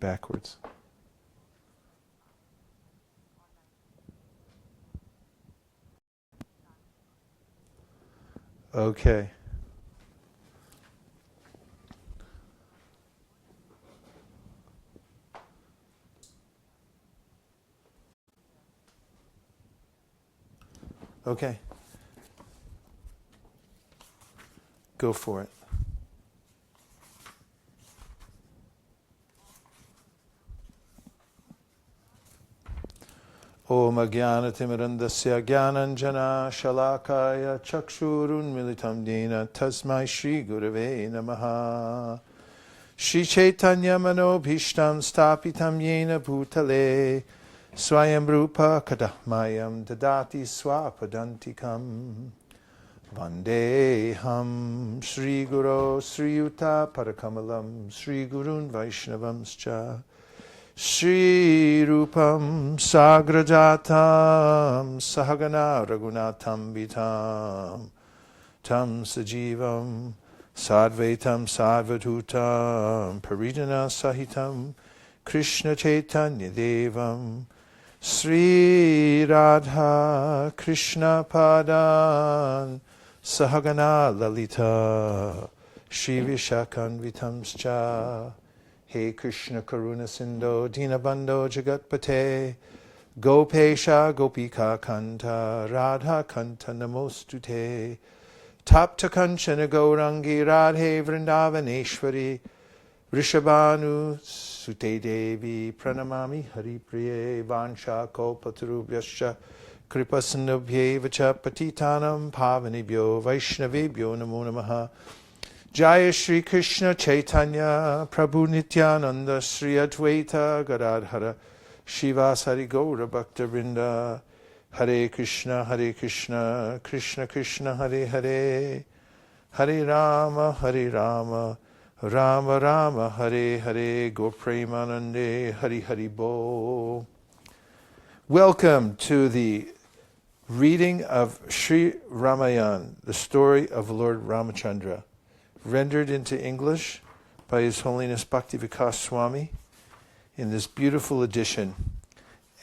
backwards. Okay. Okay. Go for it. Om Ajnanatimidandasya Jnananjana Shalakaya Chakshurun Militam Dena Tasmai Shri Gurave Namaha Shri Chaitanya Manobhishtam Stapitam Yena Bhutale Swayam Rupa Kadahmayam Dadati Swapadantikam Vandeham Shri Guru Sri Yuta Parakamalam Shri Gurun Vaishnavamscha Shri Rupam Sagrajatam Sahagana Raghunatham Vitam Tam Sajivam Sadvaitam Sadvatutam Parijana Sahitam Krishna Chaitanya Devam Sri Radha Krishna Padan Sahagana Lalita Shri Vishakanvitamscha He Krishna Karuna Sindho Dinabandho Jagatpate Gopesha Gopika Kanta Radha Kanta Namostute Tapta Kanchana Gaurangi Radhe Vrindavaneshwari Rishabhanu Sute Devi Pranamami Hari Priye Vansha Kopaturubhyascha Kripasindubhye Vacha Patitanam Pavanibhyo Vaishnavibhyo Namo Namaha Jaya Shri Krishna Chaitanya Prabhu Nityananda Shri Advaita Gadadhara Shivasari Gaura Bhakta Vrinda Hare Krishna Krishna Krishna Hare Hare Hare Rama Rama Rama Hare Hare Gaur Premanande Hari Hari Bo. Welcome to the reading of Sri Ramayana, the story of Lord Ramachandra, rendered into English by His Holiness Bhakti Vikas Swami in this beautiful edition.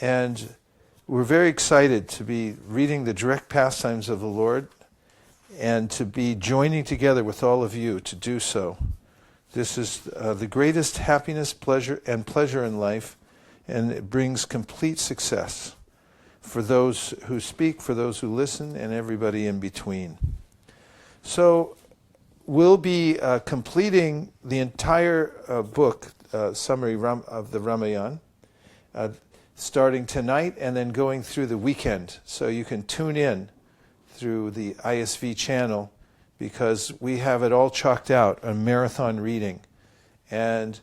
And we're very excited to be reading the direct pastimes of the Lord and to be joining together with all of you to do so. This is the greatest happiness, pleasure in life, and it brings complete success for those who speak, for those who listen, and everybody in between. So we'll be completing the entire book, summary of the Ramayana, starting tonight and then going through the weekend. So you can tune in through the ISV channel because we have it all chalked out, a marathon reading. And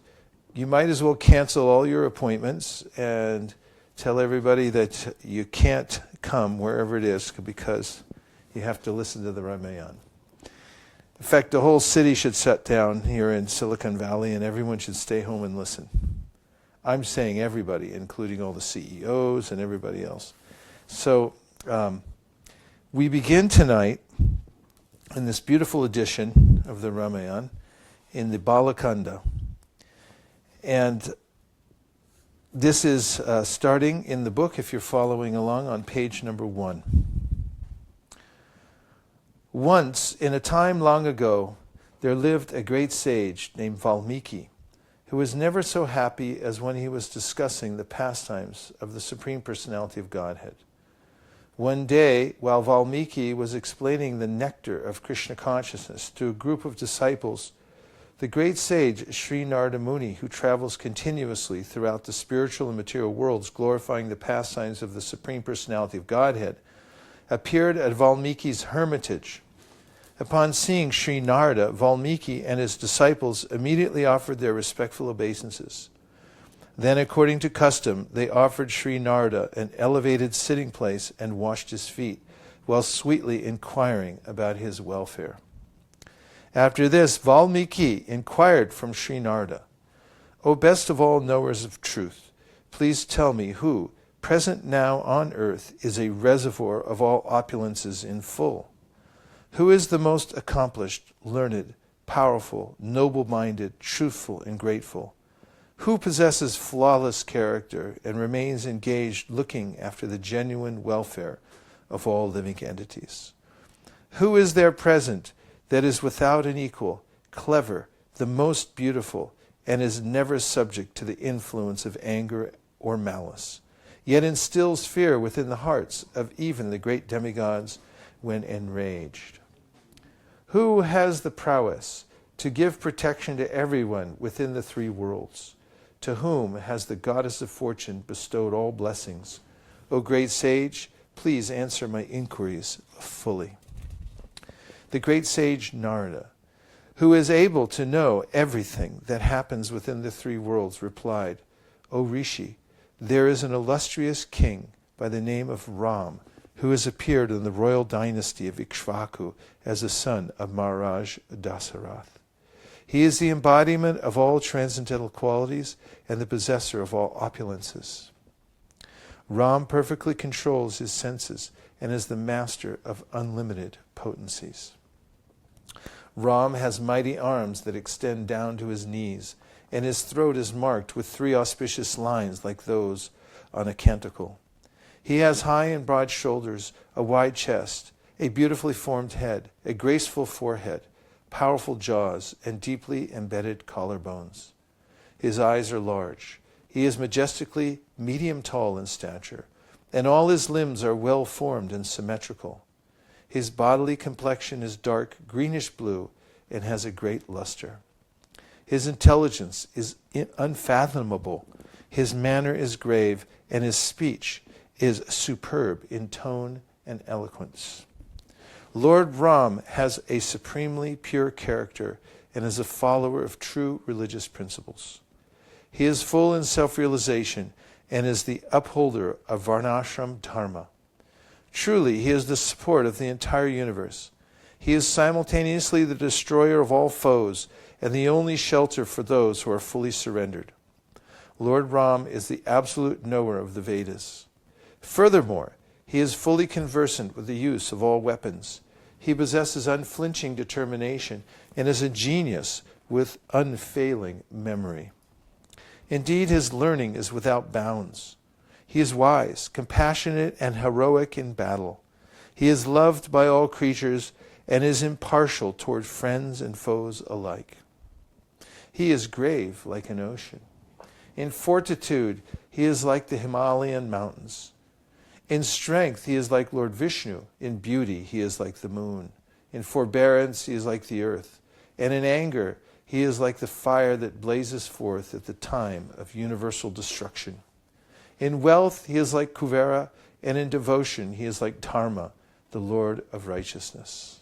you might as well cancel all your appointments and tell everybody that you can't come wherever it is because you have to listen to the Ramayana. In fact, the whole city should shut down here in Silicon Valley and everyone should stay home and listen. I'm saying everybody, including all the CEOs and everybody else. So we begin tonight in this beautiful edition of the Ramayana in the Bala Kanda. And this is starting in the book, if you're following along, on page number 1. Once, in a time long ago, there lived a great sage named Valmiki, who was never so happy as when he was discussing the pastimes of the Supreme Personality of Godhead. One day, while Valmiki was explaining the nectar of Krishna consciousness to a group of disciples, the great sage Sri Narada Muni, who travels continuously throughout the spiritual and material worlds glorifying the pastimes of the Supreme Personality of Godhead, appeared at Valmiki's hermitage. Upon seeing Sri Narada, Valmiki and his disciples immediately offered their respectful obeisances. Then, according to custom, they offered Sri Narada an elevated sitting place and washed his feet, while sweetly inquiring about his welfare. After this, Valmiki inquired from Sri Narada, "O best of all knowers of truth, please tell me who, present now on earth, is a reservoir of all opulences in full. Who is the most accomplished, learned, powerful, noble-minded, truthful, and grateful? Who possesses flawless character and remains engaged looking after the genuine welfare of all living entities? Who is there present that is without an equal, clever, the most beautiful, and is never subject to the influence of anger or malice, yet instills fear within the hearts of even the great demigods when enraged? Who has the prowess to give protection to everyone within the three worlds? To whom has the goddess of fortune bestowed all blessings? O great sage, please answer my inquiries fully. The great sage Narada, who is able to know everything that happens within the three worlds, replied, O Rishi, there is an illustrious king by the name of Ram, who has appeared in the royal dynasty of Ikshvaku as a son of Maharaja Dasaratha. He is the embodiment of all transcendental qualities and the possessor of all opulences. Ram perfectly controls his senses and is the master of unlimited potencies. Ram has mighty arms that extend down to his knees, and his throat is marked with three auspicious lines like those on a canticle. He has high and broad shoulders, a wide chest, a beautifully formed head, a graceful forehead, powerful jaws, and deeply embedded collarbones. His eyes are large. He is majestically medium tall in stature, and all his limbs are well formed and symmetrical. His bodily complexion is dark greenish blue and has a great luster. His intelligence is unfathomable. His manner is grave, and his speech is superb in tone and eloquence. Lord Rama has a supremely pure character and is a follower of true religious principles. He is full in self-realization and is the upholder of Varnashram Dharma. Truly, he is the support of the entire universe. He is simultaneously the destroyer of all foes and the only shelter for those who are fully surrendered. Lord Rama is the absolute knower of the Vedas. Furthermore, he is fully conversant with the use of all weapons. He possesses unflinching determination and is a genius with unfailing memory. Indeed, his learning is without bounds. He is wise, compassionate, and heroic in battle. He is loved by all creatures and is impartial toward friends and foes alike. He is grave like an ocean. In fortitude, he is like the Himalayan mountains. In strength, he is like Lord Vishnu. In beauty, he is like the moon. In forbearance, he is like the earth. And in anger, he is like the fire that blazes forth at the time of universal destruction. In wealth, he is like Kuvera, and in devotion, he is like Dharma, the Lord of righteousness.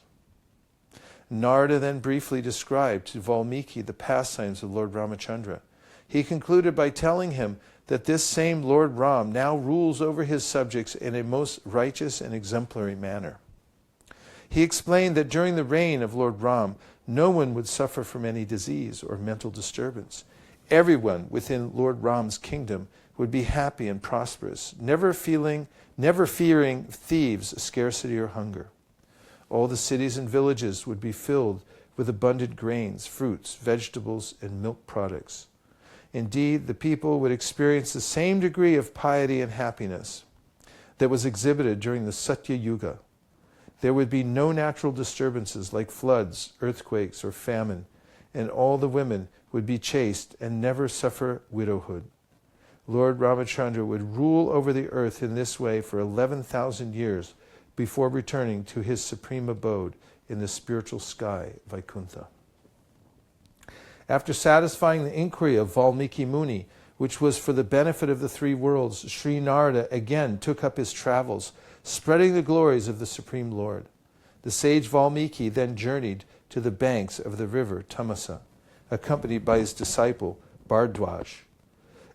Narada then briefly described to Valmiki the pastimes of Lord Ramachandra. He concluded by telling him that this same Lord Ram now rules over his subjects in a most righteous and exemplary manner. He explained that during the reign of Lord Ram, no one would suffer from any disease or mental disturbance. Everyone within Lord Ram's kingdom would be happy and prosperous, never fearing thieves, scarcity, or hunger. All the cities and villages would be filled with abundant grains, fruits, vegetables, and milk products. Indeed, the people would experience the same degree of piety and happiness that was exhibited during the Satya Yuga. There would be no natural disturbances like floods, earthquakes, or famine, and all the women would be chaste and never suffer widowhood. Lord Ramachandra would rule over the earth in this way for 11,000 years before returning to his supreme abode in the spiritual sky, Vaikuntha. After satisfying the inquiry of Valmiki Muni, which was for the benefit of the three worlds, Sri Narada again took up his travels, spreading the glories of the Supreme Lord. The sage Valmiki then journeyed to the banks of the river Tamasa, accompanied by his disciple Bhardwaj.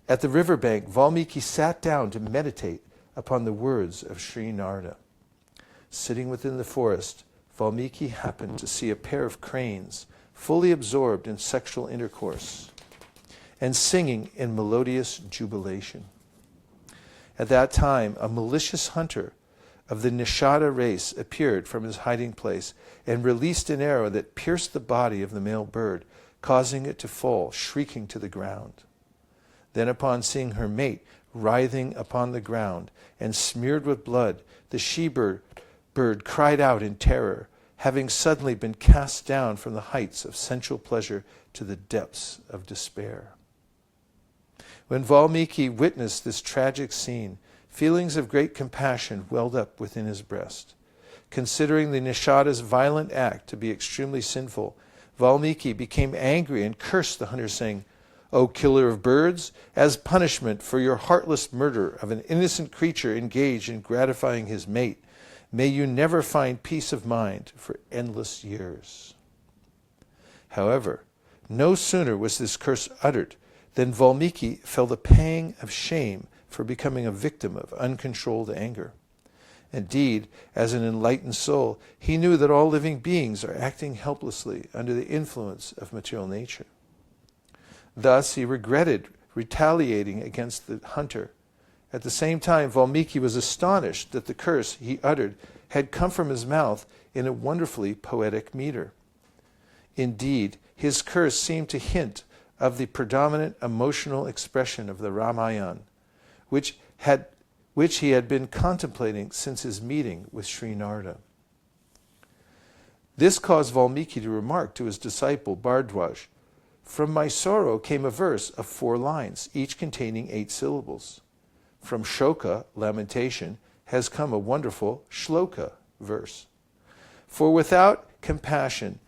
At the riverbank, Valmiki sat down to meditate upon the words of Sri Narada. Sitting within the forest, Valmiki happened to see a pair of cranes fully absorbed in sexual intercourse and singing in melodious jubilation. At that time, a malicious hunter of the Nishada race appeared from his hiding place and released an arrow that pierced the body of the male bird, causing it to fall, shrieking to the ground. Then upon seeing her mate writhing upon the ground and smeared with blood, the she-bird cried out in terror, having suddenly been cast down from the heights of sensual pleasure to the depths of despair. When Valmiki witnessed this tragic scene, feelings of great compassion welled up within his breast. Considering the Nishada's violent act to be extremely sinful, Valmiki became angry and cursed the hunter, saying, "O killer of birds, as punishment for your heartless murder of an innocent creature engaged in gratifying his mate, may you never find peace of mind for endless years." However, no sooner was this curse uttered than Valmiki felt a pang of shame for becoming a victim of uncontrolled anger. Indeed, as an enlightened soul, he knew that all living beings are acting helplessly under the influence of material nature. Thus, he regretted retaliating against the hunter. At the same time, Valmiki was astonished that the curse he uttered had come from his mouth in a wonderfully poetic meter. Indeed, his curse seemed to hint of the predominant emotional expression of the Ramayana, which he had been contemplating since his meeting with Sri Narada. This caused Valmiki to remark to his disciple Bhardwaj, "From my sorrow came a verse of 4 lines, each containing 8 syllables. From shoka, lamentation, has come a wonderful shloka, verse. For without compassion,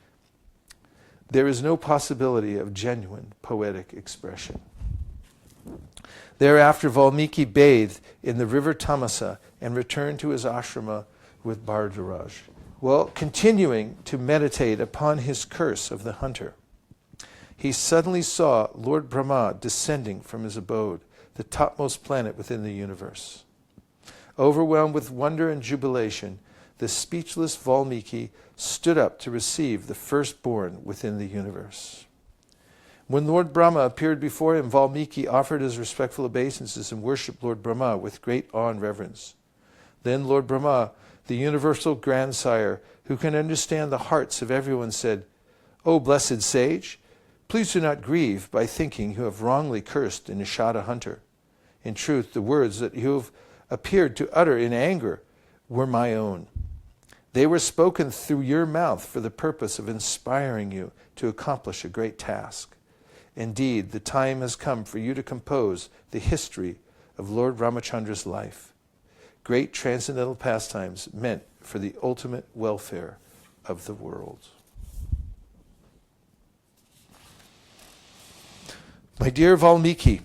there is no possibility of genuine poetic expression." Thereafter, Valmiki bathed in the river Tamasa and returned to his ashrama with Bhardwaj, while continuing to meditate upon his curse of the hunter. He suddenly saw Lord Brahma descending from his abode, the topmost planet within the universe. Overwhelmed with wonder and jubilation, the speechless Valmiki stood up to receive the firstborn within the universe. When Lord Brahma appeared before him, Valmiki offered his respectful obeisances and worshipped Lord Brahma with great awe and reverence. Then Lord Brahma, the universal grandsire, who can understand the hearts of everyone, said, "O blessed sage, please do not grieve by thinking you have wrongly cursed the Nishada hunter. In truth, the words that you have appeared to utter in anger were my own. They were spoken through your mouth for the purpose of inspiring you to accomplish a great task. Indeed, the time has come for you to compose the history of Lord Ramachandra's life. Great transcendental pastimes meant for the ultimate welfare of the world." My dear Valmiki,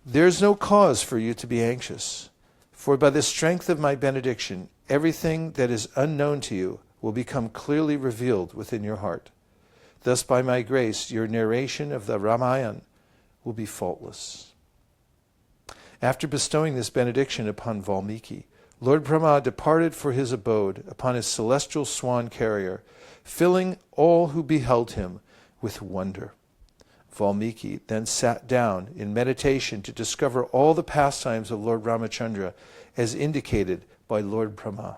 there is no cause for you to be anxious, for by the strength of my benediction, everything that is unknown to you will become clearly revealed within your heart. Thus, by my grace, your narration of the Ramayana will be faultless. After bestowing this benediction upon Valmiki, Lord Brahma departed for his abode upon his celestial swan carrier, filling all who beheld him with wonder. Valmiki then sat down in meditation to discover all the pastimes of Lord Ramachandra as indicated by Lord Brahma.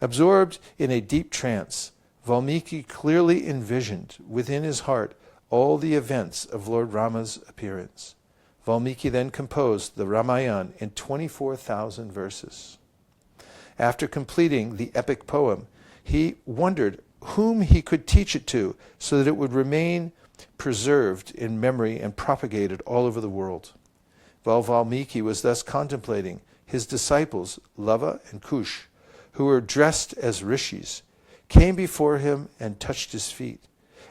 Absorbed in a deep trance, Valmiki clearly envisioned within his heart all the events of Lord Rama's appearance. Valmiki then composed the Ramayana in 24,000 verses. After completing the epic poem, he wondered whom he could teach it to so that it would remain preserved in memory and propagated all over the world. While Valmiki was thus contemplating, his disciples, Lava and Kush, who were dressed as rishis, came before him and touched his feet,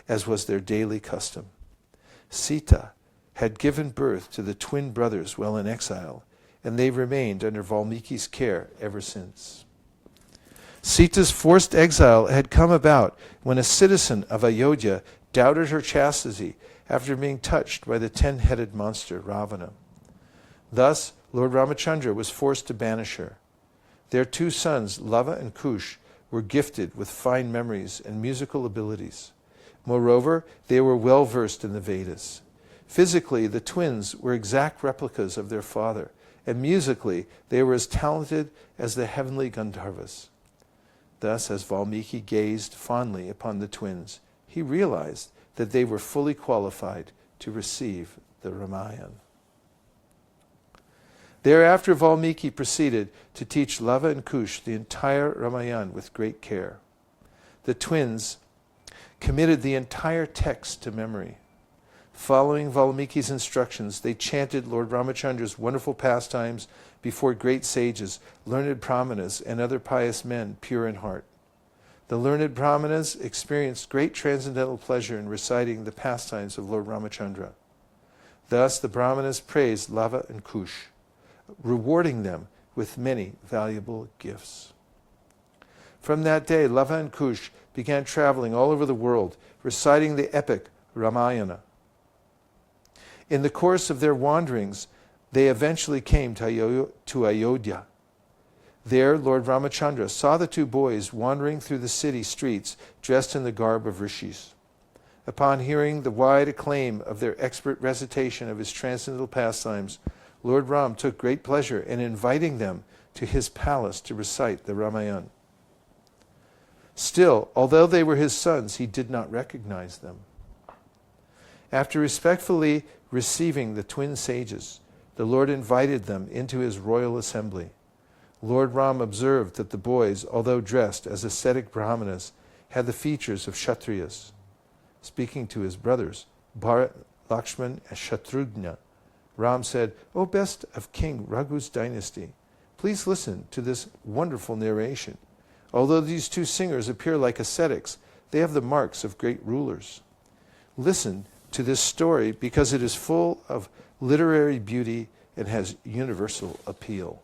as was their daily custom. Sita had given birth to the twin brothers while in exile, and they remained under Valmiki's care ever since. Sita's forced exile had come about when a citizen of Ayodhya doubted her chastity after being touched by the 10-headed monster Ravana. Thus, Lord Ramachandra was forced to banish her. Their 2 sons, Lava and Kush, were gifted with fine memories and musical abilities. Moreover, they were well versed in the Vedas. Physically, the twins were exact replicas of their father, and musically, they were as talented as the heavenly Gandharvas. Thus, as Valmiki gazed fondly upon the twins, he realized that they were fully qualified to receive the Ramayana. Thereafter, Valmiki proceeded to teach Lava and Kush the entire Ramayana with great care. The twins committed the entire text to memory. Following Valmiki's instructions, they chanted Lord Ramachandra's wonderful pastimes before great sages, learned brahmanas, and other pious men, pure in heart. The learned brahmanas experienced great transcendental pleasure in reciting the pastimes of Lord Ramachandra. Thus, the brahmanas praised Lava and Kush, rewarding them with many valuable gifts. From that day, Lava and Kush began traveling all over the world, reciting the epic Ramayana. In the course of their wanderings, they eventually came to Ayodhya. There, Lord Ramachandra saw the two boys wandering through the city streets dressed in the garb of rishis. Upon hearing the wide acclaim of their expert recitation of his transcendental pastimes, Lord Ram took great pleasure in inviting them to his palace to recite the Ramayana. Still, although they were his sons, he did not recognize them. After respectfully receiving the twin sages, the Lord invited them into his royal assembly. Lord Ram observed that the boys, although dressed as ascetic brahmanas, had the features of Kshatriyas. Speaking to his brothers, Bharat, Lakshman, and Shatrugna, Ram said, "O best of King Raghu's dynasty, please listen to this wonderful narration. Although these two singers appear like ascetics, they have the marks of great rulers. Listen to this story because it is full of literary beauty and has universal appeal."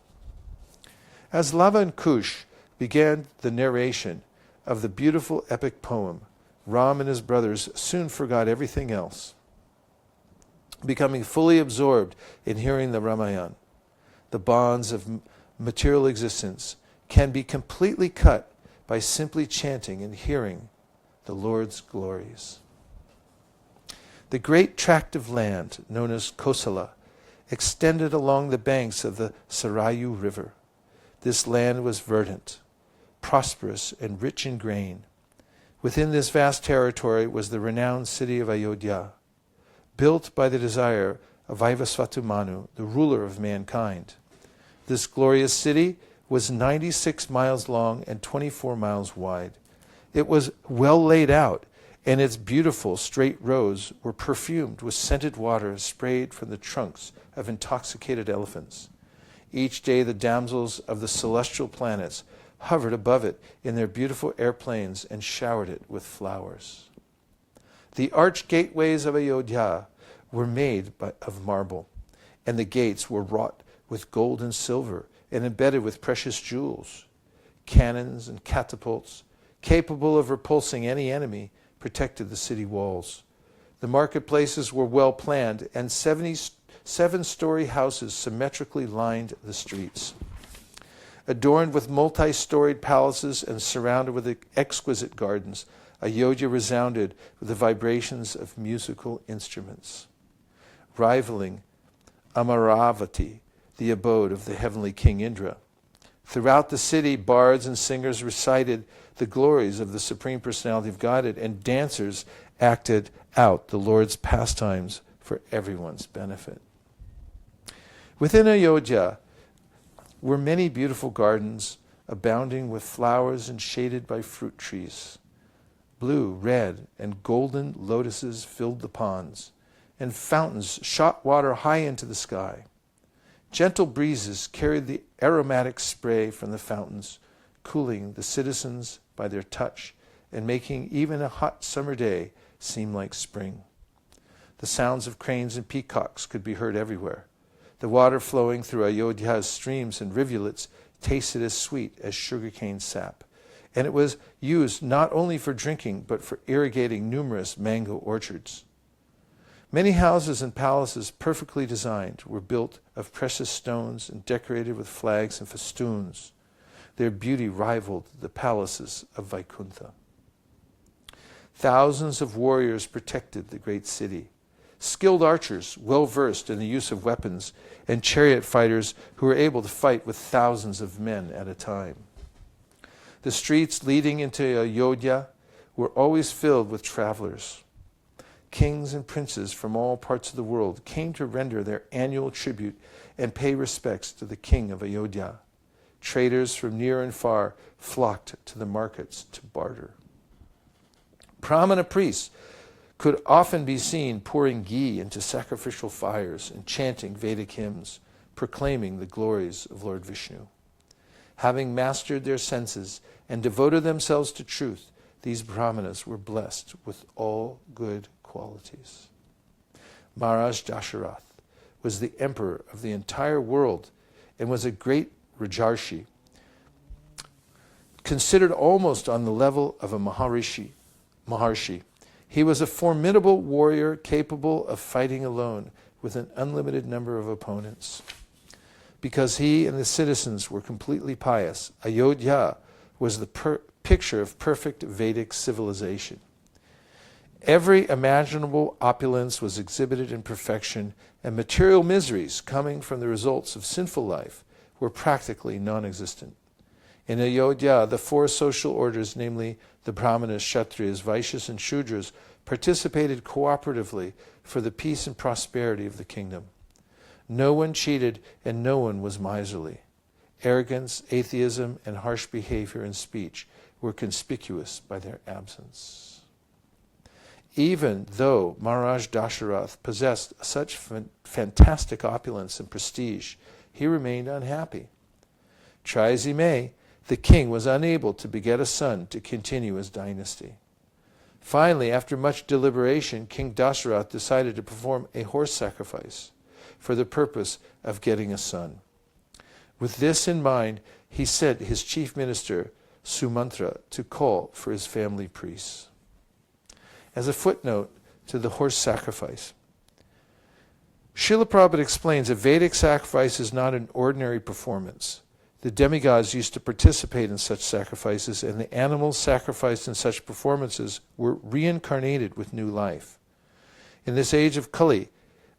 As Lava and Kush began the narration of the beautiful epic poem, Ram and his brothers soon forgot everything else, becoming fully absorbed in hearing the Ramayana. The bonds of material existence can be completely cut by simply chanting and hearing the Lord's glories. The great tract of land, known as Kosala, extended along the banks of the Sarayu River. This land was verdant, prosperous, and rich in grain. Within this vast territory was the renowned city of Ayodhya, built by the desire of Vaisesika Dasa, the ruler of mankind. This glorious city was 96 miles long and 24 miles wide. It was well laid out, and its beautiful straight roads were perfumed with scented water sprayed from the trunks of intoxicated elephants. Each day the damsels of the celestial planets hovered above it in their beautiful airplanes and showered it with flowers. The arched gateways of Ayodhya were made of marble, and the gates were wrought with gold and silver and embedded with precious jewels. Cannons and catapults, capable of repulsing any enemy, protected the city walls. The marketplaces were well planned, and 77-story houses symmetrically lined the streets. Adorned with multi-storied palaces and surrounded with exquisite gardens, Ayodhya resounded with the vibrations of musical instruments. Rivaling Amaravati, the abode of the heavenly King Indra. Throughout the city, bards and singers recited the glories of the Supreme Personality of Godhead, and dancers acted out the Lord's pastimes for everyone's benefit. Within Ayodhya were many beautiful gardens, abounding with flowers and shaded by fruit trees. Blue, red, and golden lotuses filled the ponds, and fountains shot water high into the sky. Gentle breezes carried the aromatic spray from the fountains, cooling the citizens by their touch and making even a hot summer day seem like spring. The sounds of cranes and peacocks could be heard everywhere. The water flowing through Ayodhya's streams and rivulets tasted as sweet as sugarcane sap, and it was used not only for drinking but for irrigating numerous mango orchards. Many houses and palaces, perfectly designed, were built of precious stones and decorated with flags and festoons. Their beauty rivaled the palaces of Vaikuntha. Thousands of warriors protected the great city. Skilled archers, well-versed in the use of weapons, and chariot fighters who were able to fight with thousands of men at a time. The streets leading into Ayodhya were always filled with travelers. kings and princes from all parts of the world came to render their annual tribute and pay respects to the king of Ayodhya. Traders from near and far flocked to the markets to barter. Brahmana priests could often be seen pouring ghee into sacrificial fires and chanting Vedic hymns, proclaiming the glories of Lord Vishnu. Having mastered their senses and devoted themselves to truth, these brahmanas were blessed with all good qualities. Maharaja Dasaratha was the emperor of the entire world and was a great Rajarshi, considered almost on the level of a Maharshi. He was a formidable warrior capable of fighting alone with an unlimited number of opponents. Because he and the citizens were completely pious, Ayodhya was the picture of perfect Vedic civilization. Every imaginable opulence was exhibited in perfection, and material miseries coming from the results of sinful life were practically non-existent. In Ayodhya, the four social orders, namely the Brahmanas, Kshatriyas, Vaishyas, and Shudras, participated cooperatively for the peace and prosperity of the kingdom. No one cheated and no one was miserly. Arrogance, atheism, and harsh behavior and speech were conspicuous by their absence. Even though Maharaja Dasaratha possessed such fantastic opulence and prestige, he remained unhappy. Try as he may, the king was unable to beget a son to continue his dynasty. Finally, after much deliberation, King Dasaratha decided to perform a horse sacrifice for the purpose of getting a son. With this in mind, he sent his chief minister, Viswamitra, to call for his family priests. As a footnote to the horse sacrifice, Srila Prabhupada explains a Vedic sacrifice is not an ordinary performance. The demigods used to participate in such sacrifices, and the animals sacrificed in such performances were reincarnated with new life. In this age of Kali,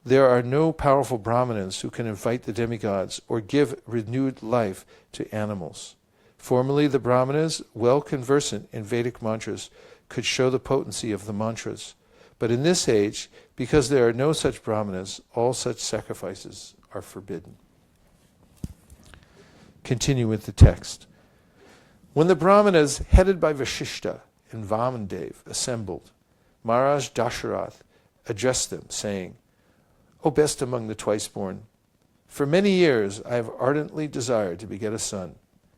there are no powerful brahmanas who can invite the demigods or give renewed life to animals. Formerly, the brahmanas, well conversant in Vedic mantras, could show the potency of the mantras. But in this age, because there are no such brahmanas, all such sacrifices are forbidden. Continue with the text. When the brahmanas, headed by Vasishtha and Vamandev, assembled, Maharaja Dasaratha addressed them, saying, O best among the twice-born, for many years I have ardently desired to beget a son.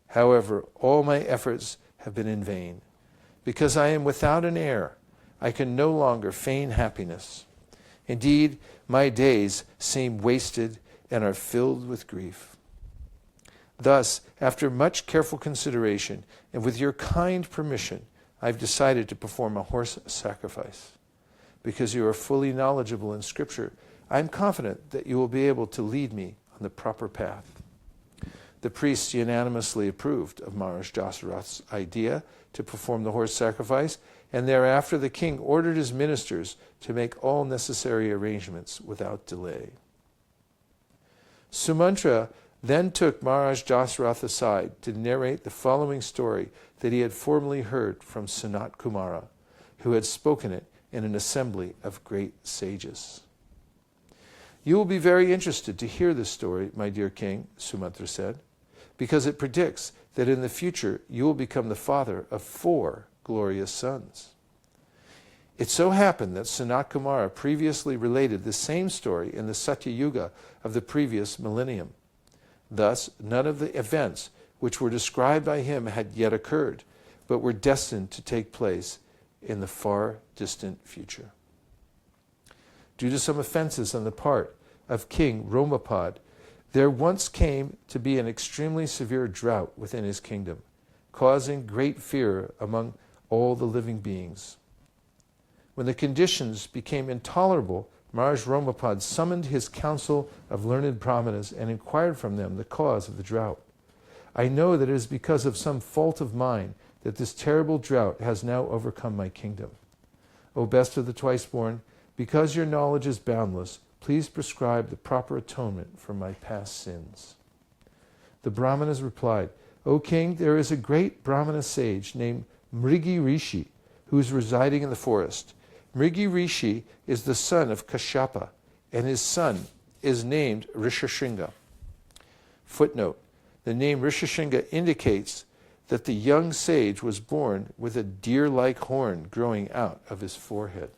However, all my efforts have been in vain. Because I am without an heir, I can no longer feign happiness. Indeed, my days seem wasted and are filled with grief. Thus, after much careful consideration, and with your kind permission, I have decided to perform a horse sacrifice. Because you are fully knowledgeable in Scripture, I am confident that you will be able to lead me on the proper path. The priests unanimously approved of Maharaja Dasaratha's idea to perform the horse sacrifice, and thereafter the king ordered his ministers to make all necessary arrangements without delay. Sumantra then took Maharaja Dasaratha aside to narrate the following story that he had formerly heard from Sanat Kumara, who had spoken it in an assembly of great sages. You will be very interested to hear this story, my dear king, Sumantra said, because it predicts that in the future you will become the father of 4 glorious sons. It so happened that Sanat Kumara previously related the same story in the Satya Yuga of the previous millennium. Thus, none of the events which were described by him had yet occurred, but were destined to take place in the far distant future. Due to some offenses on the part of King Romapad, there once came to be an extremely severe drought within his kingdom, causing great fear among all the living beings. When the conditions became intolerable, Maharaj Romapad summoned his council of learned brahmanas and inquired from them the cause of the drought. I know that it is because of some fault of mine that this terrible drought has now overcome my kingdom. O best of the twice-born, because your knowledge is boundless, please prescribe the proper atonement for my past sins. The brahmanas replied, O king, there is a great brahmana sage named Mrigi Rishi who is residing in the forest. Mrigi Rishi is the son of Kashyapa, and his son is named Rishyasringa. Footnote: the name Rishyasringa indicates that the young sage was born with a deer-like horn growing out of his forehead.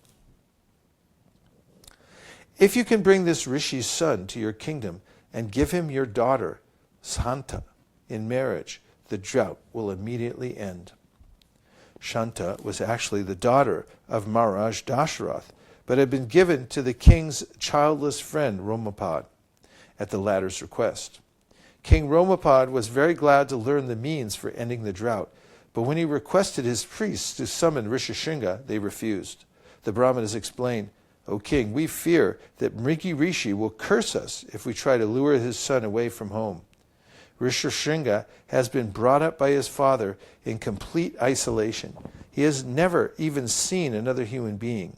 If you can bring this Rishi's son to your kingdom and give him your daughter, Shanta, in marriage, the drought will immediately end. Shanta was actually the daughter of Maharaja Dasaratha, but had been given to the king's childless friend Romapad at the latter's request. King Romapad was very glad to learn the means for ending the drought, but when he requested his priests to summon Rishyasringa, they refused. The Brahmanas explained, "O king, we fear that Mrigi Rishi will curse us if we try to lure his son away from home. Rishyasringa has been brought up by his father in complete isolation. He has never even seen another human being.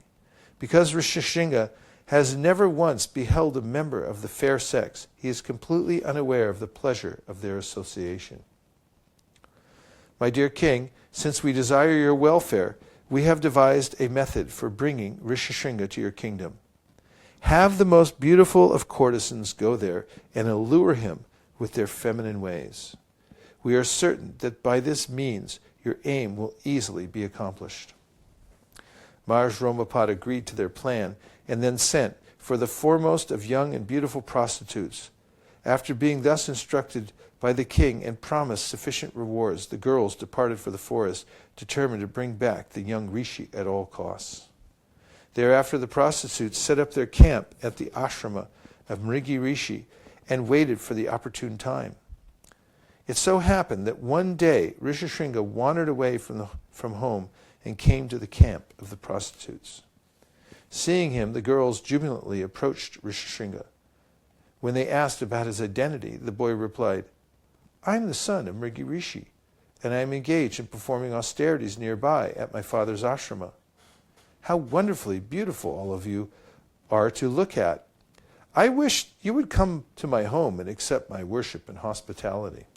Because Rishyasringa has never once beheld a member of the fair sex, he is completely unaware of the pleasure of their association. My dear king, since we desire your welfare, we have devised a method for bringing Rishyasringa to your kingdom. Have the most beautiful of courtesans go there and allure him with their feminine ways. We are certain that by this means your aim will easily be accomplished." Maharaja Romapad agreed to their plan and then sent for the foremost of young and beautiful prostitutes. After being thus instructed by the king and promised sufficient rewards, the girls departed for the forest, determined to bring back the young Rishi at all costs. Thereafter the prostitutes set up their camp at the ashrama of Mrigi Rishi and waited for the opportune time. It so happened that one day Rishyasringa wandered away from home and came to the camp of the prostitutes. Seeing him, the girls jubilantly approached Rishyasringa. When they asked about his identity, the boy replied, "I am the son of Mrigi Rishi, and I am engaged in performing austerities nearby at my father's ashrama. How wonderfully beautiful all of you are to look at. I wish you would come to my home and accept my worship and hospitality."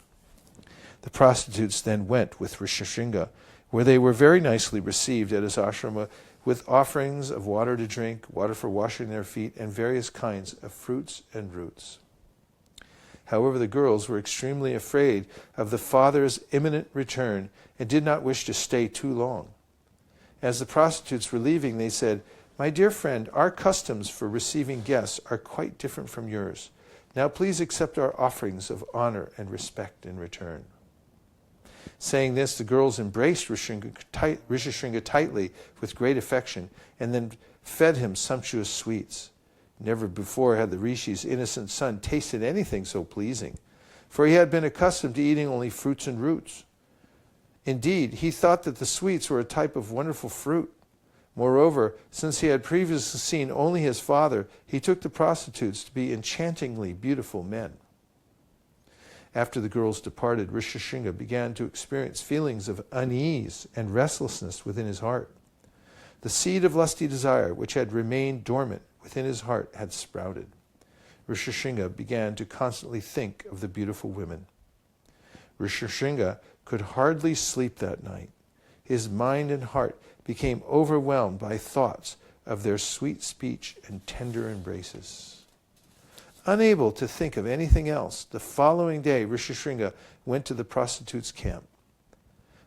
The prostitutes then went with Rishyasringa, where they were very nicely received at his ashrama with offerings of water to drink, water for washing their feet, and various kinds of fruits and roots. However, the girls were extremely afraid of the father's imminent return and did not wish to stay too long. As the prostitutes were leaving, they said, "My dear friend, our customs for receiving guests are quite different from yours. Now please accept our offerings of honor and respect in return." Saying this, the girls embraced Rishyasringa tightly with great affection and then fed him sumptuous sweets. Never before had the Rishi's innocent son tasted anything so pleasing, for he had been accustomed to eating only fruits and roots. Indeed, he thought that the sweets were a type of wonderful fruit. Moreover, since he had previously seen only his father, he took the prostitutes to be enchantingly beautiful men. After the girls departed, Rishyasringa began to experience feelings of unease and restlessness within his heart. The seed of lusty desire, which had remained dormant within his heart, had sprouted. Rishyasringa began to constantly think of the beautiful women. Rishyasringa could hardly sleep that night. His mind and heart became overwhelmed by thoughts of their sweet speech and tender embraces. Unable to think of anything else, the following day Rishyasringa went to the prostitutes' camp.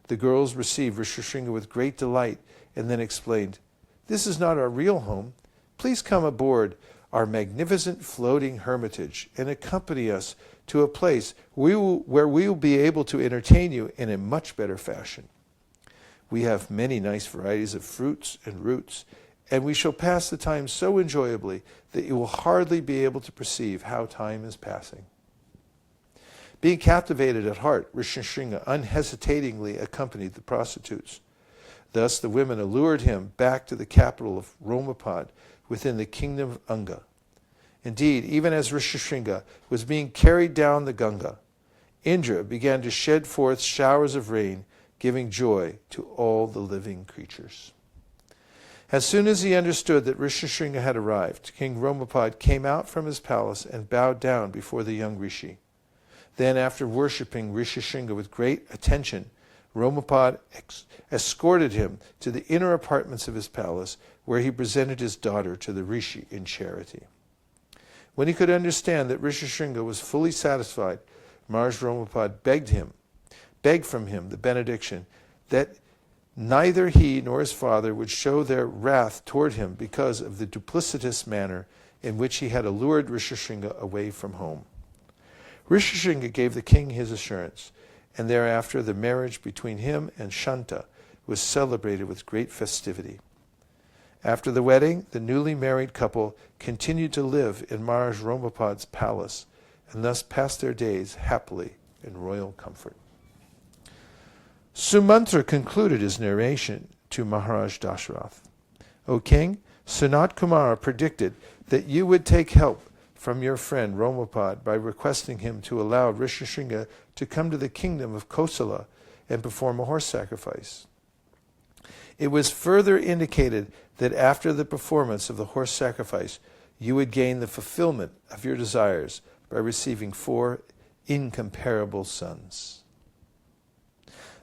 The girls received Rishyasringa with great delight and then explained, "This is not our real home. Please come aboard our magnificent floating hermitage and accompany us to a place where we will be able to entertain you in a much better fashion. We have many nice varieties of fruits and roots, and we shall pass the time so enjoyably that you will hardly be able to perceive how time is passing." Being captivated at heart, Rishyasringa unhesitatingly accompanied the prostitutes. Thus the women allured him back to the capital of Romapad within the kingdom of Anga. Indeed, even as Rishyasringa was being carried down the Ganga, Indra began to shed forth showers of rain, giving joy to all the living creatures. As soon as he understood that Rishyasringa had arrived, King Romapad came out from his palace and bowed down before the young Rishi. Then, after worshipping Rishyasringa with great attention, Romapad escorted him to the inner apartments of his palace, where he presented his daughter to the rishi in charity. When he could understand that Rishyasringa was fully satisfied, Maharaja Romapad begged from him the benediction that neither he nor his father would show their wrath toward him because of the duplicitous manner in which he had allured Rishyasringa away from home. Rishyasringa gave the king his assurance, and thereafter the marriage between him and Shanta was celebrated with great festivity. After the wedding, the newly married couple continued to live in Maharaja Romapad's palace, and thus passed their days happily in royal comfort. Sumatra concluded his narration to Maharaj Dasaratha. O king, Sanat Kumara predicted that you would take help from your friend Romapad by requesting him to allow Rishyasringa to come to the kingdom of Kosala and perform a horse sacrifice. It was further indicated that after the performance of the horse sacrifice, you would gain the fulfillment of your desires by receiving 4 incomparable sons.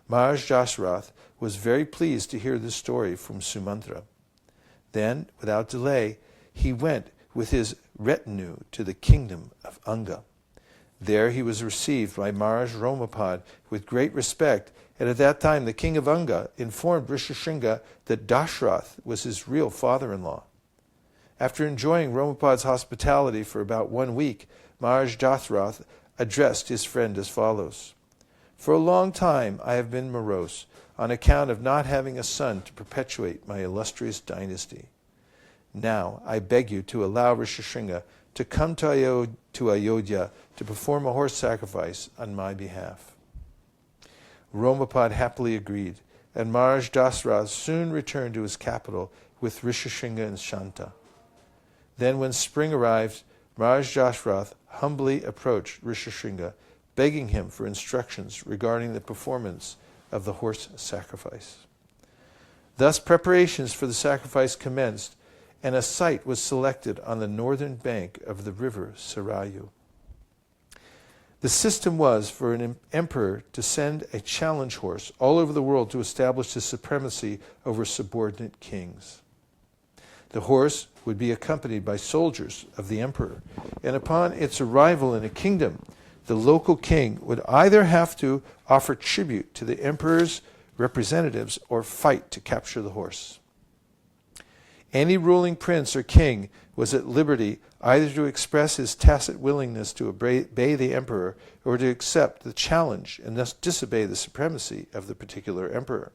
Maharaj Dasaratha was very pleased to hear this story from Sumatra. Then, without delay, he went with his retinue to the kingdom of Anga. There he was received by Maharaj Romapad with great respect, and at that time the king of Anga informed Rishyasringa that Dasaratha was his real father-in-law. After enjoying Romapad's hospitality for about 1 week, Maharaj Dasaratha addressed his friend as follows. For a long time I have been morose on account of not having a son to perpetuate my illustrious dynasty. Now I beg you to allow Rishyasringa to come to Ayodhya to perform a horse sacrifice on my behalf. Romapad happily agreed, and Maharaj Dasaratha soon returned to his capital with Rishyasringa and Shanta. Then when spring arrived, Maharaj Dasaratha humbly approached Rishyasringa, begging him for instructions regarding the performance of the horse sacrifice. Thus preparations for the sacrifice commenced, and a site was selected on the northern bank of the river Sarayu. The system was for an emperor to send a challenge horse all over the world to establish his supremacy over subordinate kings. The horse would be accompanied by soldiers of the emperor, and upon its arrival in a kingdom, the local king would either have to offer tribute to the emperor's representatives or fight to capture the horse. Any ruling prince or king was at liberty either to express his tacit willingness to obey the emperor or to accept the challenge and thus disobey the supremacy of the particular emperor.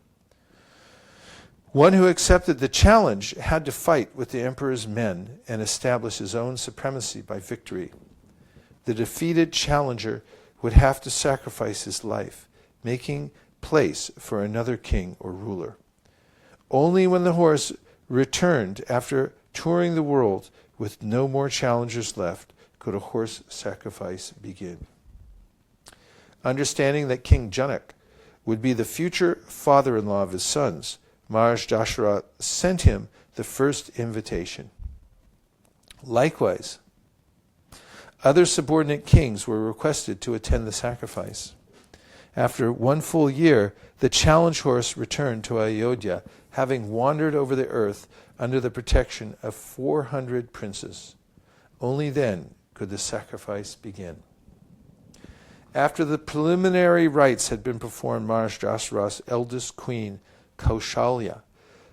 One who accepted the challenge had to fight with the emperor's men and establish his own supremacy by victory. The defeated challenger would have to sacrifice his life, making place for another king or ruler. Only when the horse returned after touring the world with no more challengers left could a horse sacrifice begin. Understanding that King Janak would be the future father-in-law of his sons, Maharaj Dasaratha sent him the first invitation. Likewise, other subordinate kings were requested to attend the sacrifice. After 1 full year, the challenge horse returned to Ayodhya, having wandered over the earth under the protection of 400 princes. Only then could the sacrifice begin. After the preliminary rites had been performed, Maharaj Dasaratha's eldest queen, Kaushalya,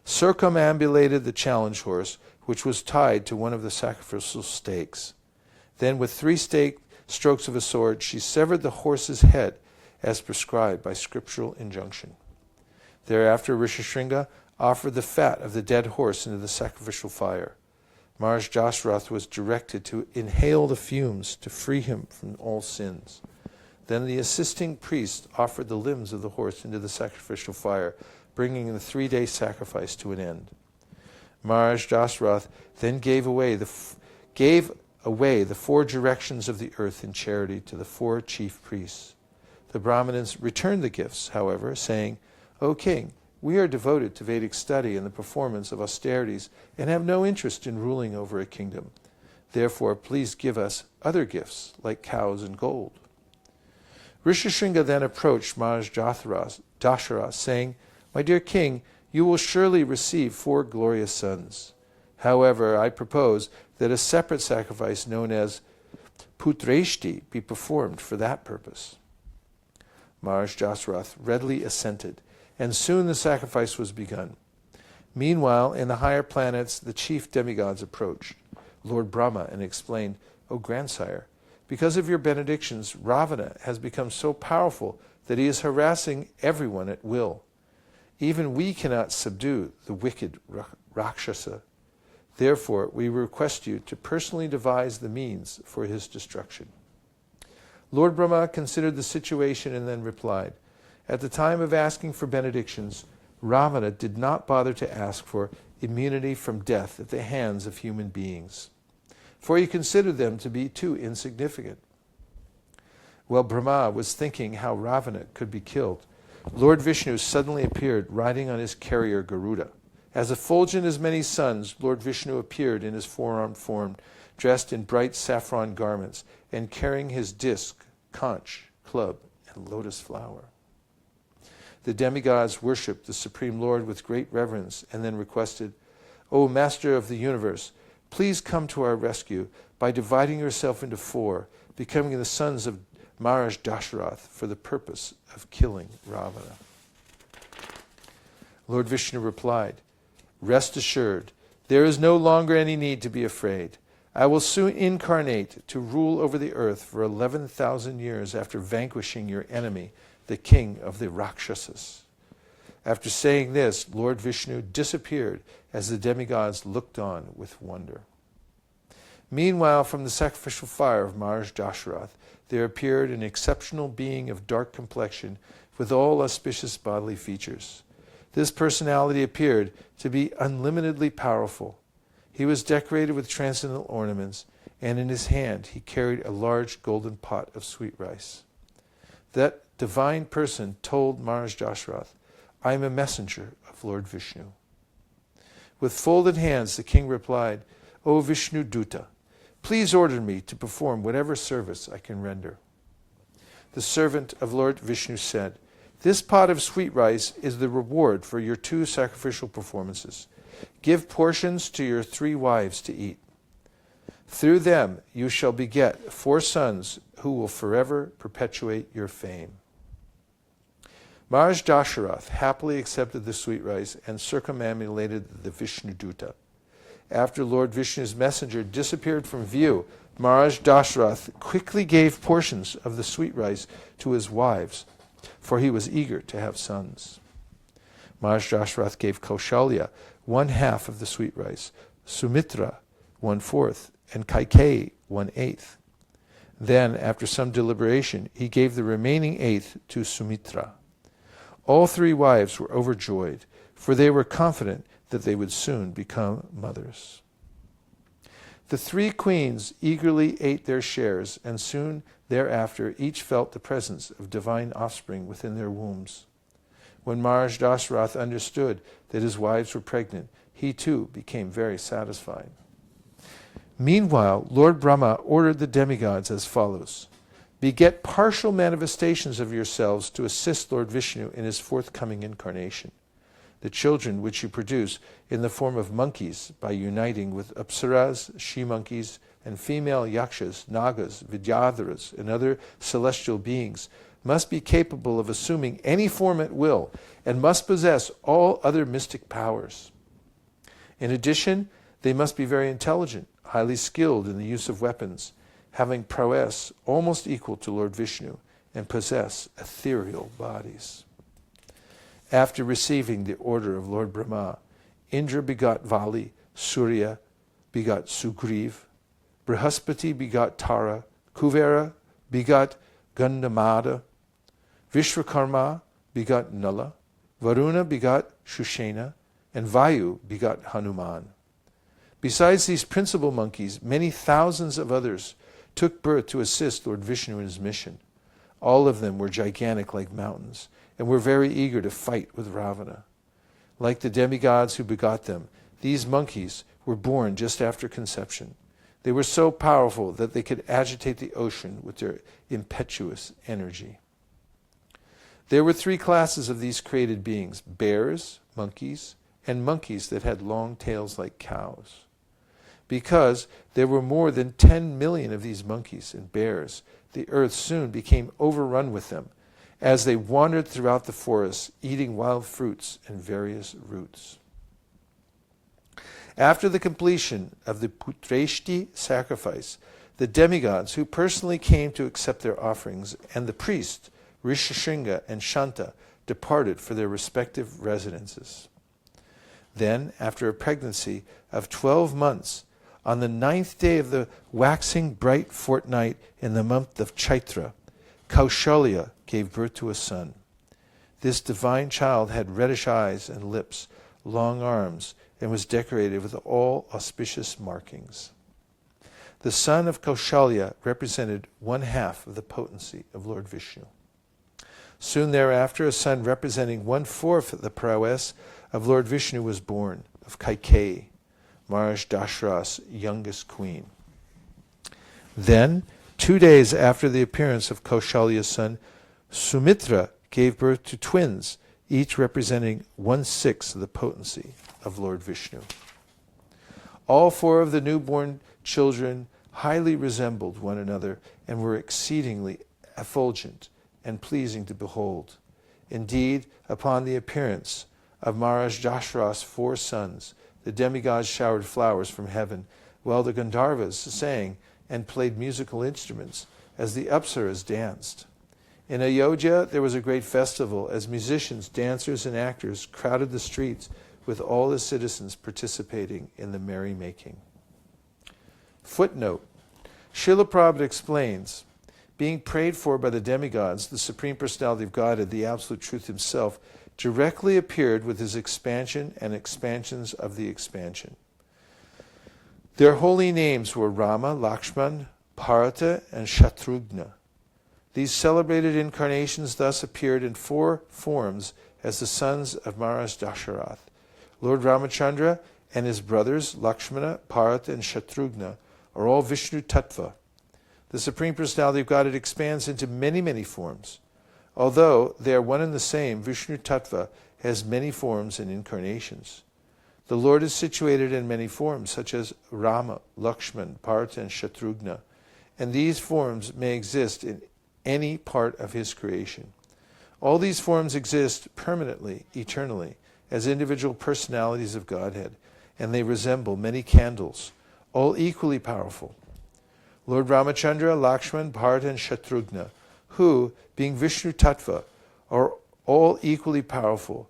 circumambulated the challenge horse, which was tied to one of the sacrificial stakes. Then, with 3 strokes of a sword, she severed the horse's head, as prescribed by scriptural injunction. Thereafter, Rishyasringa offered the fat of the dead horse into the sacrificial fire. Maharaj Dasaratha was directed to inhale the fumes to free him from all sins. Then the assisting priest offered the limbs of the horse into the sacrificial fire, bringing the 3-day sacrifice to an end. Maharaj Dasaratha then gave away the 4 directions of the earth in charity to the 4 chief priests. The Brahmanas returned the gifts, however, saying, O king, we are devoted to Vedic study and the performance of austerities and have no interest in ruling over a kingdom. Therefore, please give us other gifts like cows and gold. Rishyasringa then approached Maharaja Dasaratha, saying, "My dear king, you will surely receive 4 glorious sons. However, I propose that a separate sacrifice known as Putreshti be performed for that purpose." Maharaja Dasaratha readily assented, and soon the sacrifice was begun. Meanwhile, in the higher planets, the chief demigods approached Lord Brahma and explained, "O grandsire, because of your benedictions, Ravana has become so powerful that he is harassing everyone at will. Even we cannot subdue the wicked Rakshasa. Therefore, we request you to personally devise the means for his destruction." Lord Brahma considered the situation and then replied, "At the time of asking for benedictions, Ravana did not bother to ask for immunity from death at the hands of human beings, for he considered them to be too insignificant." While Brahma was thinking how Ravana could be killed, Lord Vishnu suddenly appeared riding on his carrier Garuda. As effulgent as many suns, Lord Vishnu appeared in his four-armed form, dressed in bright saffron garments, and carrying his disc, conch, club, and lotus flower. The demigods worshipped the Supreme Lord with great reverence and then requested, "O Master of the universe, please come to our rescue by dividing yourself into 4, becoming the sons of Maharaja Dasaratha for the purpose of killing Ravana." Lord Vishnu replied, "Rest assured, there is no longer any need to be afraid. I will soon incarnate to rule over the earth for 11,000 years after vanquishing your enemy, the king of the Rakshasas." After saying this, Lord Vishnu disappeared as the demigods looked on with wonder. Meanwhile, from the sacrificial fire of Maharaja Dasaratha, there appeared an exceptional being of dark complexion with all auspicious bodily features. This personality appeared to be unlimitedly powerful. He was decorated with transcendental ornaments, and in his hand he carried a large golden pot of sweet rice. That divine person told Maharaja Dasaratha, "I am a messenger of Lord Vishnu." With folded hands, the king replied, "O Vishnu Duta, please order me to perform whatever service I can render." The servant of Lord Vishnu said, "This pot of sweet rice is the reward for your 2 sacrificial performances. Give portions to your 3 wives to eat. Through them you shall beget 4 sons who will forever perpetuate your fame." Maharaja Dasaratha happily accepted the sweet rice and circumambulated the Vishnu Duta. After Lord Vishnu's messenger disappeared from view, Maharaja Dasaratha quickly gave portions of the sweet rice to his wives, for he was eager to have sons. Maharaja Dasaratha gave Kaushalya 1/2 of the sweet rice, Sumitra 1/4, and Kaikeyi 1/8. Then, after some deliberation, he gave the remaining 1/8 to Sumitra. All 3 wives were overjoyed, for they were confident that they would soon become mothers. The 3 queens eagerly ate their shares, and soon thereafter each felt the presence of divine offspring within their wombs. When Maharaja Dasaratha understood that his wives were pregnant, he too became very satisfied. Meanwhile, Lord Brahma ordered the demigods as follows: "Beget partial manifestations of yourselves to assist Lord Vishnu in his forthcoming incarnation. The children which you produce in the form of monkeys by uniting with apsaras, she-monkeys, and female yakshas, nagas, vidyadharas, and other celestial beings must be capable of assuming any form at will and must possess all other mystic powers. In addition, they must be very intelligent, highly skilled in the use of weapons, having prowess almost equal to Lord Vishnu, and possess ethereal bodies." After receiving the order of Lord Brahma, Indra begot Vali, Surya begot Sugriv, Brihaspati begot Tara, Kuvera begot Gandamada, Vishwakarma begot Nala, Varuna begot Shushena, and Vayu begot Hanuman. Besides these principal monkeys, many thousands of others took birth to assist Lord Vishnu in his mission. All of them were gigantic like mountains, and were very eager to fight with Ravana. Like the demigods who begot them, these monkeys were born just after conception. They were so powerful that they could agitate the ocean with their impetuous energy. There were 3 classes of these created beings: bears, monkeys, and monkeys that had long tails like cows. Because there were more than 10 million of these monkeys and bears, the earth soon became overrun with them, as they wandered throughout the forests, eating wild fruits and various roots. After the completion of the Putreshti sacrifice, the demigods who personally came to accept their offerings and the priests, Rishyasringa and Shanta, departed for their respective residences. Then, after a pregnancy of 12 months, on the 9th day of the waxing bright fortnight in the month of Chaitra, Kaushalya gave birth to a son. This divine child had reddish eyes and lips, long arms, and was decorated with all auspicious markings. The son of Kaushalya represented 1/2 of the potency of Lord Vishnu. Soon thereafter, a son representing 1/4 of the prowess of Lord Vishnu was born, of Kaikeyi, Maharaja Dasaratha's youngest queen. Then, 2 days after the appearance of Kaushalya's son, Viswamitra gave birth to twins, each representing 1/6 of the potency of Lord Vishnu. All 4 of the newborn children highly resembled one another and were exceedingly effulgent and pleasing to behold. Indeed, upon the appearance of Maharaja Dasaratha's 4 sons, the demigods showered flowers from heaven, while the Gandharvas sang and played musical instruments as the Apsaras danced. In Ayodhya there was a great festival as musicians, dancers, and actors crowded the streets, with all the citizens participating in the merrymaking. Footnote: Srila Prabhupada explains, being prayed for by the demigods, the Supreme Personality of Godhead, the Absolute Truth Himself, directly appeared with His expansion and expansions of the expansion. Their holy names were Rama, Lakshman, Bharata, and Shatrugna. These celebrated incarnations thus appeared in 4 forms as the sons of Maharaja Dasaratha. Lord Ramachandra and his brothers Lakshmana, Bharata, and Shatrugna are all Vishnu Tattva. The Supreme Personality of Godhead expands into many, many forms. Although they are one and the same, Vishnu Tattva has many forms and incarnations. The Lord is situated in many forms, such as Rama, Lakshman, Bharata, and Shatrugna, and these forms may exist in any part of His creation. All these forms exist permanently, eternally, as individual personalities of Godhead, and they resemble many candles, all equally powerful. Lord Ramachandra, Lakshman, Bharata, and Shatrugna, who, being Vishnu Tattva, are all equally powerful,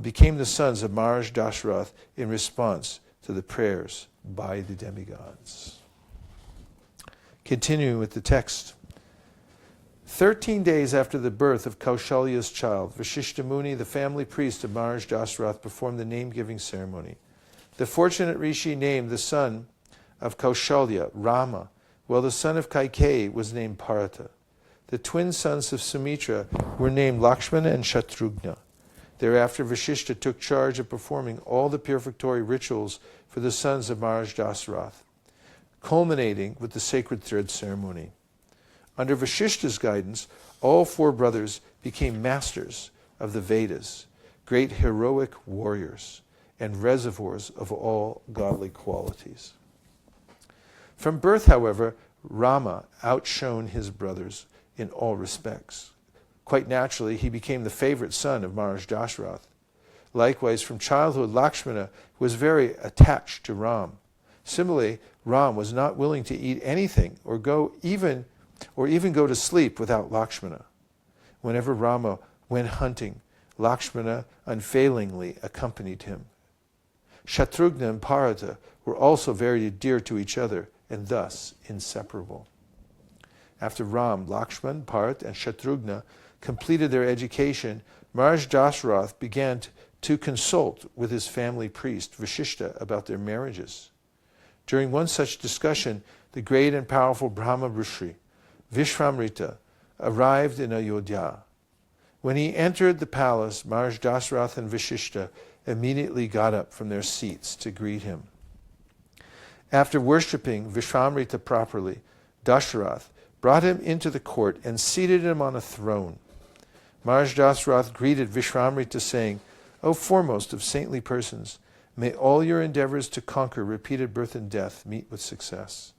became the sons of Maharaja Dasaratha in response to the prayers by the demigods. Continuing with the text. 13 days after the birth of Kaushalya's child, Vasishtha Muni, the family priest of Maharaja Dasaratha, performed the name-giving ceremony. The fortunate rishi named the son of Kaushalya Rama, while the son of Kaikeyi was named Bharata. The twin sons of Sumitra were named Lakshmana and Shatrugna. Thereafter, Vasishtha took charge of performing all the purificatory rituals for the sons of Maharaja Dasaratha, culminating with the sacred thread ceremony. Under Vasishtha's guidance, all 4 brothers became masters of the Vedas, great heroic warriors, and reservoirs of all godly qualities. From birth, however, Rama outshone his brothers in all respects. Quite naturally, he became the favorite son of Maharaja Dasaratha. Likewise, from childhood, Lakshmana was very attached to Ram. Similarly, Ram was not willing to eat anything or even go to sleep without Lakshmana. Whenever Rama went hunting, Lakshmana unfailingly accompanied him. Shatrugna and Bharata were also very dear to each other and thus inseparable. After Ram, Lakshman, Bharata, and Shatrugna completed their education, Maharaja Dasaratha began to consult with his family priest, Vasishtha, about their marriages. During one such discussion, the great and powerful Brahma Rishi, Viswamitra, arrived in Ayodhya. When he entered the palace, Maharaja Dasaratha and Vasishtha immediately got up from their seats to greet him. After worshipping Viswamitra properly, Dasaratha brought him into the court and seated him on a throne. Maharaja Dasaratha greeted Viswamitra, saying, O foremost of saintly persons, may all your endeavors to conquer repeated birth and death meet with success.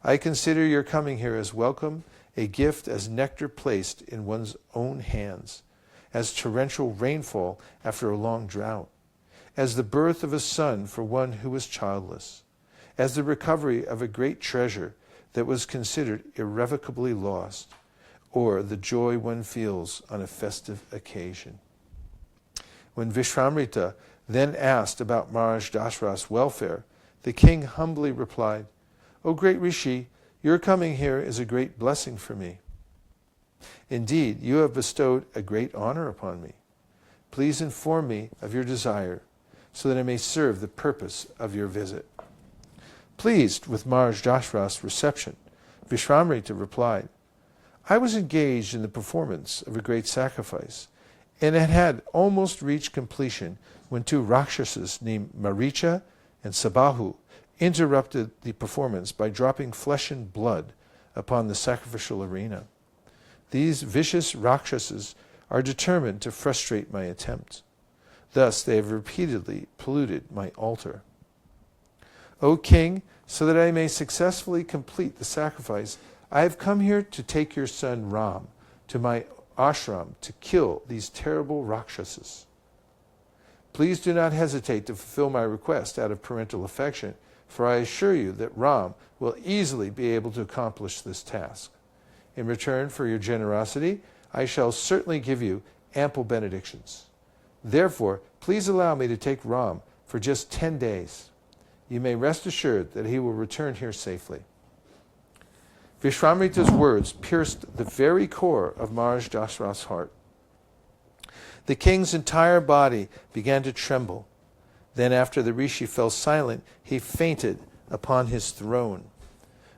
I consider your coming here as welcome, a gift as nectar placed in one's own hands, as torrential rainfall after a long drought, as the birth of a son for one who was childless, as the recovery of a great treasure that was considered irrevocably lost, or the joy one feels on a festive occasion. When Viswamitra then asked about Maharaja Dasaratha's welfare, the king humbly replied, O great Rishi, your coming here is a great blessing for me. Indeed, you have bestowed a great honor upon me. Please inform me of your desire, so that I may serve the purpose of your visit. Pleased with Maharaja Dasaratha's reception, Viswamitra replied, I was engaged in the performance of a great sacrifice, and it had almost reached completion when two Rakshasas named Maricha and Sabahu interrupted the performance by dropping flesh and blood upon the sacrificial arena. These vicious Rakshasas are determined to frustrate my attempt. Thus they have repeatedly polluted my altar. O king, so that I may successfully complete the sacrifice, I have come here to take your son Ram to my ashram to kill these terrible Rakshasas. Please do not hesitate to fulfill my request out of parental affection, for I assure you that Ram will easily be able to accomplish this task. In return for your generosity, I shall certainly give you ample benedictions. Therefore, please allow me to take Ram for just 10 days. You may rest assured that he will return here safely. Viswamitra's words pierced the very core of Maharaja Dasaratha's heart. The king's entire body began to tremble. Then after the rishi fell silent, he fainted upon his throne.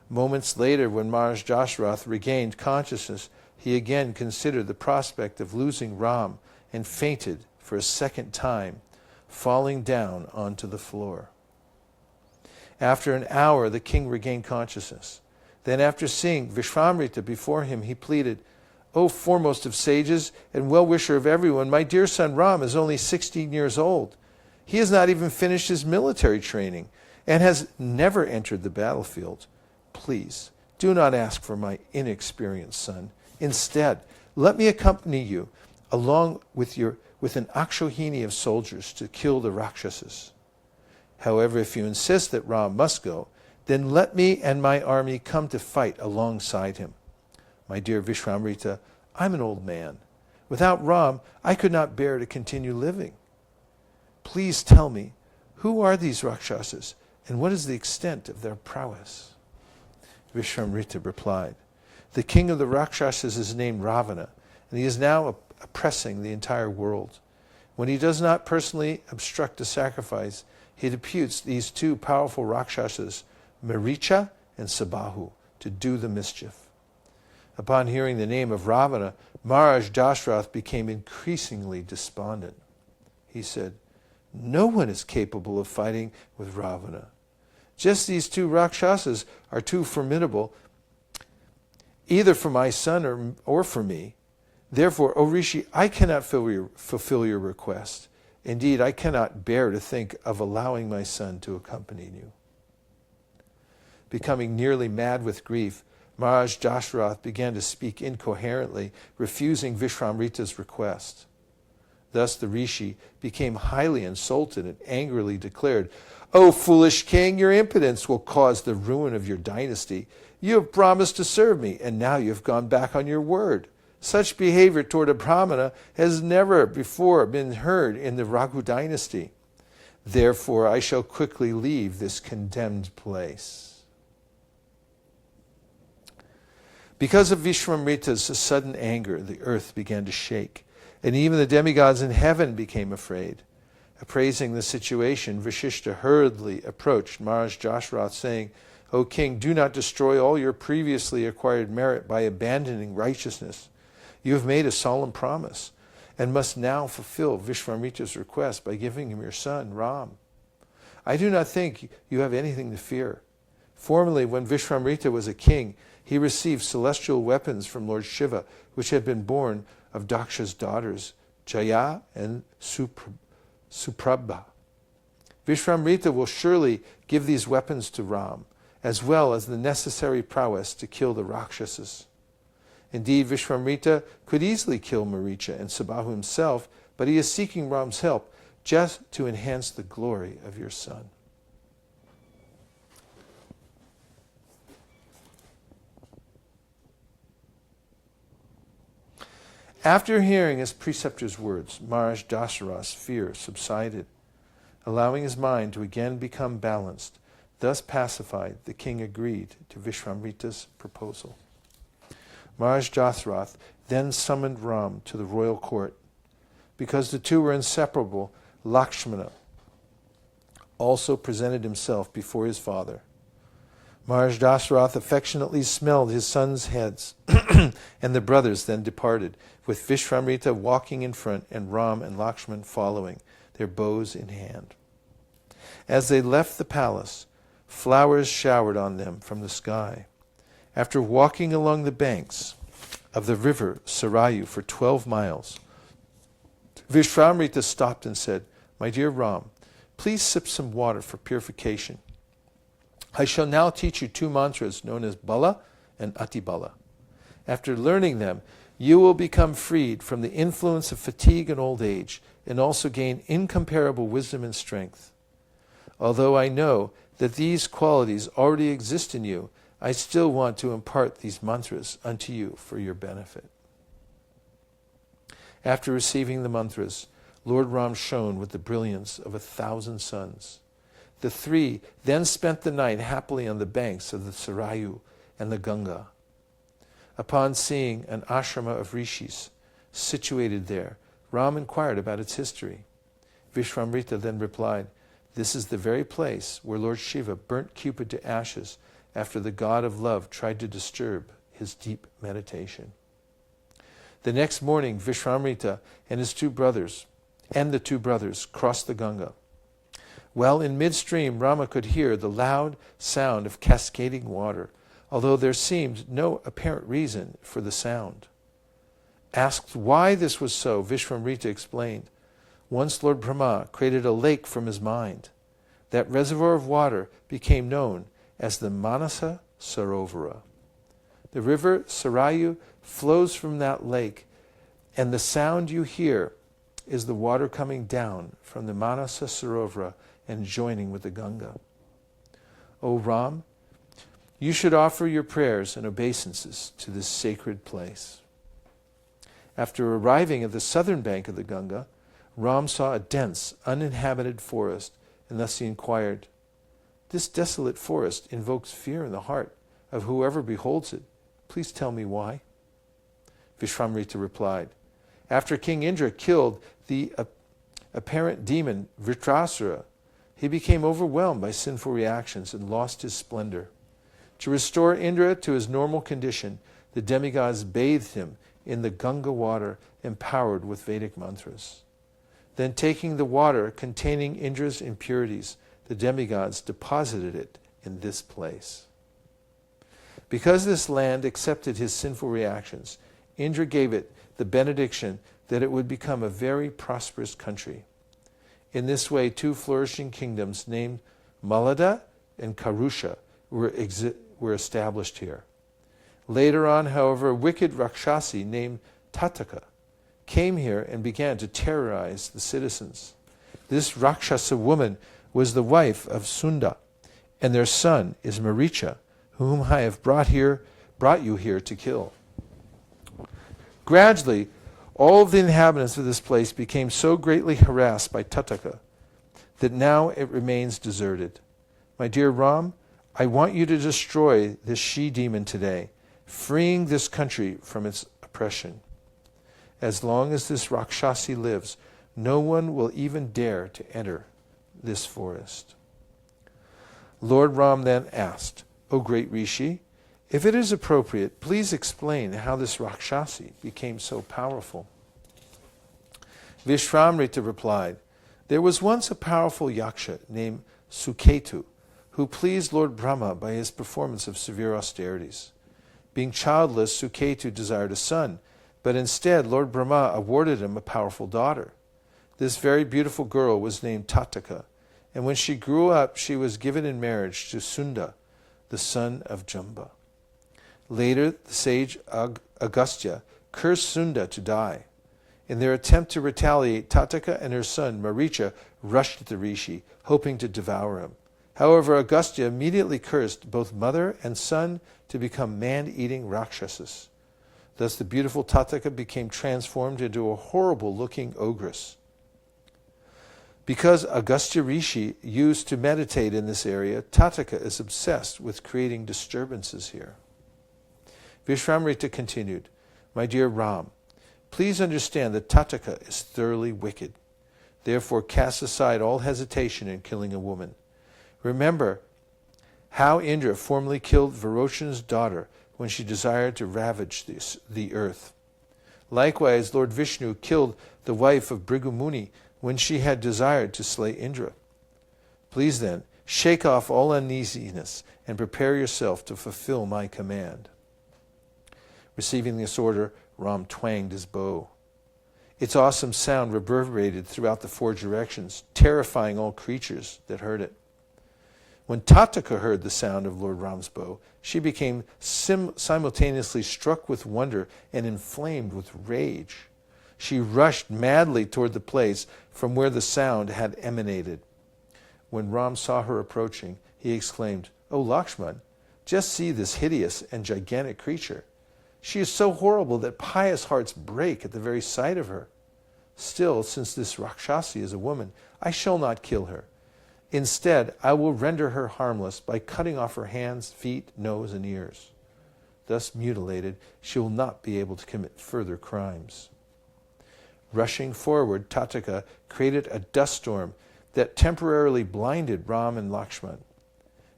Moments later, when Maharaja Dasaratha regained consciousness, he again considered the prospect of losing Ram and fainted for a second time, falling down onto the floor. After an hour, the king regained consciousness. Then after seeing Viswamitra before him, he pleaded, O foremost of sages and well-wisher of everyone, my dear son Ram is only 16 years old. He has not even finished his military training and has never entered the battlefield. Please, do not ask for my inexperienced son. Instead, let me accompany you along with an akshohini of soldiers to kill the Rakshasas. However, if you insist that Ram must go, then let me and my army come to fight alongside him. My dear Viswamitra, I'm an old man. Without Ram, I could not bear to continue living. Please tell me, who are these Rakshasas, and what is the extent of their prowess? Viswamitra replied, the king of the Rakshasas is named Ravana, and he is now oppressing the entire world. When he does not personally obstruct a sacrifice, he deputes these two powerful Rakshasas, Maricha and Sabahu, to do the mischief. Upon hearing the name of Ravana, Maharaja Dasaratha became increasingly despondent. He said, no one is capable of fighting with Ravana. Just these two Rakshasas are too formidable, either for my son or for me. Therefore, O Rishi, I cannot fulfill your request. Indeed, I cannot bear to think of allowing my son to accompany you. Becoming nearly mad with grief, Maharaja Dasaratha began to speak incoherently, refusing Viswamitra's request. Thus the rishi became highly insulted and angrily declared, O foolish king, your impotence will cause the ruin of your dynasty. You have promised to serve me, and now you have gone back on your word. Such behavior toward a Brahmana has never before been heard in the Raghu dynasty. Therefore I shall quickly leave this condemned place. Because of Viswamitra's sudden anger, the earth began to shake, and even the demigods in heaven became afraid. Appraising the situation, Vasishtha hurriedly approached Maharaja Dasaratha, saying, O king, do not destroy all your previously acquired merit by abandoning righteousness. You have made a solemn promise, and must now fulfill Viswamitra's request by giving him your son, Ram. I do not think you have anything to fear. Formerly, when Viswamitra was a king, he received celestial weapons from Lord Shiva, which had been born of Daksha's daughters, Jaya and Suprabha. Viswamitra will surely give these weapons to Ram, as well as the necessary prowess to kill the Rakshasas. Indeed, Viswamitra could easily kill Maricha and Sabahu himself, but he is seeking Ram's help just to enhance the glory of your son. After hearing his preceptor's words, Maharaja Dasaratha's fear subsided. Allowing his mind to again become balanced, thus pacified, the king agreed to Viswamrita's proposal. Maharaja Dasaratha then summoned Ram to the royal court. Because the two were inseparable, Lakshmana also presented himself before his father. Maharaja Dasaratha affectionately smelled his sons' heads, and the brothers then departed, with Viswamitra walking in front and Ram and Lakshman following, their bows in hand. As they left the palace, flowers showered on them from the sky. After walking along the banks of the river Sarayu for 12 miles, Viswamitra stopped and said, "My dear Ram, please sip some water for purification. I shall now teach you 2 mantras known as Bala and Atibala. After learning them, you will become freed from the influence of fatigue and old age, and also gain incomparable wisdom and strength. Although I know that these qualities already exist in you, I still want to impart these mantras unto you for your benefit." After receiving the mantras, Lord Ram shone with the brilliance of 1,000 suns. The three then spent the night happily on the banks of the Sarayu and the Ganga. Upon seeing an ashrama of rishis situated there, Ram inquired about its history. Viswamitra then replied, "This is the very place where Lord Shiva burnt Cupid to ashes after the god of love tried to disturb his deep meditation." The next morning, Viswamitra and the two brothers crossed the Ganga. While in midstream, Rama could hear the loud sound of cascading water, although there seemed no apparent reason for the sound. Asked why this was so, Viswamitra explained, "Once Lord Brahma created a lake from his mind. That reservoir of water became known as the Manasa Sarovara. The river Sarayu flows from that lake, and the sound you hear is the water coming down from the Manasa Sarovara and joining with the Ganga. O Ram, you should offer your prayers and obeisances to this sacred place." After arriving at the southern bank of the Ganga, Ram saw a dense, uninhabited forest, and thus he inquired, "This desolate forest invokes fear in the heart of whoever beholds it. Please tell me why." Viswamitra replied, "After King Indra killed the apparent demon Vritrasura, he became overwhelmed by sinful reactions and lost his splendor. To restore Indra to his normal condition, the demigods bathed him in the Ganga water empowered with Vedic mantras. Then taking the water containing Indra's impurities, the demigods deposited it in this place. Because this land accepted his sinful reactions, Indra gave it the benediction that it would become a very prosperous country. In this way, 2 flourishing kingdoms named Malada and Karusha were established here. Later on, however, a wicked Rakshasi named Tataka came here and began to terrorize the citizens. This Rakshasa woman was the wife of Sunda, and their son is Maricha, whom I have brought you here to kill. Gradually, all of the inhabitants of this place became so greatly harassed by Tataka that now it remains deserted. My dear Ram, I want you to destroy this she-demon today, freeing this country from its oppression. As long as this Rakshasi lives, no one will even dare to enter this forest." Lord Ram then asked, "O great Rishi, if it is appropriate, please explain how this Rakshasi became so powerful." Viswamitra replied, "There was once a powerful yaksha named Suketu, who pleased Lord Brahma by his performance of severe austerities. Being childless, Suketu desired a son, but instead Lord Brahma awarded him a powerful daughter. This very beautiful girl was named Tataka, and when she grew up, she was given in marriage to Sunda, the son of Jumba. Later, the sage Agastya cursed Sunda to die. In their attempt to retaliate, Tataka and her son Maricha rushed at the rishi, hoping to devour him. However, Agastya immediately cursed both mother and son to become man-eating Rakshasas. Thus the beautiful Tataka became transformed into a horrible-looking ogress. Because Agastya Rishi used to meditate in this area, Tataka is obsessed with creating disturbances here. Viswamitra continued, "My dear Ram, please understand that Tataka is thoroughly wicked. Therefore cast aside all hesitation in killing a woman. Remember how Indra formerly killed Varoshan's daughter when she desired to ravage the earth. Likewise, Lord Vishnu killed the wife of Bhrigu Muni when she had desired to slay Indra. Please then, shake off all uneasiness and prepare yourself to fulfill my command." Receiving this order, Ram twanged his bow. Its awesome sound reverberated throughout the four directions, terrifying all creatures that heard it. When Tataka heard the sound of Lord Ram's bow, she became simultaneously struck with wonder and inflamed with rage. She rushed madly toward the place from where the sound had emanated. When Ram saw her approaching, he exclaimed, "O Lakshman, just see this hideous and gigantic creature. She is so horrible that pious hearts break at the very sight of her. Still, since this Rakshasi is a woman, I shall not kill her. Instead, I will render her harmless by cutting off her hands, feet, nose, and ears. Thus mutilated, she will not be able to commit further crimes." Rushing forward, Tataka created a dust storm that temporarily blinded Ram and Lakshman.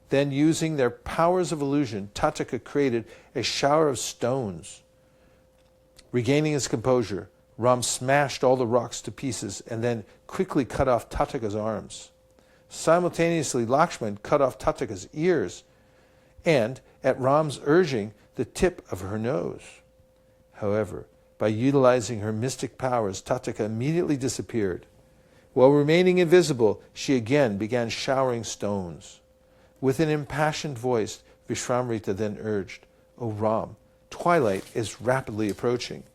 Then, using their powers of illusion, Tataka created a shower of stones. Regaining his composure, Ram smashed all the rocks to pieces and then quickly cut off Tataka's arms. Simultaneously, Lakshman cut off Tataka's ears and, at Ram's urging, the tip of her nose. However, by utilizing her mystic powers, Tataka immediately disappeared. While remaining invisible, she again began showering stones. With an impassioned voice, Viswamitra then urged, "O Ram, twilight is rapidly approaching,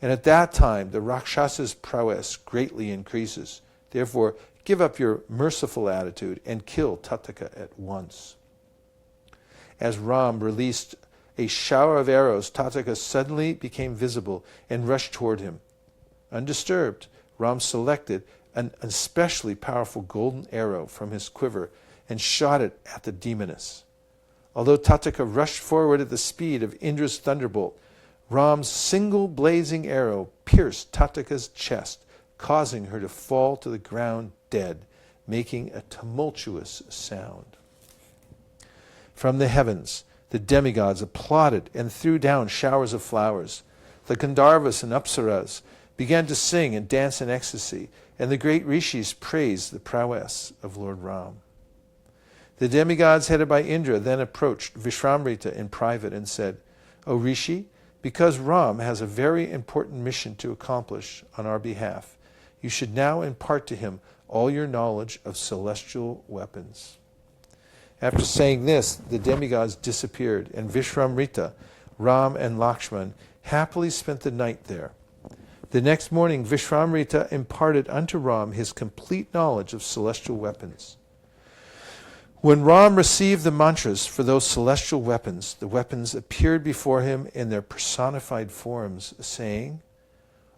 and at that time the Rakshasa's prowess greatly increases. Therefore, give up your merciful attitude and kill Tataka at once." As Ram released a shower of arrows, Tataka suddenly became visible and rushed toward him. Undisturbed, Ram selected an especially powerful golden arrow from his quiver and shot it at the demoness. Although Tataka rushed forward at the speed of Indra's thunderbolt, Ram's single blazing arrow pierced Tataka's chest, causing her to fall to the ground dead, making a tumultuous sound. From the heavens, the demigods applauded and threw down showers of flowers. The Gandharvas and Apsaras began to sing and dance in ecstasy, and the great rishis praised the prowess of Lord Ram. The demigods headed by Indra then approached Viswamitra in private and said, "O Rishi, because Ram has a very important mission to accomplish on our behalf, you should now impart to him all your knowledge of celestial weapons." After saying this, the demigods disappeared, and Viswamitra, Ram, and Lakshman happily spent the night there. The next morning, Viswamitra imparted unto Ram his complete knowledge of celestial weapons. When Ram received the mantras for those celestial weapons, the weapons appeared before him in their personified forms, saying,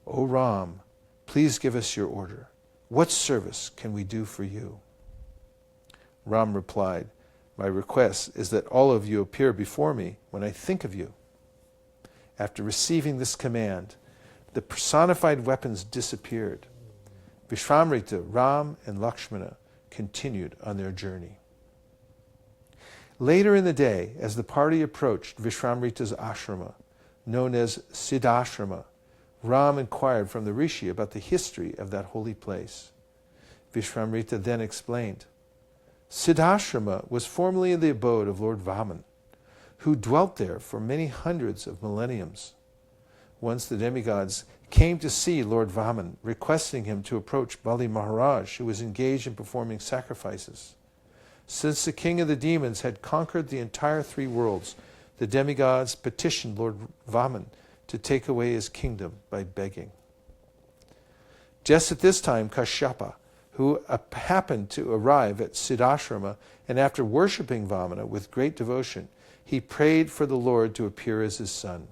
"O Ram, please give us your order. What service can we do for you?" Ram replied, "My request is that all of you appear before me when I think of you." After receiving this command, the personified weapons disappeared. Viswamitra, Ram, and Lakshmana continued on their journey. Later in the day, as the party approached Viswamrita's ashrama, known as Siddhashrama, Ram inquired from the rishi about the history of that holy place. Viswamrita then explained, Siddhashrama was formerly the abode of Lord Vaman, who dwelt there for many hundreds of millenniums. Once the demigods came to see Lord Vaman, requesting him to approach Bali Maharaj, who was engaged in performing sacrifices. Since the king of the demons had conquered the entire three worlds, the demigods petitioned Lord Vaman to take away his kingdom by begging. Just at this time, Kashyapa, who happened to arrive at Siddhashrama, and after worshipping Vamana with great devotion, he prayed for the Lord to appear as his son.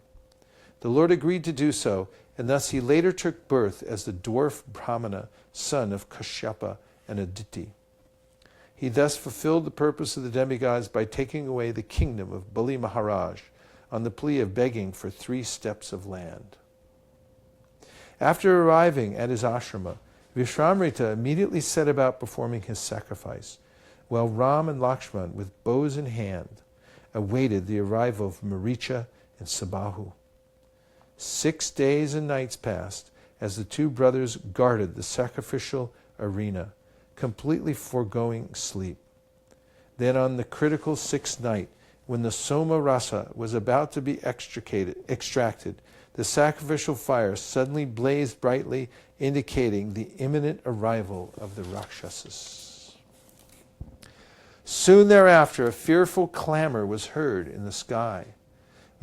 The Lord agreed to do so, and thus he later took birth as the dwarf Brahmana, son of Kashyapa and Aditi. He thus fulfilled the purpose of the demigods by taking away the kingdom of Bali Maharaj on the plea of begging for 3 steps of land. After arriving at his ashrama, Viswamitra immediately set about performing his sacrifice, while Ram and Lakshman, with bows in hand, awaited the arrival of Maricha and Sabahu. 6 days and nights passed as the 2 brothers guarded the sacrificial arena, completely foregoing sleep. Then on the critical 6th night, when the Soma Rasa was about to be extracted, the sacrificial fire suddenly blazed brightly, indicating the imminent arrival of the Rakshasas. Soon thereafter, a fearful clamor was heard in the sky.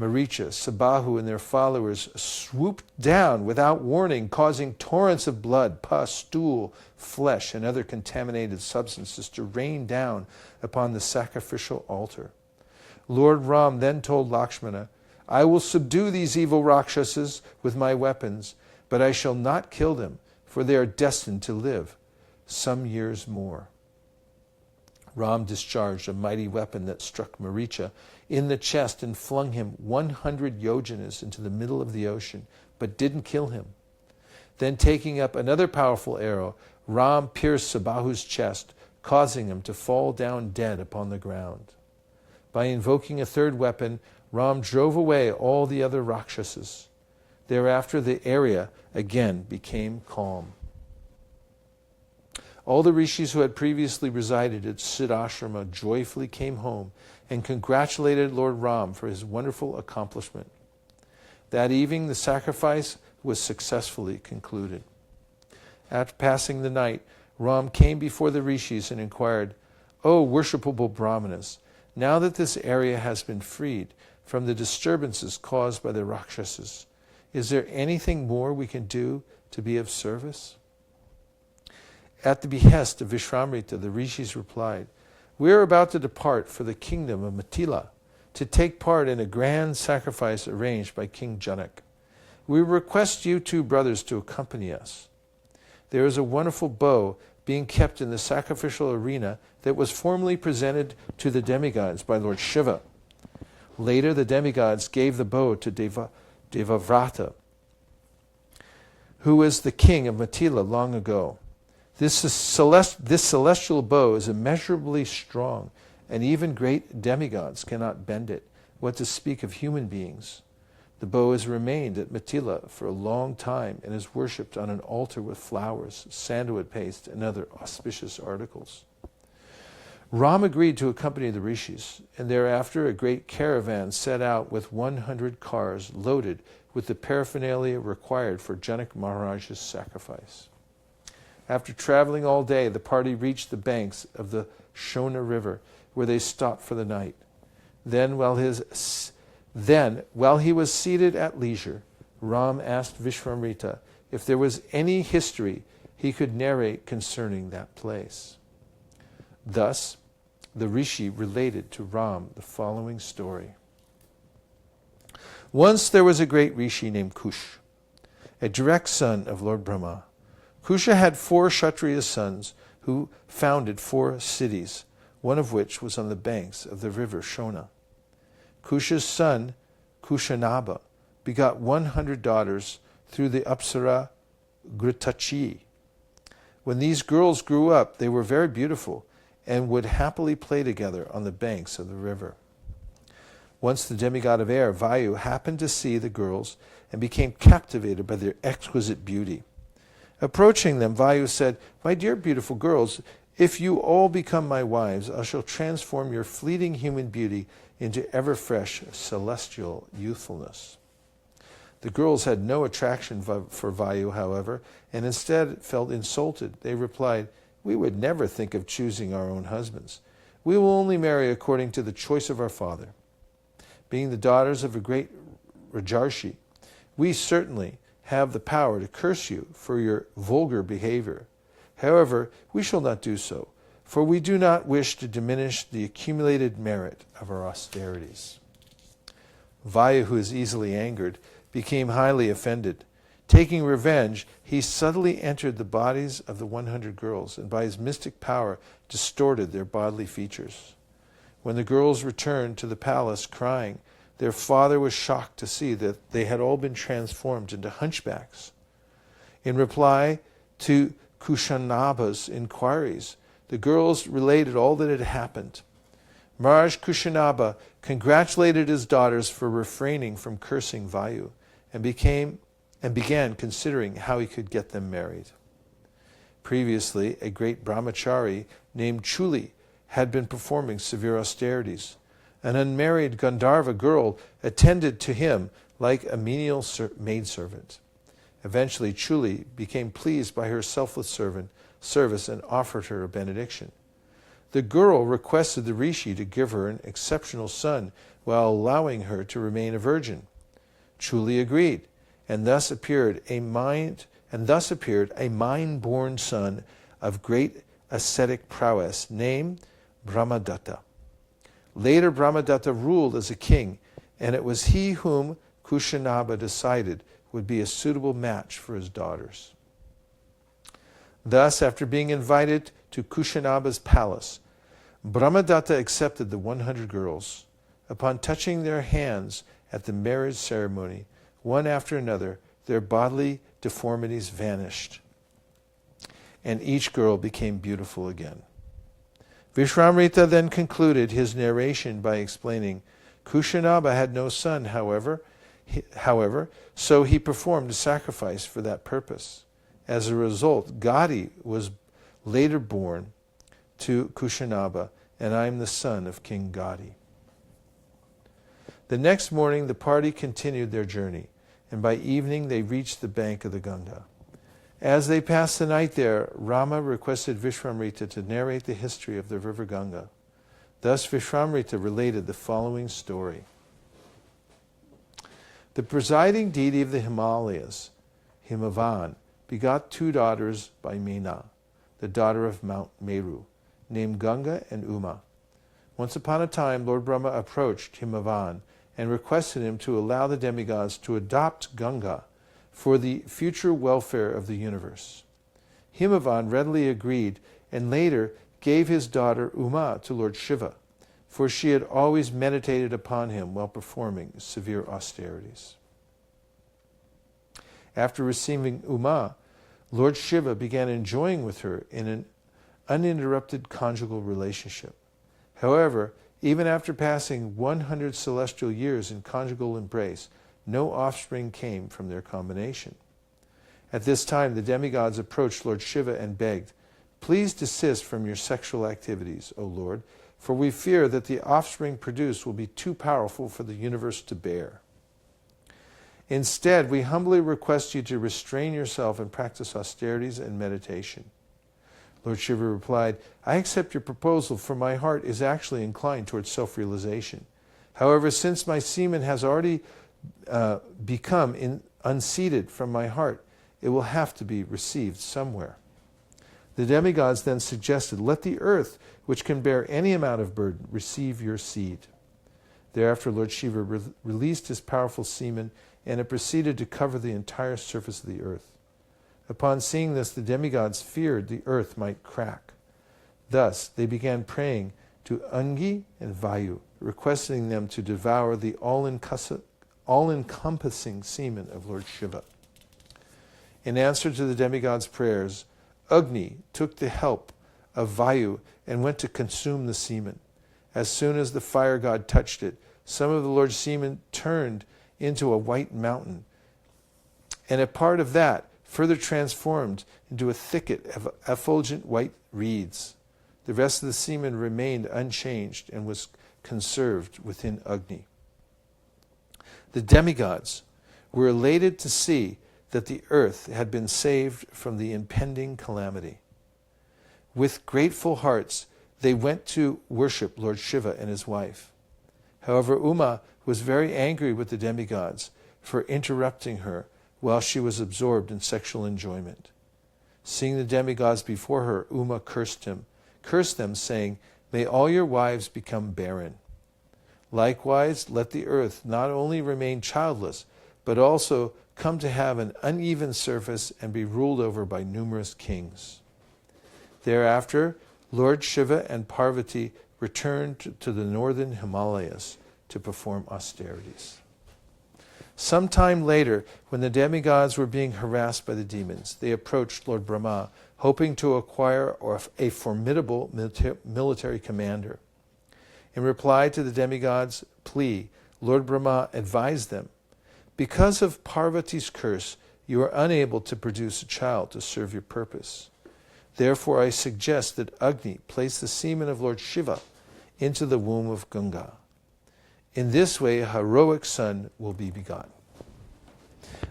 Maricha, Sabahu, and their followers swooped down without warning, causing torrents of blood, pus, stool, flesh, and other contaminated substances to rain down upon the sacrificial altar. Lord Ram then told Lakshmana, "I will subdue these evil Rakshasas with my weapons, but I shall not kill them, for they are destined to live some years more." Ram discharged a mighty weapon that struck Maricha in the chest and flung him 100 yojanas into the middle of the ocean, but didn't kill him. Then taking up another powerful arrow, Ram pierced Sabahu's chest, causing him to fall down dead upon the ground. By invoking a 3rd weapon, Ram drove away all the other Rakshasas. Thereafter the area again became calm. All the rishis who had previously resided at Siddhashrama joyfully came home and congratulated Lord Ram for his wonderful accomplishment. That evening the sacrifice was successfully concluded. After passing the night, Ram came before the rishis and inquired, "O worshipable Brahmanas, now that this area has been freed from the disturbances caused by the Rakshasas, is there anything more we can do to be of service?" At the behest of Viswamitra, the rishis replied, "We are about to depart for the kingdom of Mithila to take part in a grand sacrifice arranged by King Janak. We request you 2 brothers to accompany us. There is a wonderful bow being kept in the sacrificial arena that was formerly presented to the demigods by Lord Shiva. Later, the demigods gave the bow to Devavrata, who was the king of Mithila long ago. This celestial bow is immeasurably strong, and even great demigods cannot bend it, what to speak of human beings. The bow has remained at Mithila for a long time and is worshipped on an altar with flowers, sandalwood paste, and other auspicious articles." Ram agreed to accompany the rishis, and thereafter a great caravan set out with 100 cars loaded with the paraphernalia required for Janak Maharaj's sacrifice. After traveling all day, the party reached the banks of the Shona River, where they stopped for the night. Then, while he was seated at leisure, Ram asked Viswamitra if there was any history he could narrate concerning that place. Thus, the rishi related to Ram the following story. Once there was a great rishi named Kush, a direct son of Lord Brahma. Kusha had 4 Kshatriya sons who founded 4 cities, one of which was on the banks of the river Shona. Kusha's son, Kushanaba, begot 100 daughters through the Apsara Gritachi. When these girls grew up, they were very beautiful and would happily play together on the banks of the river. Once the demigod of air, Vayu, happened to see the girls and became captivated by their exquisite beauty. Approaching them, Vayu said, "My dear beautiful girls, If you all become my wives, I shall transform your fleeting human beauty into ever-fresh celestial youthfulness. The girls had no attraction for Vayu, however, and instead felt insulted. They replied, "We would never think of choosing our own husbands. We will only marry according to the choice of our father. Being the daughters of a great Rajarshi, we certainly have the power to curse you for your vulgar behavior. However, we shall not do so, for we do not wish to diminish the accumulated merit of our austerities." Vayu, who is easily angered, became highly offended. Taking revenge, he subtly entered the bodies of the 100 girls, and by his mystic power distorted their bodily features. When the girls returned to the palace crying, their father was shocked to see that they had all been transformed into hunchbacks. In reply to Kushanaba's inquiries, the girls related all that had happened. Maharaj Kushanaba congratulated his daughters for refraining from cursing Vayu, and began considering how he could get them married. Previously, a great brahmachari named Chuli had been performing severe austerities. An unmarried Gandharva girl attended to him like a menial maidservant. Eventually, Chuli became pleased by her selfless service and offered her a benediction. The girl requested the rishi to give her an exceptional son while allowing her to remain a virgin. Chuli agreed, and thus appeared a mind-born son of great ascetic prowess named Brahmadatta. Later, Brahmadatta ruled as a king, and it was he whom Kushanaba decided would be a suitable match for his daughters. Thus, after being invited to Kushanaba's palace, Brahmadatta accepted the 100 girls. Upon touching their hands at the marriage ceremony, one after another, their bodily deformities vanished, and each girl became beautiful again. Viswamitra then concluded his narration by explaining, Kushanaba had no son, however, so he performed a sacrifice for that purpose. As a result, Gadi was later born to Kushanaba, and I am the son of King Gadi. The next morning, the party continued their journey, and by evening they reached the bank of the Ganga. As they passed the night there, Rama requested Viswamitra to narrate the history of the river Ganga. Thus Viswamitra related the following story. The presiding deity of the Himalayas, Himavan, begot 2 daughters by Mena, the daughter of Mount Meru, named Ganga and Uma. Once upon a time, Lord Brahma approached Himavan and requested him to allow the demigods to adopt Ganga for the future welfare of the universe. Himavan readily agreed and later gave his daughter Uma to Lord Shiva, for she had always meditated upon him while performing severe austerities. After receiving Uma, Lord Shiva began enjoying with her in an uninterrupted conjugal relationship. However, even after passing 100 celestial years in conjugal embrace, no offspring came from their combination. At this time, the demigods approached Lord Shiva and begged, "Please desist from your sexual activities, O Lord, for we fear that the offspring produced will be too powerful for the universe to bear. Instead, we humbly request you to restrain yourself and practice austerities and meditation." Lord Shiva replied, "I accept your proposal, for my heart is actually inclined towards self-realization. However, since my semen has already become unseated from my heart, it will have to be received somewhere." The demigods then suggested, "Let the earth, which can bear any amount of burden, receive your seed." Thereafter, Lord Shiva released his powerful semen, and it proceeded to cover the entire surface of the earth. Upon seeing this, the demigods feared the earth might crack. Thus, they began praying to Angi and Vayu, requesting them to devour the all-encompassing semen of Lord Shiva. In answer to the demigods' prayers, Agni took the help of Vayu and went to consume the semen. As soon as the fire god touched it, some of the Lord's semen turned into a white mountain, and a part of that further transformed into a thicket of effulgent white reeds. The rest of the semen remained unchanged and was conserved within Agni. The demigods were elated to see that the earth had been saved from the impending calamity. With grateful hearts, they went to worship Lord Shiva and his wife. However, Uma was very angry with the demigods for interrupting her while she was absorbed in sexual enjoyment. Seeing the demigods before her, Uma cursed them, saying, "May all your wives become barren. Likewise, let the earth not only remain childless, but also come to have an uneven surface and be ruled over by numerous kings." Thereafter, Lord Shiva and Parvati returned to the northern Himalayas to perform austerities. Some time later, when the demigods were being harassed by the demons, they approached Lord Brahma, hoping to acquire a formidable military commander. In reply to the demigods' plea, Lord Brahma advised them, "Because of Parvati's curse, you are unable to produce a child to serve your purpose. Therefore I suggest that Agni place the semen of Lord Shiva into the womb of Ganga. In this way a heroic son will be begotten."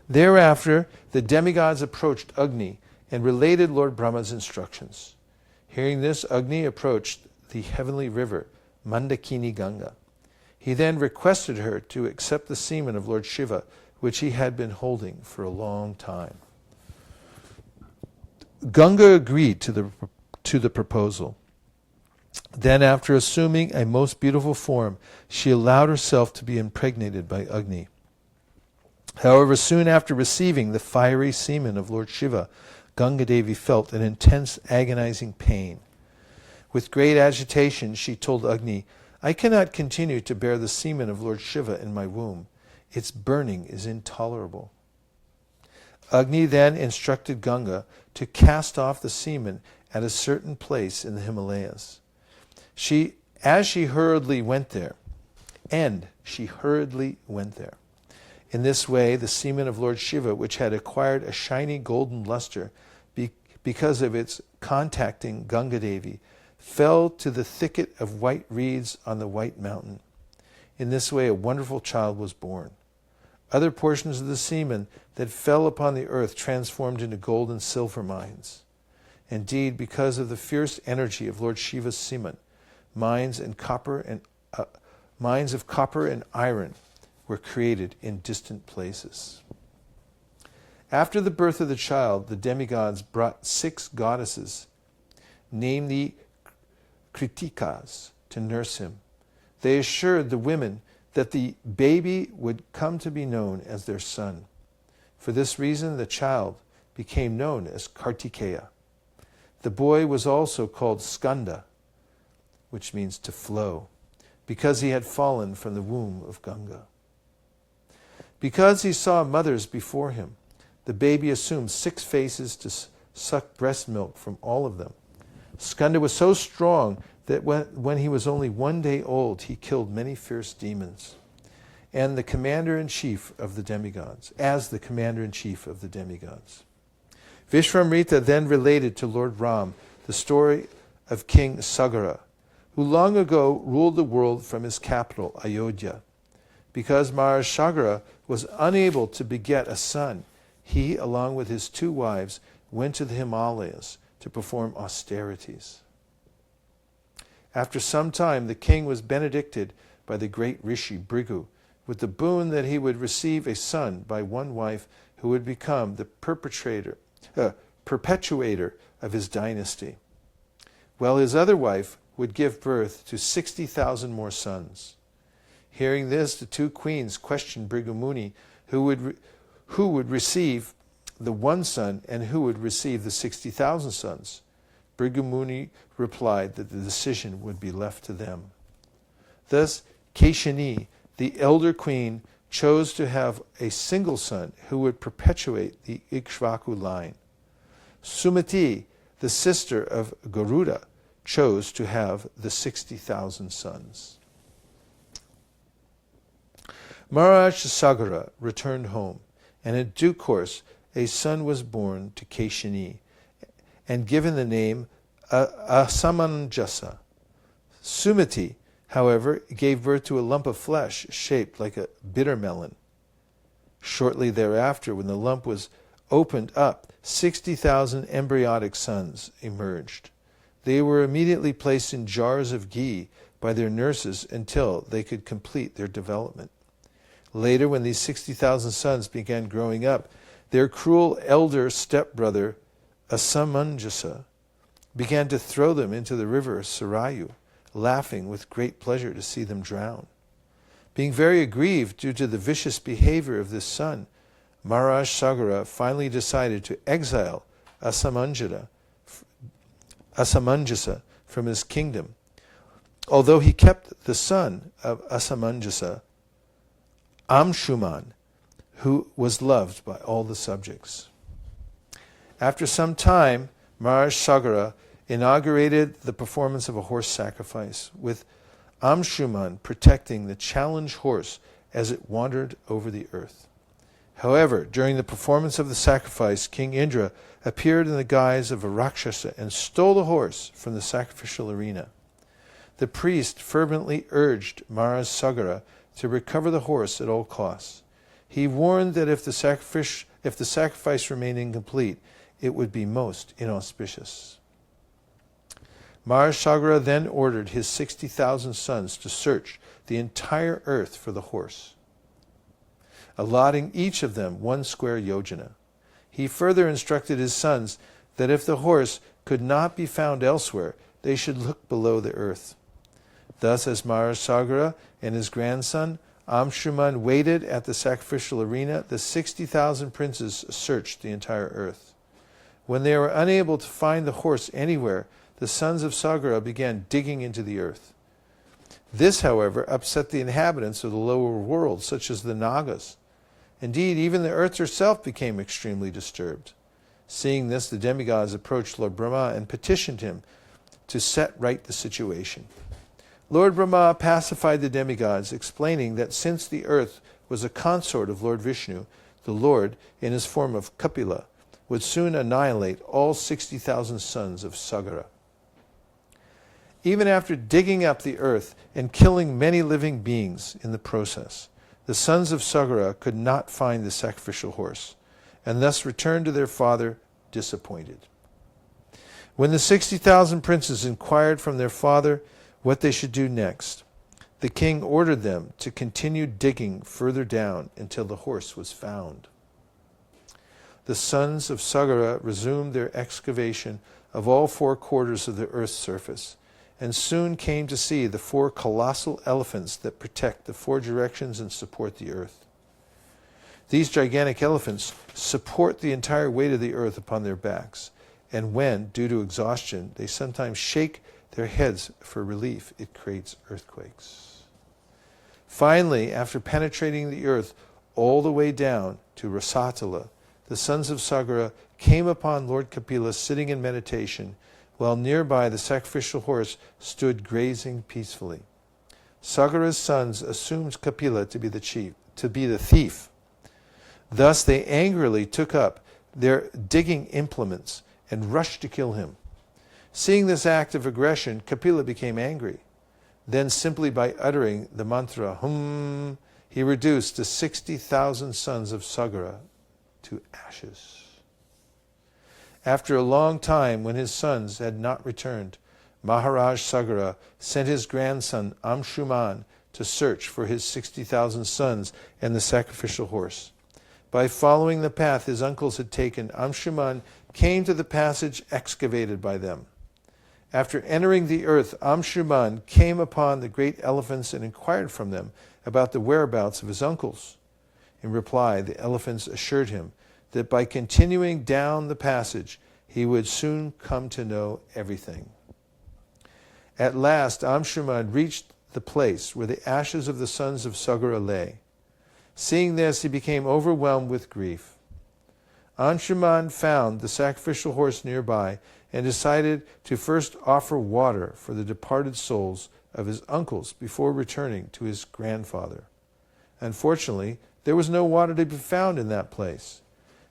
Thereafter the demigods approached Agni and related Lord Brahma's instructions. Hearing this, Agni approached the heavenly river, Mandakini Ganga. He then requested her to accept the semen of Lord Shiva, which he had been holding for a long time. Ganga agreed to the proposal. Then, after assuming a most beautiful form, she allowed herself to be impregnated by Agni. However, soon after receiving the fiery semen of Lord Shiva, Ganga Devi felt an intense agonizing pain. With great agitation, she told Agni, "I cannot continue to bear the semen of Lord Shiva in my womb. Its burning is intolerable." Agni then instructed Ganga to cast off the semen at a certain place in the Himalayas. As she hurriedly went there. In this way, the semen of Lord Shiva, which had acquired a shiny golden luster because of its contacting Ganga Devi, fell to the thicket of white reeds on the White Mountain. In this way, a wonderful child was born. Other portions of the semen that fell upon the earth transformed into gold and silver mines. Indeed, because of the fierce energy of Lord Shiva's semen, mines of copper and iron were created in distant places. After the birth of the child, the demigods brought 6 goddesses, named the Kritikas, to nurse him. They assured the women that the baby would come to be known as their son. For this reason, the child became known as Kartikeya. The boy was also called Skanda, which means to flow, because he had fallen from the womb of Ganga. Because he saw mothers before him, the baby assumed 6 faces to suck breast milk from all of them. Skanda was so strong that when he was only 1 day old, he killed many fierce demons, and the commander-in-chief of the demigods, Viswamitra then related to Lord Ram the story of King Sagara, who long ago ruled the world from his capital, Ayodhya. Because Maharaja Sagara was unable to beget a son, he, along with his 2 wives, went to the Himalayas to perform austerities. After some time, the king was benedicted by the great Rishi Bhrigu with the boon that he would receive a son by one wife who would become the perpetuator of his dynasty, while his other wife would give birth to 60,000 more sons. Hearing this, the 2 queens questioned Bhrigu Muni who would receive the one son and who would receive the 60,000 sons. Bhrigu Muni replied that the decision would be left to them. Thus, Keshini, the elder queen, chose to have a single son who would perpetuate the Ikshvaku line. Sumati, the sister of Garuda, chose to have the 60,000 sons. Maharaja Sagara returned home, and in due course a son was born to Keshini, and given the name asamanjasa. Sumati, however, gave birth to a lump of flesh shaped like a bitter melon. Shortly thereafter, when the lump was opened up, 60,000 embryonic sons emerged. They were immediately placed in jars of ghee by their nurses until they could complete their development. Later, when these 60,000 sons began growing up, their cruel elder stepbrother, Asamanjasa, began to throw them into the river Sarayu, laughing with great pleasure to see them drown. Being very aggrieved due to the vicious behavior of this son, Maharaja Sagara finally decided to exile Asamanjasa from his kingdom, although he kept the son of Asamanjasa, Amshuman, who was loved by all the subjects. After some time, Maharaja Sagara inaugurated the performance of a horse sacrifice, with Amshuman protecting the challenge horse as it wandered over the earth. However, during the performance of the sacrifice, King Indra appeared in the guise of a Rakshasa and stole the horse from the sacrificial arena. The priest fervently urged Maharaja Sagara to recover the horse at all costs. He warned that if the sacrifice remained incomplete, it would be most inauspicious. Maharaja Sagara then ordered his 60,000 sons to search the entire earth for the horse, allotting each of them 1 square yojana. He further instructed his sons that if the horse could not be found elsewhere, they should look below the earth. Thus, as Maharaja Sagara and his grandson Amshuman waited at the sacrificial arena, the 60,000 princes searched the entire earth. When they were unable to find the horse anywhere, the sons of Sagara began digging into the earth. This, however, upset the inhabitants of the lower world, such as the Nagas. Indeed, even the earth herself became extremely disturbed. Seeing this, the demigods approached Lord Brahma and petitioned him to set right the situation. Lord Brahma pacified the demigods, explaining that since the earth was a consort of Lord Vishnu, the Lord, in his form of Kapila, would soon annihilate all 60,000 sons of Sagara. Even after digging up the earth and killing many living beings in the process, the sons of Sagara could not find the sacrificial horse, and thus returned to their father disappointed. When the 60,000 princes inquired from their father what they should do next, the king ordered them to continue digging further down until the horse was found. The sons of Sagara resumed their excavation of all 4 quarters of the earth's surface, and soon came to see the 4 colossal elephants that protect the 4 directions and support the earth. These gigantic elephants support the entire weight of the earth upon their backs, and when, due to exhaustion, they sometimes shake their heads for relief, it creates earthquakes. Finally, after penetrating the earth all the way down to Rasatala, the sons of Sagara came upon Lord Kapila sitting in meditation, while nearby the sacrificial horse stood grazing peacefully. Sagara's sons assumed Kapila to be the thief. Thus they angrily took up their digging implements and rushed to kill him. Seeing this act of aggression, Kapila became angry. Then, simply by uttering the mantra Hum, he reduced the 60,000 sons of Sagara to ashes. After a long time, when his sons had not returned, Maharaja Sagara sent his grandson Amshuman to search for his 60,000 sons and the sacrificial horse. By following the path his uncles had taken, Amshuman came to the passage excavated by them. After entering the earth, Amshuman came upon the great elephants and inquired from them about the whereabouts of his uncles. In reply, the elephants assured him that by continuing down the passage, he would soon come to know everything. At last, Amshuman reached the place where the ashes of the sons of Sagara lay. Seeing this, he became overwhelmed with grief. Amshuman found the sacrificial horse nearby and decided to first offer water for the departed souls of his uncles before returning to his grandfather. Unfortunately, there was no water to be found in that place.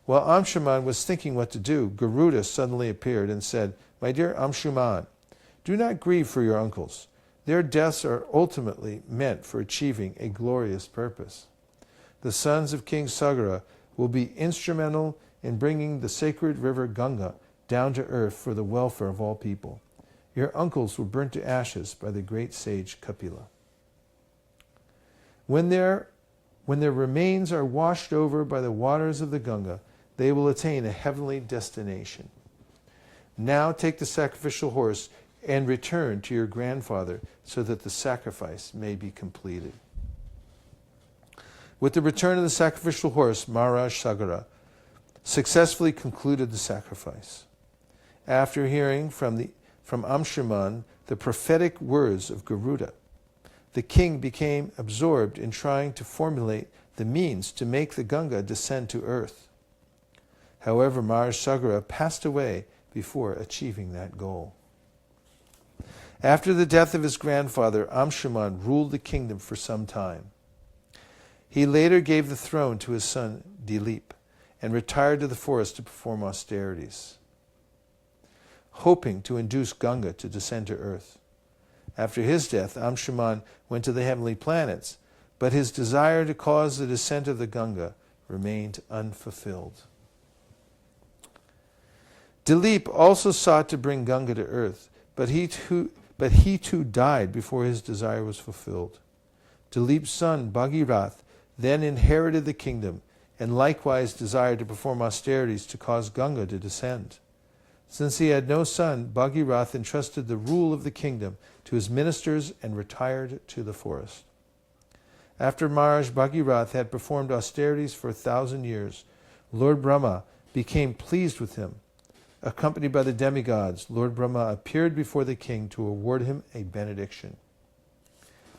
While Amshuman was thinking what to do, Garuda suddenly appeared and said, "My dear Amshuman, do not grieve for your uncles. Their deaths are ultimately meant for achieving a glorious purpose. The sons of King Sagara will be instrumental in bringing the sacred river Ganga down to earth for the welfare of all people. Your uncles were burnt to ashes by the great sage Kapila. When their remains are washed over by the waters of the Ganga, they will attain a heavenly destination. Now take the sacrificial horse and return to your grandfather so that the sacrifice may be completed." With the return of the sacrificial horse, Maharaja Sagara successfully concluded the sacrifice. After hearing from Amshuman the prophetic words of Garuda, the king became absorbed in trying to formulate the means to make the Ganga descend to earth. However, Maharaja Sagara passed away before achieving that goal. After the death of his grandfather, Amshuman ruled the kingdom for some time. He later gave the throne to his son Dilip and retired to the forest to perform austerities, hoping to induce Ganga to descend to earth. After his death, Amshuman went to the heavenly planets, but his desire to cause the descent of the Ganga remained unfulfilled. Dilip also sought to bring Ganga to earth, but he too died before his desire was fulfilled. Dilip's son, Bhagiratha, then inherited the kingdom and likewise desired to perform austerities to cause Ganga to descend. Since he had no son, Bhagiratha entrusted the rule of the kingdom to his ministers and retired to the forest. After Maharaja Bhagiratha had performed austerities for 1,000 years, Lord Brahma became pleased with him. Accompanied by the demigods, Lord Brahma appeared before the king to award him a benediction.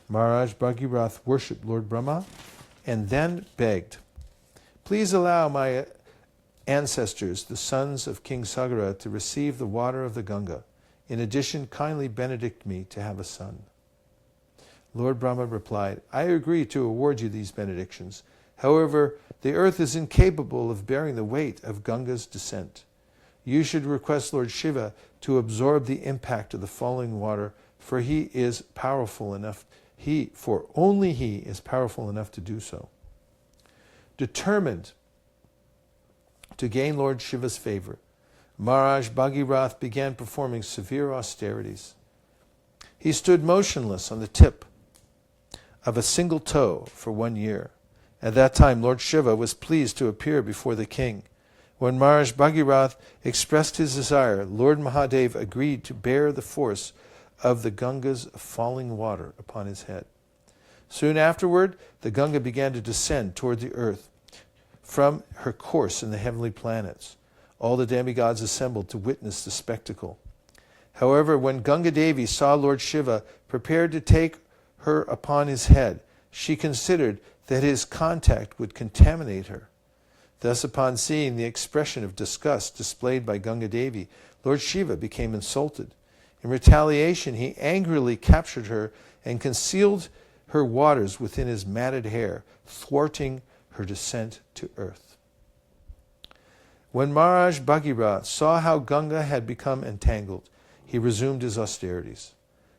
Maharaja Bhagiratha worshipped Lord Brahma and then begged, "Please allow my ancestors, the sons of King Sagara, to receive the water of the Ganga. In addition, kindly benedict me to have a son." Lord Brahma replied, "I agree to award you these benedictions. However, the earth is incapable of bearing the weight of Ganga's descent. You should request Lord Shiva to absorb the impact of the falling water, for only he is powerful enough to do so." Determined to gain Lord Shiva's favor, Maharaja Bhagiratha began performing severe austerities. He stood motionless on the tip of a single toe for 1 year. At that time, Lord Shiva was pleased to appear before the king. When Maharaja Bhagiratha expressed his desire, Lord Mahadev agreed to bear the force of the Ganga's falling water upon his head. Soon afterward, the Ganga began to descend toward the earth from her course in the heavenly planets. All the demigods assembled to witness the spectacle. However, when Ganga Devi saw Lord Shiva prepared to take her upon his head, she considered that his contact would contaminate her. Thus, upon seeing the expression of disgust displayed by Ganga Devi, Lord Shiva became insulted. In retaliation, he angrily captured her and concealed her waters within his matted hair, thwarting her descent to earth. When Maharaja Bhagiratha saw how Ganga had become entangled, he resumed his austerities.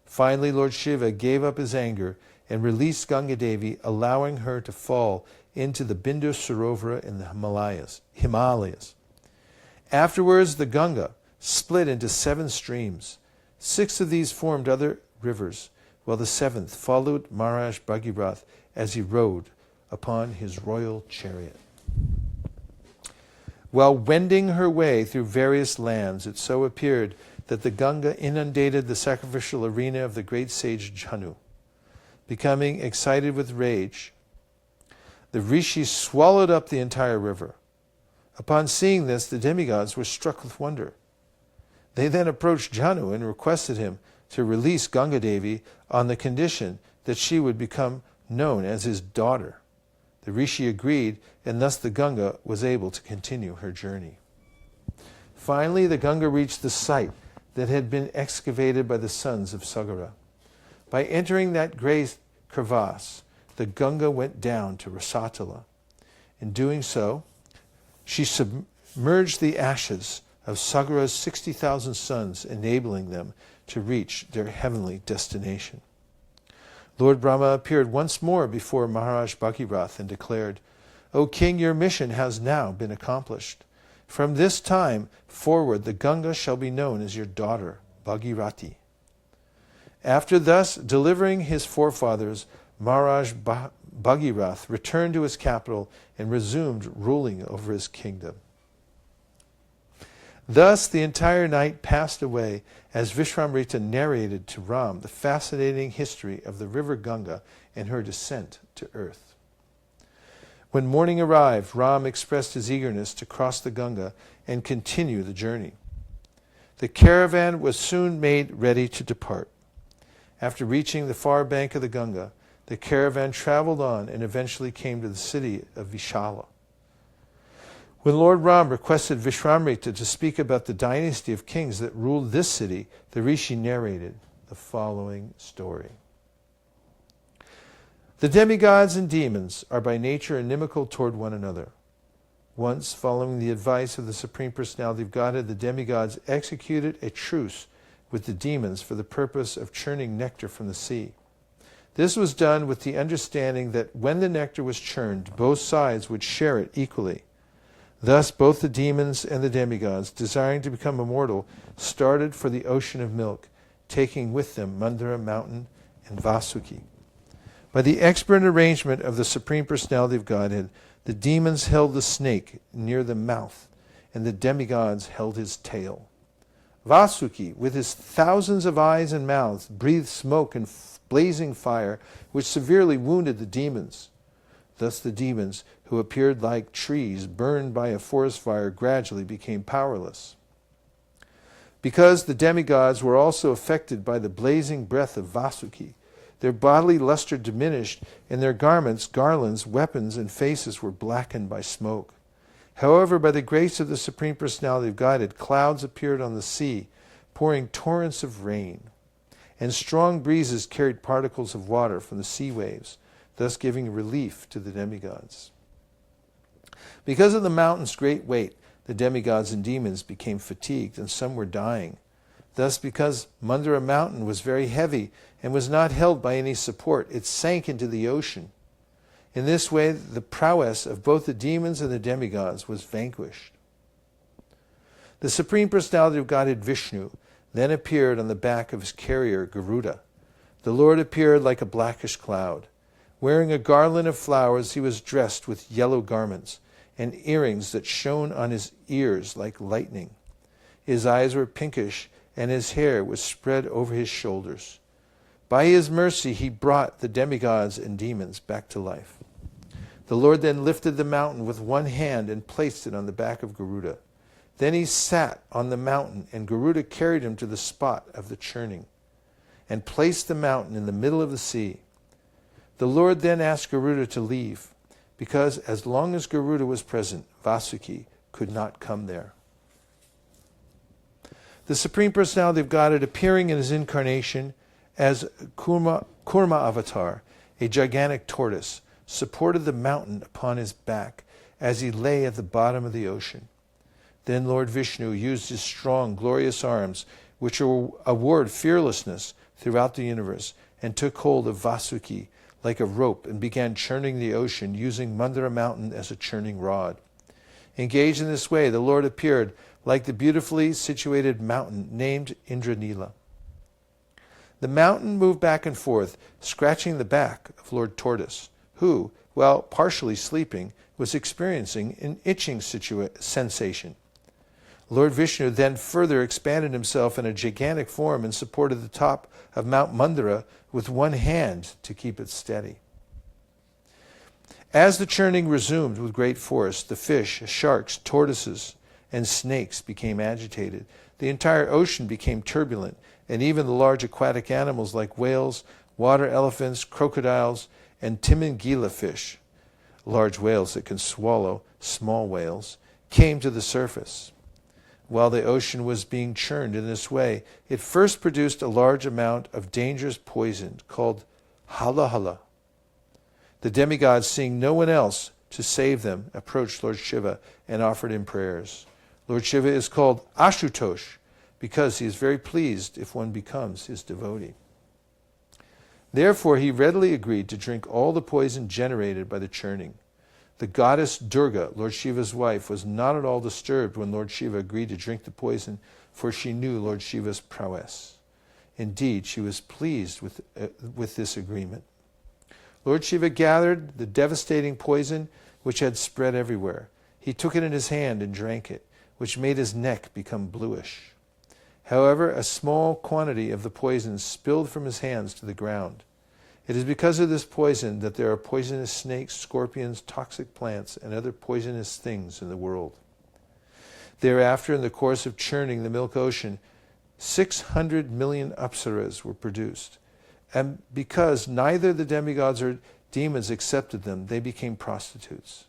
Finally, Lord Shiva gave up his anger and released Ganga Devi, allowing her to fall into the Bindu Sarovara in the Himalayas. Afterwards, the Ganga split into 7 streams. 6 of these formed other rivers, while the 7th followed Maharaja Bhagiratha as he rode upon his royal chariot. While wending her way through various lands, it so appeared that the Ganga inundated the sacrificial arena of the great sage Jhanu. Becoming excited with rage, the rishis swallowed up the entire river. Upon seeing this, the demigods were struck with wonder. They then approached Jhanu and requested him to release Ganga Devi on the condition that she would become known as his daughter. The rishi agreed, and thus the Ganga was able to continue her journey. Finally, the Ganga reached the site that had been excavated by the sons of Sagara. By entering that great crevasse, the Ganga went down to Rasatala. In doing so, She submerged the ashes of Sagara's 60,000 sons, enabling them to reach their heavenly destination. Lord Brahma appeared once more before Maharaja Bhagiratha and declared, "O king, your mission has now been accomplished. From this time forward the Ganga shall be known as your daughter, Bhagirati." After thus delivering his forefathers, Maharaja Bhagiratha returned to his capital and resumed ruling over his kingdom. Thus the entire night passed away as Viswamitra narrated to Ram the fascinating history of the river Ganga and her descent to earth. When morning arrived, Ram expressed his eagerness to cross the Ganga and continue the journey. The caravan was soon made ready to depart. After reaching the far bank of the Ganga, the caravan traveled on and eventually came to the city of Vishala. When Lord Ram requested Viswamitra to speak about the dynasty of kings that ruled this city, the Rishi narrated the following story. The demigods and demons are by nature inimical toward one another. Once, following the advice of the Supreme Personality of Godhead, the demigods executed a truce with the demons for the purpose of churning nectar from the sea. This was done with the understanding that when the nectar was churned, both sides would share it equally. Thus both the demons and the demigods, desiring to become immortal, started for the ocean of milk, taking with them Mandara mountain and Vaisesika. By the expert arrangement of the Supreme Personality of Godhead, the demons held the snake near the mouth, and the demigods held his tail. Vaisesika, with his thousands of eyes and mouths, breathed smoke and blazing fire, which severely wounded the demons. Thus the demons, who appeared like trees burned by a forest fire, gradually became powerless. Because the demigods were also affected by the blazing breath of Vaisesika, their bodily luster diminished, and their garments, garlands, weapons, and faces were blackened by smoke. However, by the grace of the Supreme Personality of Godhead, clouds appeared on the sea, pouring torrents of rain, and strong breezes carried particles of water from the sea waves, thus giving relief to the demigods. Because of the mountain's great weight, the demigods and demons became fatigued, and some were dying. Thus, because Mandara mountain was very heavy and was not held by any support, it sank into the ocean. In this way, the prowess of both the demons and the demigods was vanquished. The Supreme Personality of Godhead Vishnu then appeared on the back of his carrier Garuda. The Lord appeared like a blackish cloud. Wearing a garland of flowers, he was dressed with yellow garments and earrings that shone on his ears like lightning. His eyes were pinkish, and his hair was spread over his shoulders. By his mercy, he brought the demigods and demons back to life. The Lord then lifted the mountain with one hand and placed it on the back of Garuda. Then he sat on the mountain, and Garuda carried him to the spot of the churning and placed the mountain in the middle of the sea. The Lord then asked Garuda to leave, because as long as Garuda was present, Vaisesika could not come there. The Supreme Personality of Godhead, appearing in his incarnation as Kurma avatar, a gigantic tortoise, supported the mountain upon his back as he lay at the bottom of the ocean. Then Lord Vishnu used his strong, glorious arms, which award fearlessness throughout the universe, and took hold of Vaisesika like a rope and began churning the ocean, using Mandara mountain as a churning rod. Engaged in this way, the Lord appeared like the beautifully situated mountain named Indranila. The mountain moved back and forth, scratching the back of Lord Tortoise, who, while partially sleeping, was experiencing an itching sensation. Lord Vishnu then further expanded himself in a gigantic form and supported the top of Mount Mandara with one hand to keep it steady. As the churning resumed with great force, the fish, sharks, tortoises, and snakes became agitated. The entire ocean became turbulent, and even the large aquatic animals like whales, water elephants, crocodiles, and timingila fish, large whales that can swallow small whales, came to the surface. While the ocean was being churned in this way, it first produced a large amount of dangerous poison called hala. The demigods, seeing no one else to to save them, approached Lord Shiva and offered him prayers. Lord Shiva is called Ashutosh because he is very pleased if one becomes his devotee. Therefore, he readily agreed to drink all the poison generated by the churning. The goddess Durga, Lord Shiva's wife, was not at all disturbed when Lord Shiva agreed to drink the poison, for she knew Lord Shiva's prowess. Indeed, she was pleased with this agreement. Lord Shiva gathered the devastating poison which had spread everywhere. He took it in his hand and drank it, which made his neck become bluish. However, a small quantity of the poison spilled from his hands to the ground. It is because of this poison that there are poisonous snakes, scorpions, toxic plants, and other poisonous things in the world. Thereafter, in the course of churning the milk ocean, 600 million apsaras were produced. And because neither the demigods or demons accepted them, they became prostitutes.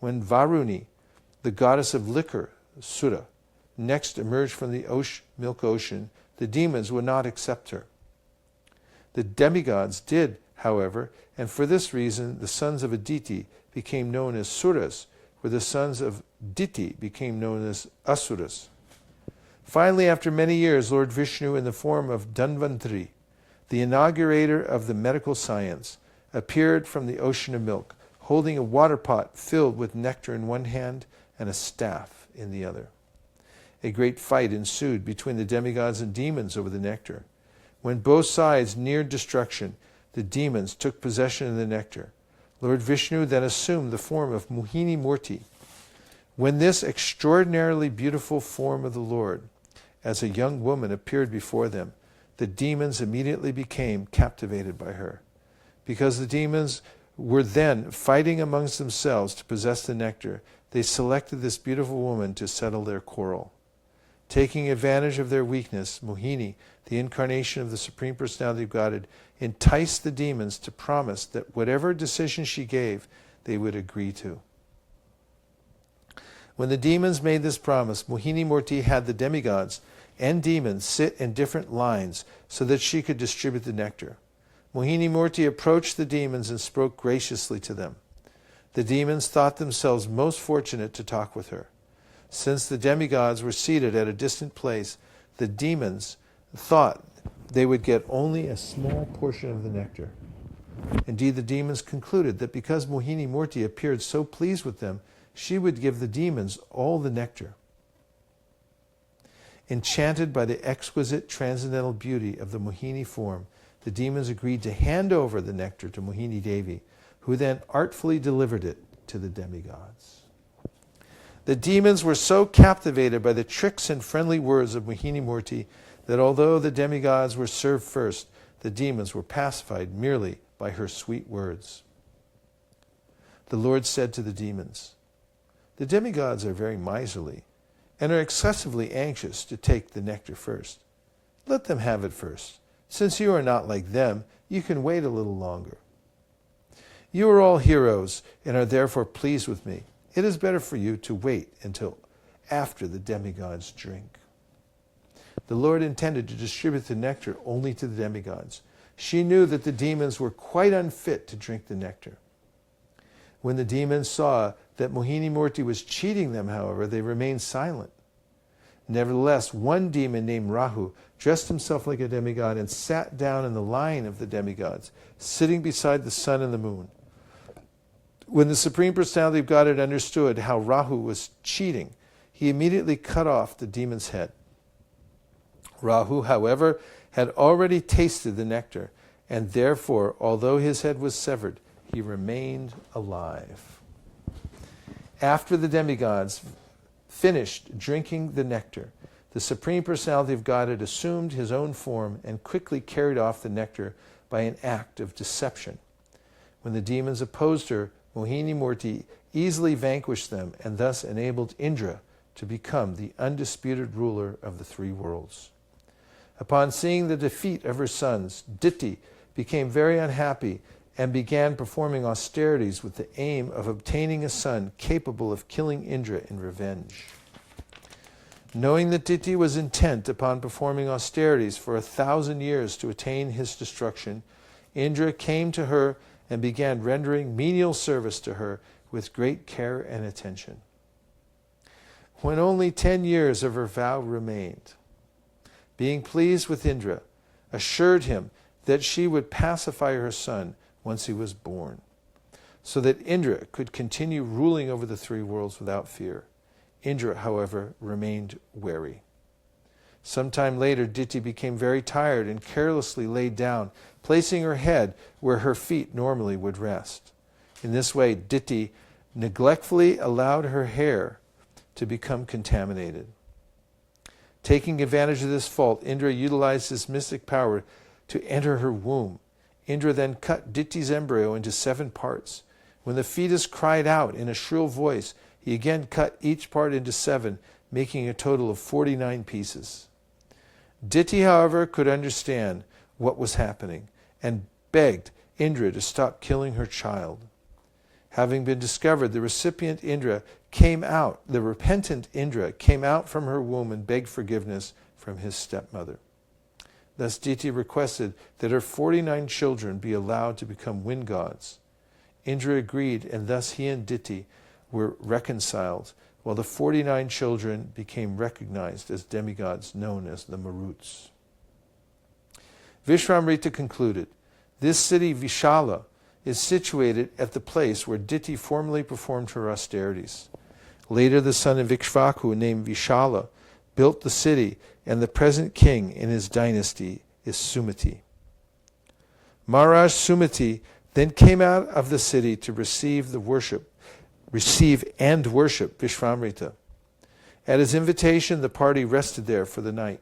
When Varuni, the goddess of liquor, Sura, next emerged from the milk ocean, the demons would not accept her. The demigods did, however, and for this reason the sons of Aditi became known as Suras, where the sons of Diti became known as Asuras. Finally, after many years, Lord Vishnu, in the form of Dhanvantari, the inaugurator of the medical science, appeared from the ocean of milk, holding a water pot filled with nectar in one hand and a staff in the other. A great fight ensued between the demigods and demons over the nectar. When both sides neared destruction, the demons took possession of the nectar. Lord Vishnu then assumed the form of Mohini Murti. When this extraordinarily beautiful form of the Lord, as a young woman, appeared before them, the demons immediately became captivated by her. Because the demons were then fighting amongst themselves to possess the nectar, they selected this beautiful woman to settle their quarrel. Taking advantage of their weakness, Mohini, the incarnation of the Supreme Personality of Godhead, enticed the demons to promise that whatever decision she gave, they would agree to. When the demons made this promise, Mohini Murti had the demigods and demons sit in different lines so that she could distribute the nectar. Mohini Murti approached the demons and spoke graciously to them. The demons thought themselves most fortunate to talk with her. Since the demigods were seated at a distant place, the demons thought they would get only a small portion of the nectar. Indeed, the demons concluded that because Mohini Murti appeared so pleased with them, she would give the demons all the nectar. Enchanted by the exquisite transcendental beauty of the Mohini form, the demons agreed to hand over the nectar to Mohini Devi, who then artfully delivered it to the demigods. The demons were so captivated by the tricks and friendly words of Mohini Murti that although the demigods were served first, the demons were pacified merely by her sweet words. The Lord said to the demons, "The demigods are very miserly and are excessively anxious to take the nectar first. Let them have it first. Since you are not like them, you can wait a little longer. You are all heroes and are therefore pleased with me. It is better for you to wait until after the demigods drink." The Lord intended to distribute the nectar only to the demigods. She knew that the demons were quite unfit to drink the nectar. When the demons saw that Mohini Murti was cheating them, however, they remained silent. Nevertheless, one demon named Rahu dressed himself like a demigod and sat down in the line of the demigods, sitting beside the sun and the moon. When the Supreme Personality of Godhead understood how Rahu was cheating, he immediately cut off the demon's head. Rahu, however, had already tasted the nectar, and therefore, although his head was severed, he remained alive. After the demigods finished drinking the nectar, the Supreme Personality of Godhead assumed his own form and quickly carried off the nectar by an act of deception. When the demons opposed her, Mohini Murti easily vanquished them and thus enabled Indra to become the undisputed ruler of the three worlds. Upon seeing the defeat of her sons, Diti became very unhappy and began performing austerities with the aim of obtaining a son capable of killing Indra in revenge. Knowing that Diti was intent upon performing austerities for 1,000 years to attain his destruction, Indra came to her and began rendering menial service to her with great care and attention. When only 10 years of her vow remained, being pleased with Indra, assured him that she would pacify her son once he was born, so that Indra could continue ruling over the three worlds without fear. Indra, however, remained wary. Sometime later, Diti became very tired and carelessly laid down, placing her head where her feet normally would rest. In this way, Diti neglectfully allowed her hair to become contaminated. Taking advantage of this fault, Indra utilized his mystic power to enter her womb. Indra then cut Diti's embryo into 7 parts. When the fetus cried out in a shrill voice, he again cut each part into 7, making a total of 49 pieces. Diti, however, could understand what was happening and begged Indra to stop killing her child. Having been discovered, the repentant Indra came out from her womb and begged forgiveness from his stepmother. Thus Diti requested that her 49 children be allowed to become wind gods. Indra agreed, and thus he and Diti were reconciled, while the 49 children became recognized as demigods known as the Maruts. Viswamitra concluded, this city Vishala is situated at the place where Diti formerly performed her austerities. Later the son of Ikshvaku, named Vishala, built the city, and the present king in his dynasty is Sumati. Maharaja Sumati then came out of the city to receive and worship Viswamitra. At his invitation, the party rested there for the night.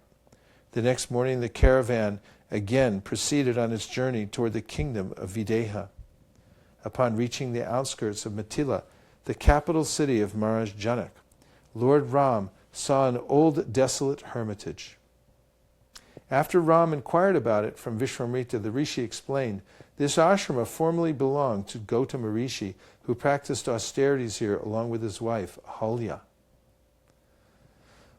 The next morning, the caravan again proceeded on its journey toward the kingdom of Videha. Upon reaching the outskirts of Mithila, the capital city of Maharaj Janak, Lord Rama saw an old desolate hermitage. After Ram inquired about it from Viswamitra, the Rishi explained, this ashrama formerly belonged to Gautama Rishi, who practiced austerities here along with his wife, Ahalya.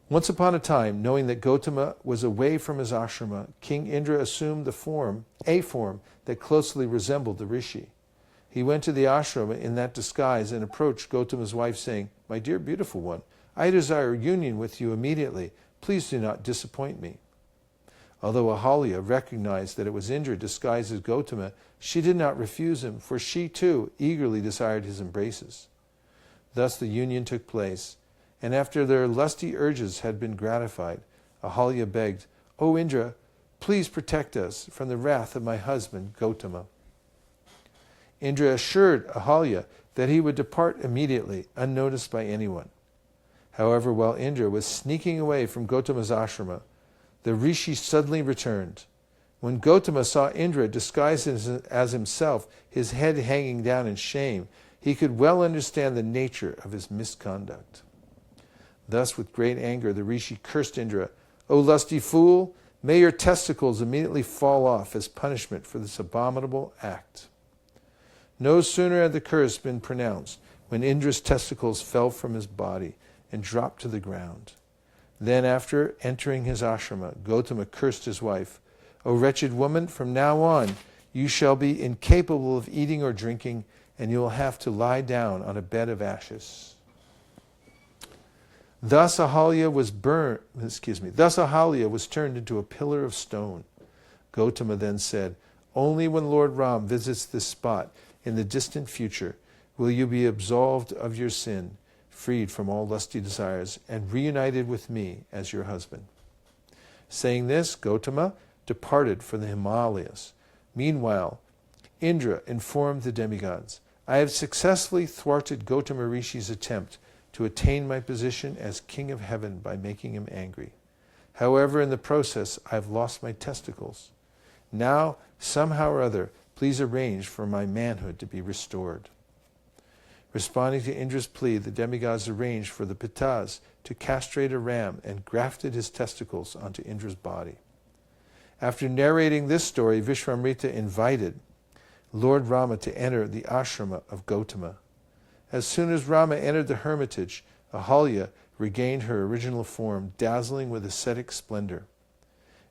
Once upon a time, knowing that Gautama was away from his ashrama, King Indra assumed a form that closely resembled the Rishi. He went to the ashrama in that disguise and approached Gautama's wife, saying, my dear beautiful one, I desire union with you immediately. Please do not disappoint me. Although Ahalya recognized that it was Indra disguised as Gautama, she did not refuse him, for she too eagerly desired his embraces. Thus the union took place, and after their lusty urges had been gratified, Ahalya begged, O Indra, please protect us from the wrath of my husband Gautama. Indra assured Ahalya that he would depart immediately, unnoticed by anyone. However, while Indra was sneaking away from Gautama's ashrama, the Rishi suddenly returned. When Gautama saw Indra disguised as himself, his head hanging down in shame, he could well understand the nature of his misconduct. Thus, with great anger, the Rishi cursed Indra, O lusty fool, may your testicles immediately fall off as punishment for this abominable act. No sooner had the curse been pronounced when Indra's testicles fell from his body and dropped to the ground. Then, after entering his ashrama, Gautama cursed his wife, O wretched woman, from now on you shall be incapable of eating or drinking, and you will have to lie down on a bed of ashes. Thus Ahalya was turned into a pillar of stone. Gautama then said, only when Lord Rama visits this spot in the distant future will you be absolved of your sin, freed from all lusty desires, and reunited with me as your husband. Saying this, Gautama departed for the Himalayas. Meanwhile, Indra informed the demigods, I have successfully thwarted Gautama Rishi's attempt to attain my position as king of heaven by making him angry. However, in the process, I have lost my testicles. Now, somehow or other, please arrange for my manhood to be restored. Responding to Indra's plea, the demigods arranged for the Pitas to castrate a ram and grafted his testicles onto Indra's body. After narrating this story, Viswamitra invited Lord Rama to enter the ashrama of Gautama. As soon as Rama entered the hermitage, Ahalya regained her original form, dazzling with ascetic splendor.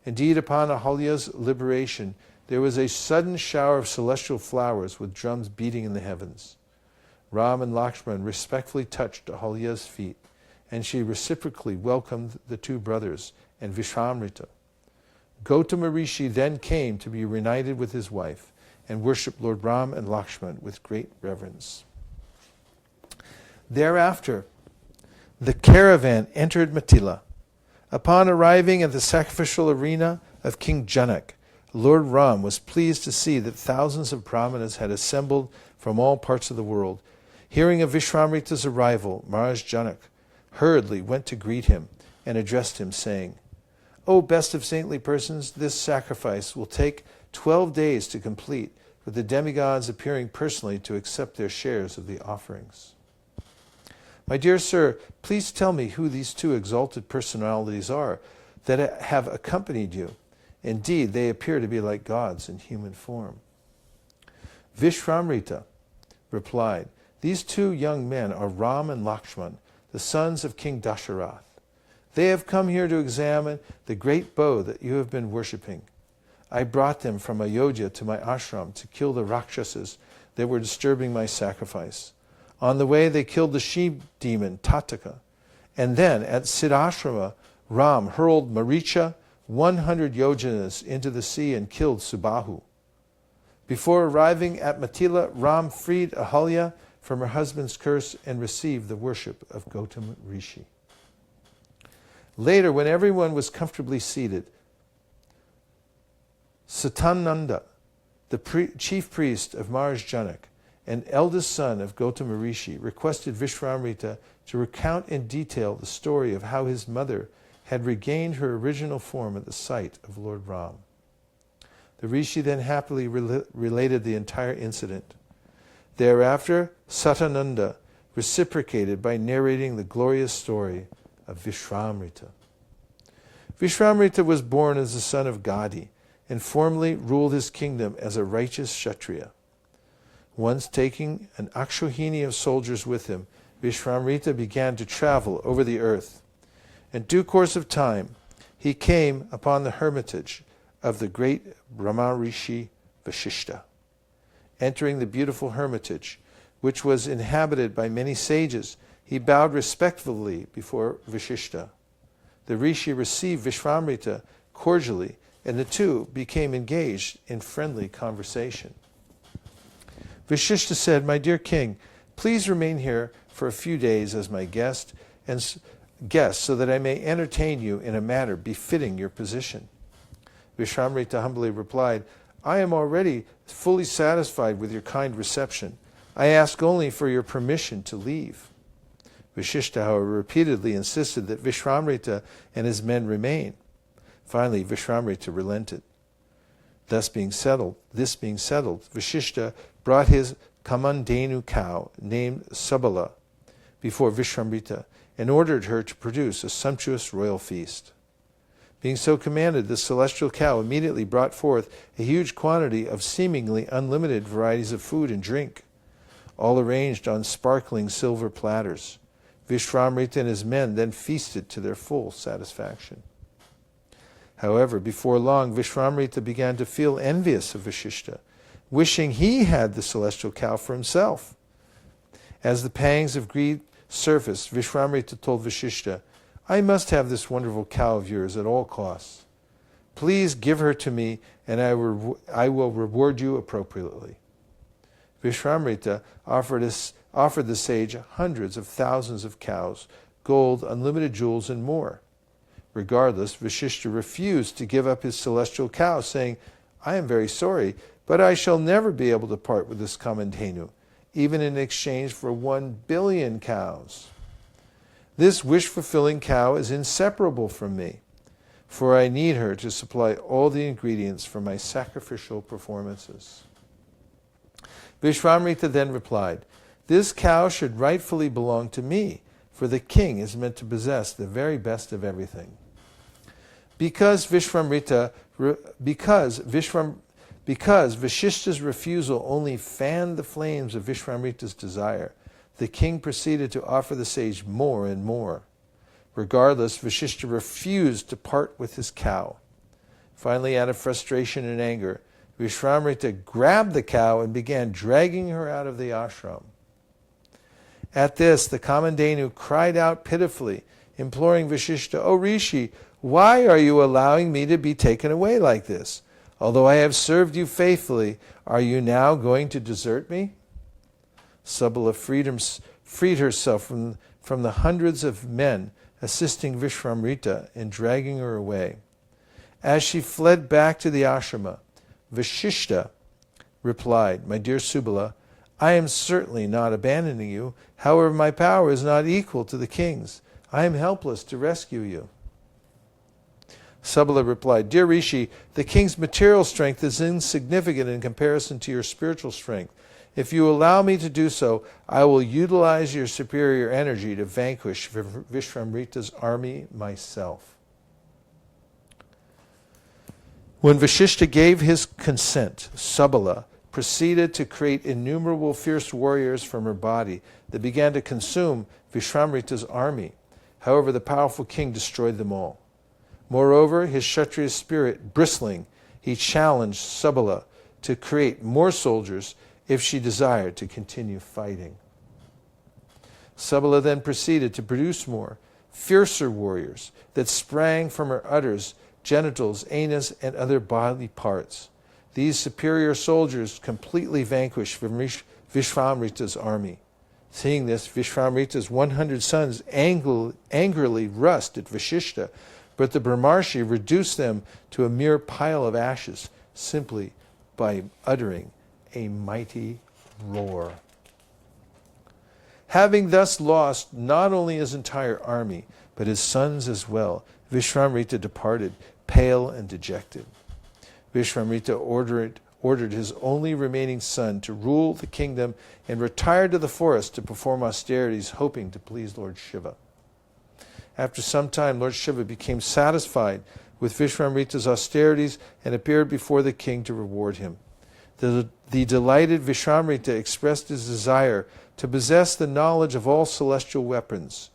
Indeed, upon Ahalya's liberation, there was a sudden shower of celestial flowers with drums beating in the heavens. Ram and Lakshman respectfully touched Ahalya's feet, and she reciprocally welcomed the two brothers and Viswamitra. Gautama Rishi then came to be reunited with his wife and worshipped Lord Rama and Lakshman with great reverence. Thereafter, the caravan entered Mithila. Upon arriving at the sacrificial arena of King Janak, Lord Rama was pleased to see that thousands of Brahmanas had assembled from all parts of the world. Hearing of Vishwamrita's arrival, Maharaja Janak hurriedly went to greet him and addressed him, saying, "O best of saintly persons, this sacrifice will take 12 days to complete, with the demigods appearing personally to accept their shares of the offerings. My dear sir, please tell me who these two exalted personalities are that have accompanied you. Indeed, they appear to be like gods in human form." Vishwamrita replied, "These two young men are Ram and Lakshman, the sons of King Dasaratha. They have come here to examine the great bow that you have been worshipping. I brought them from Ayodhya to my ashram to kill the Rakshasas that were disturbing my sacrifice. On the way, they killed the she-demon Tataka. And then, at Siddhashrama, Ram hurled Maricha 100 yojanas into the sea and killed Subahu. Before arriving at Mithila, Ram freed Ahalya from her husband's curse and received the worship of Gautama Rishi." Later, when everyone was comfortably seated, Satananda, the chief priest of Maharaja Janak and eldest son of Gautama Rishi, requested Vishwamrita to recount in detail the story of how his mother had regained her original form at the sight of Lord Rama. The Rishi then happily related the entire incident. Thereafter, Satananda reciprocated by narrating the glorious story of Vishwamrita. Vishwamrita was born as the son of Gadi and formerly ruled his kingdom as a righteous Kshatriya. Once taking an akshohini of soldiers with him, Vishwamrita began to travel over the earth. In due course of time, he came upon the hermitage of the great Brahma Rishi Vasishta. Entering the beautiful hermitage, which was inhabited by many sages, he bowed respectfully before Vasishta. The Rishi received Vishwamrita cordially, and the two became engaged in friendly conversation. Vasishta said, "My dear king, please remain here for a few days as my guest so that I may entertain you in a manner befitting your position." Vishwamrita humbly replied, "I am already fully satisfied with your kind reception. I ask only for your permission to leave." Vasishta, however, repeatedly insisted that Vishwamrita and his men remain. Finally, Vishwamrita relented. This being settled, Vasishta brought his Kamandenu cow, named Sabala, before Vishwamrita and ordered her to produce a sumptuous royal feast. Being so commanded, the celestial cow immediately brought forth a huge quantity of seemingly unlimited varieties of food and drink, all arranged on sparkling silver platters. Vishwamrita and his men then feasted to their full satisfaction. However, before long, Vishwamrita began to feel envious of Vasishta, wishing he had the celestial cow for himself. As the pangs of greed surfaced, Vishwamrita told Vasishta, "I must have this wonderful cow of yours at all costs. Please give her to me, and I will reward you appropriately." Vishwamrita offered the sage hundreds of thousands of cows, gold, unlimited jewels, and more. Regardless, Vasishta refused to give up his celestial cow, saying, "I am very sorry, but I shall never be able to part with this Kamandhenu, even in exchange for 1 billion cows. This wish-fulfilling cow is inseparable from me, for I need her to supply all the ingredients for my sacrificial performances." Vishwamrita then replied, "This cow should rightfully belong to me, for the king is meant to possess the very best of everything." Because Vasishta's refusal only fanned the flames of Vishwamrita's desire, the king proceeded to offer the sage more and more. Regardless, Vasishta refused to part with his cow. Finally, out of frustration and anger, Vishwamrita grabbed the cow and began dragging her out of the ashram. At this, the Kamandenu cried out pitifully, imploring Vashishta, "O Rishi, why are you allowing me to be taken away like this? Although I have served you faithfully, are you now going to desert me?" Subala freed herself from the hundreds of men assisting Viswamitra in dragging her away. As she fled back to the ashrama, Vashishta replied, "My dear Subala, I am certainly not abandoning you. However, my power is not equal to the king's. I am helpless to rescue you." Subala replied, "Dear Rishi, the king's material strength is insignificant in comparison to your spiritual strength. If you allow me to do so, I will utilize your superior energy to vanquish Viswamrita's army myself." When Vashishta gave his consent, Subala proceeded to create innumerable fierce warriors from her body that began to consume Viswamrita's army. However, the powerful king destroyed them all. Moreover, his Kshatriya spirit bristling, he challenged Subala to create more soldiers if she desired to continue fighting. Subala then proceeded to produce more, fiercer warriors that sprang from her udders, genitals, anus, and other bodily parts. These superior soldiers completely vanquished Viswamrita's army. Seeing this, Viswamrita's 100 sons angrily rushed at Vashishta, but the Brahmarshi reduced them to a mere pile of ashes simply by uttering a mighty roar. Having thus lost not only his entire army, but his sons as well, Viswamrita departed, pale and dejected. Viswamrita ordered his only remaining son to rule the kingdom and retired to the forest to perform austerities, hoping to please Lord Shiva. After some time, Lord Shiva became satisfied with Viswamrita's austerities and appeared before the king to reward him. The delighted Viswamrita expressed his desire to possess the knowledge of all celestial weapons.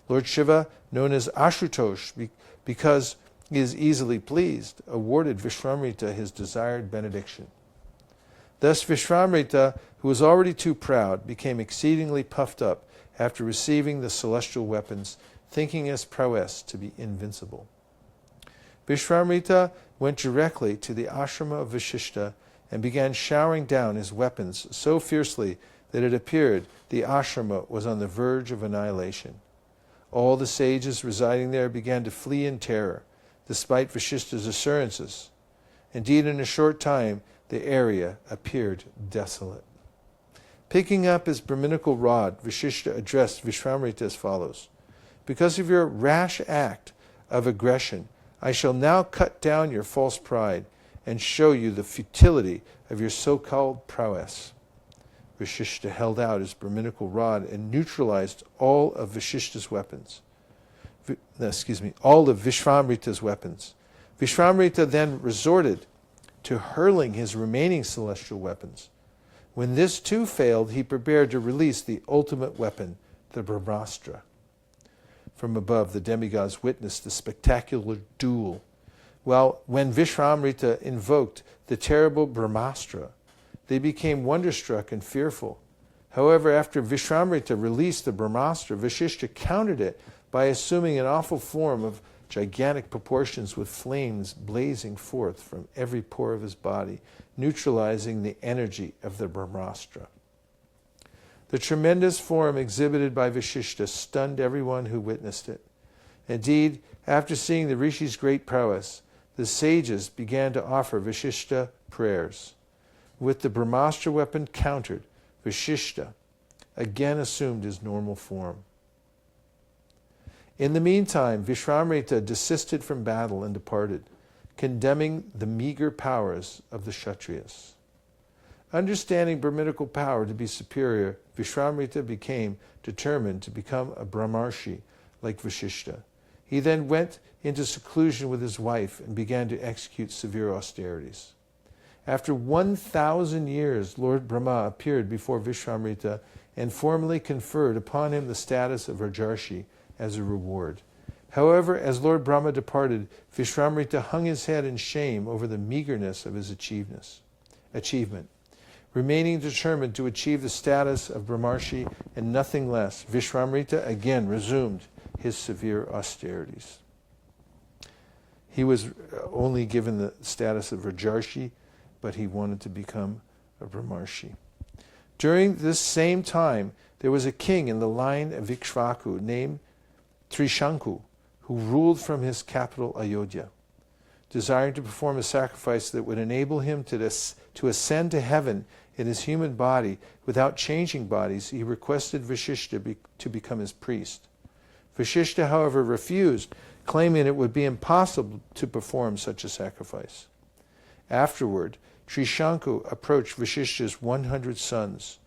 Lord Shiva, known as Ashutosh because he is easily pleased, awarded Viswamrita his desired benediction. Thus Viswamrita, who was already too proud, became exceedingly puffed up after receiving the celestial weapons, thinking his prowess to be invincible. Viswamrita went directly to the ashrama of Vashishta and began showering down his weapons so fiercely that it appeared the ashrama was on the verge of annihilation. All the sages residing there began to flee in terror, despite Vashishta's assurances. Indeed, in a short time, the area appeared desolate. Picking up his Brahminical rod, Vashishta addressed Viswamrita as follows: "Because of your rash act of aggression, I shall now cut down your false pride and show you the futility of your so-called prowess." Vashishta held out his Brahminical rod and neutralized all of Vashishta's weapons. All of Viswamrita's weapons. Viswamrita then resorted to hurling his remaining celestial weapons. When this too failed, he prepared to release the ultimate weapon, the Brahmastra. From above, the demigods witnessed the spectacular duel. When Viswamrita invoked the terrible Brahmastra, they became wonderstruck and fearful. However, after Viswamrita released the Brahmastra, Vashishta countered it by assuming an awful form of gigantic proportions with flames blazing forth from every pore of his body, neutralizing the energy of the Brahmastra. The tremendous form exhibited by Vashishta stunned everyone who witnessed it. Indeed, after seeing the Rishi's great prowess, the sages began to offer Vashishta prayers. With the Brahmastra weapon countered, Vashishta again assumed his normal form. In the meantime, Viswamrita desisted from battle and departed, condemning the meager powers of the Kshatriyas. Understanding Brahminical power to be superior, Viswamrita became determined to become a Brahmarshi like Vashishta. He then went into seclusion with his wife and began to execute severe austerities. After 1,000 years, Lord Brahma appeared before Viswamrita and formally conferred upon him the status of Rajarshi as a reward. However, as Lord Brahma departed, Viswamrita hung his head in shame over the meagerness of his achievement. Remaining determined to achieve the status of Brahmarshi and nothing less, Viswamitra again resumed his severe austerities. He was only given the status of Rajarshi, but he wanted to become a Brahmarshi. During this same time, there was a king in the line of Ikshvaku named Trishanku, who ruled from his capital Ayodhya. Desiring to perform a sacrifice that would enable him to ascend to heaven in his human body without changing bodies, he requested Vasishtha to become his priest. Vasishtha, however, refused, claiming it would be impossible to perform such a sacrifice. Afterward, Trishanku approached Vasishtha's 100 sons,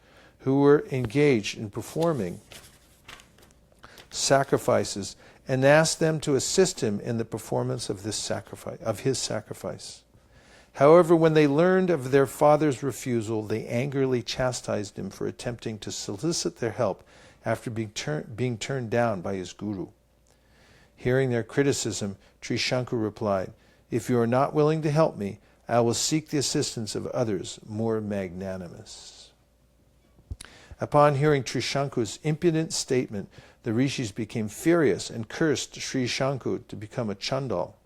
who were engaged in performing sacrifices, and asked them to assist him in the performance of his sacrifice. However, when they learned of their father's refusal, they angrily chastised him for attempting to solicit their help after being turned down by his guru. Hearing their criticism, Trishanku replied, "If you are not willing to help me, I will seek the assistance of others more magnanimous." Upon hearing Trishanku's impudent statement, the rishis became furious and cursed Trishanku to become a chandal.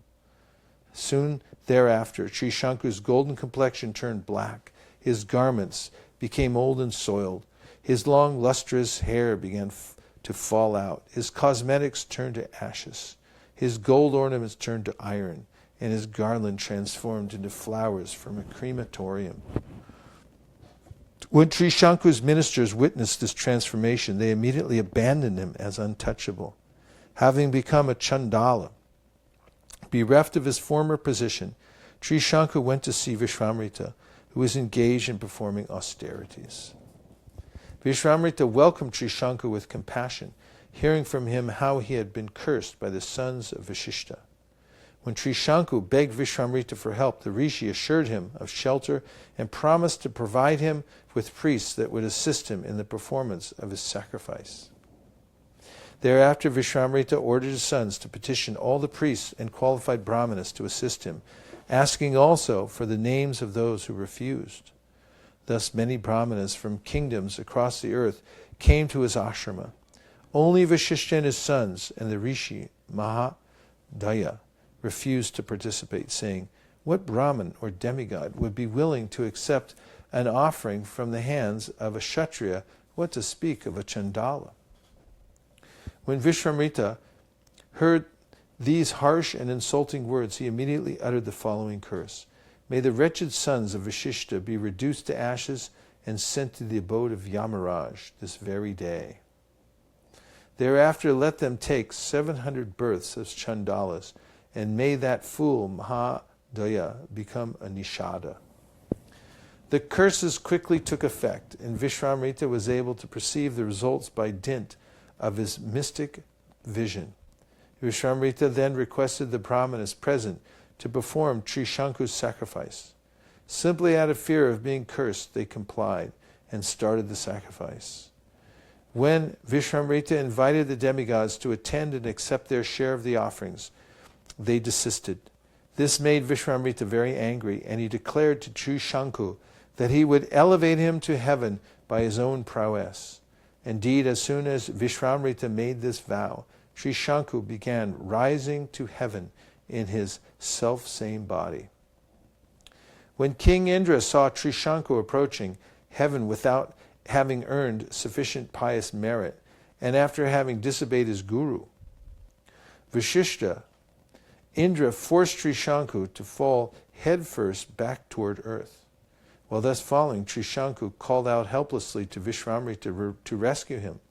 Soon thereafter, Trishanku's golden complexion turned black, his garments became old and soiled, his long lustrous hair began to fall out, his cosmetics turned to ashes, his gold ornaments turned to iron, and his garland transformed into flowers from a crematorium. When Trishanku's ministers witnessed this transformation, they immediately abandoned him as untouchable. Having become a chandala, bereft of his former position, Trishanku went to see Viswamitra, who was engaged in performing austerities. Viswamitra welcomed Trishanku with compassion, hearing from him how he had been cursed by the sons of Vasishtha. When Trishanku begged Viswamitra for help, the rishi assured him of shelter and promised to provide him with priests that would assist him in the performance of his sacrifice. Thereafter, Viswamitra ordered his sons to petition all the priests and qualified brahmanas to assist him, asking also for the names of those who refused. Thus many brahmanas from kingdoms across the earth came to his ashrama. Only Vasishtha and his sons and the rishi Maharaja refused to participate, saying, "What Brahman or demigod would be willing to accept an offering from the hands of a Kshatriya, what to speak of a Chandala?" When Viswamitra heard these harsh and insulting words, he immediately uttered the following curse: "May the wretched sons of Vasishtha be reduced to ashes and sent to the abode of Yamaraj this very day. Thereafter let them take 700 births as Chandalas, and may that fool Maharaja become a Nishada." The curses quickly took effect, and Viswamitra was able to perceive the results by dint of his mystic vision. Viswamitra then requested the brahmanas present to perform Trishanku's sacrifice. Simply out of fear of being cursed, they complied and started the sacrifice. When Viswamitra invited the demigods to attend and accept their share of the offerings, they desisted. This made Viswamitra very angry, and he declared to Trishanku that he would elevate him to heaven by his own prowess. Indeed, as soon as Viswamitra made this vow, Trishanku began rising to heaven in his self-same body. When King Indra saw Trishanku approaching heaven without having earned sufficient pious merit, and after having disobeyed his guru, Vasishtha, Indra forced Trishanku to fall headfirst back toward earth. While thus falling, Trishanku called out helplessly to Viswamitra to rescue him.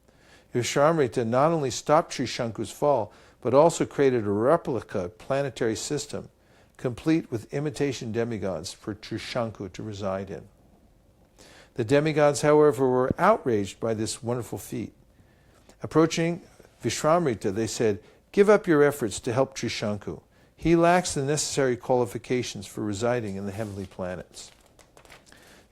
Viswamitra not only stopped Trishanku's fall, but also created a replica planetary system, complete with imitation demigods for Trishanku to reside in. The demigods, however, were outraged by this wonderful feat. Approaching Viswamitra, they said, "Give up your efforts to help Trishanku. He lacks the necessary qualifications for residing in the heavenly planets."